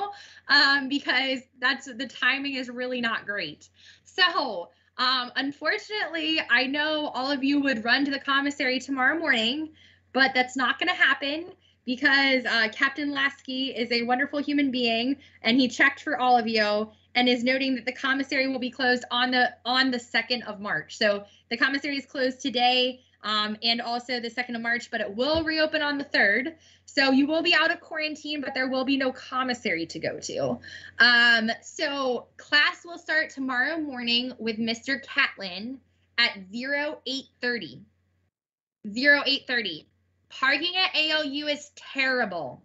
Speaker 1: because the timing is really not great. So unfortunately, I know all of you would run to the commissary tomorrow morning, but that's not going to happen because Captain Lasky is a wonderful human being, and he checked for all of you and is noting that the commissary will be closed on the 2nd of March. So the commissary is closed today and also the 2nd of March, but it will reopen on the 3rd. So you will be out of quarantine, but there will be no commissary to go to. So class will start tomorrow morning with Mr. Catlin at 08:30. 08:30. Parking at ALU is terrible.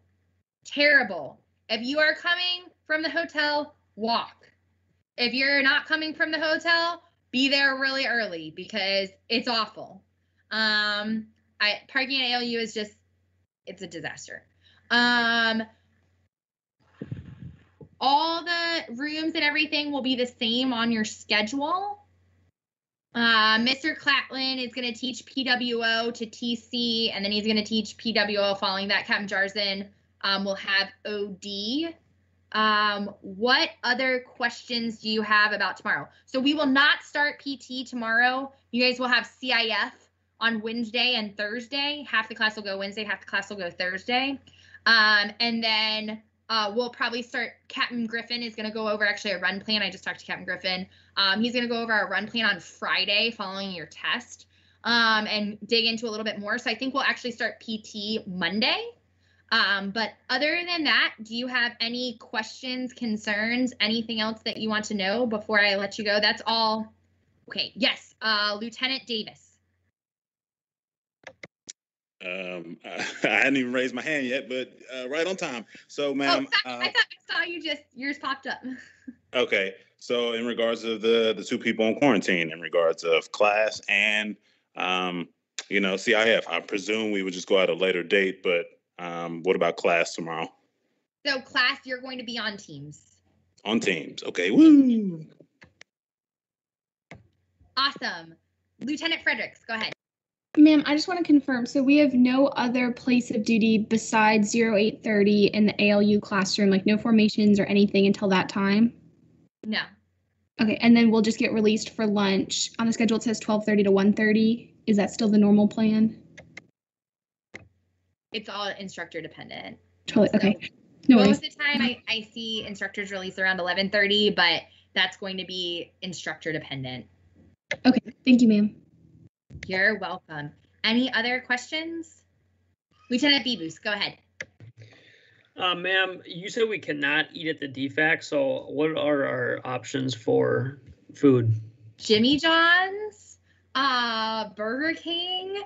Speaker 1: Terrible. If you are coming from the hotel, walk. If you're not coming from the hotel, be there really early because it's awful. Parking at ALU is just, it's a disaster. All the rooms and everything will be the same on your schedule. Mr. Catlin is going to teach PWO to TC, and then he's going to teach PWO following that. Captain Jarzen will have OD. What other questions do you have about tomorrow? So we will not start PT tomorrow. You guys will have CIF on Wednesday and Thursday. Half the class will go Wednesday, half the class will go Thursday. And then we'll probably start, Captain Griffin is going to go over actually a run plan. I just talked to Captain Griffin. He's going to go over our run plan on Friday following your test and dig into a little bit more. So I think we'll actually start PT Monday. But other than that, do you have any questions, concerns, anything else that you want to know before I let you go? That's all. Okay. Yes. Lieutenant Davis.
Speaker 12: I hadn't even raised my hand yet, but right on time. So, ma'am.
Speaker 1: I thought I saw you yours popped up.
Speaker 12: Okay. So in regards of the 2 people in quarantine, in regards of class and, CIF, I presume we would just go at a later date, but what about class tomorrow?
Speaker 1: So class, you're going to be on Teams.
Speaker 12: On Teams. Okay. Woo!
Speaker 1: Awesome. Lieutenant Fredericks, go ahead.
Speaker 3: Ma'am, I just want to confirm. So we have no other place of duty besides 08:30 in the ALU classroom, like no formations or anything until that time?
Speaker 1: No.
Speaker 3: Okay, and then we'll just get released for lunch. On the schedule, it says 12:30 to 1:30. Is that still the normal plan?
Speaker 1: It's all instructor dependent.
Speaker 3: Totally,
Speaker 1: So
Speaker 3: okay. No worries.
Speaker 1: most of the time, I see instructors release around 11:30, but that's going to be instructor dependent.
Speaker 3: Okay, thank you, ma'am.
Speaker 1: You're welcome. Any other questions? Lieutenant Bibus, go ahead.
Speaker 5: Ma'am, you said we cannot eat at the DFAC, so what are our options for food?
Speaker 1: Jimmy John's, Burger King,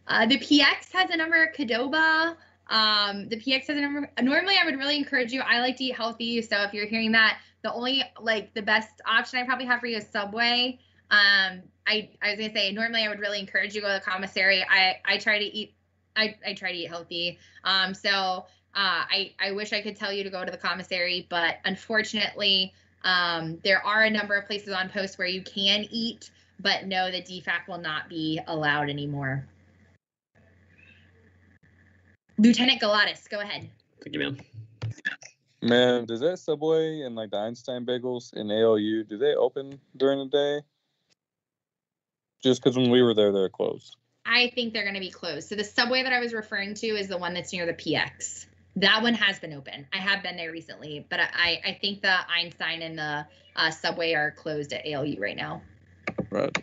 Speaker 1: the PX has a number, Qdoba. The PX has a number. Normally, I would really encourage you. I like to eat healthy, so if you're hearing that, the only the best option I probably have for you is Subway. I was gonna say normally I would really encourage you to go to the commissary. I try to eat. I try to eat healthy. I wish I could tell you to go to the commissary, but unfortunately, there are a number of places on post where you can eat, but no, the DFAC will not be allowed anymore. Lieutenant Galatis, go ahead.
Speaker 5: Thank you, ma'am.
Speaker 14: Ma'am, does that Subway and the Einstein Bagels in ALU, do they open during the day? Just because when we were there, they're closed.
Speaker 1: I think they're going to be closed. So the Subway that I was referring to is the one that's near the PX. That one has been open. I have been there recently, but I think the Einstein and the Subway are closed at ALU right now.
Speaker 14: Right.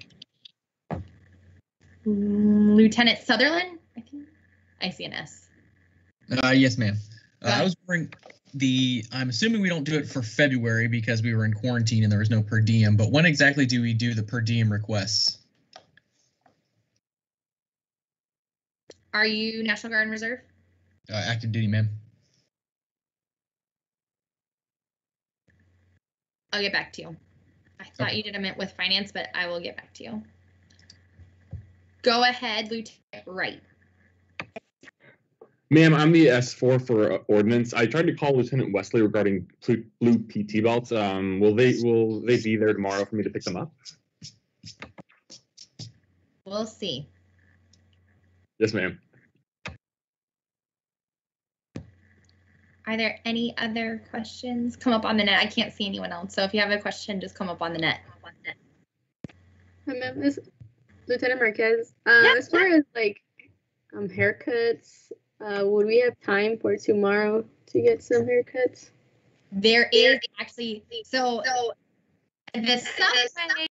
Speaker 1: Lieutenant Sutherland, I think. I see an S.
Speaker 15: Yes, ma'am. I was wondering, I'm assuming we don't do it for February because we were in quarantine and there was no per diem, but when exactly do we do the per diem requests?
Speaker 1: Are you National Guard and Reserve?
Speaker 15: Active duty, ma'am.
Speaker 1: I'll get back to you. I thought
Speaker 15: Okay.
Speaker 1: you did a mint with finance, but I will get back to you. Go ahead, Lieutenant Wright.
Speaker 16: Ma'am, I'm the S4 for ordnance. I tried to call Lieutenant Wesley regarding blue PT belts. Will they be there tomorrow for me to pick them up?
Speaker 1: We'll see.
Speaker 16: Yes, ma'am.
Speaker 1: Are there any other questions? Come up on the net. I can't see anyone else. So if you have a question, just come up on the net.
Speaker 17: Hi, ma'am. This is Lieutenant Marquez. As far as like haircuts, would we have time for tomorrow to get some haircuts?
Speaker 1: There is actually, so the subway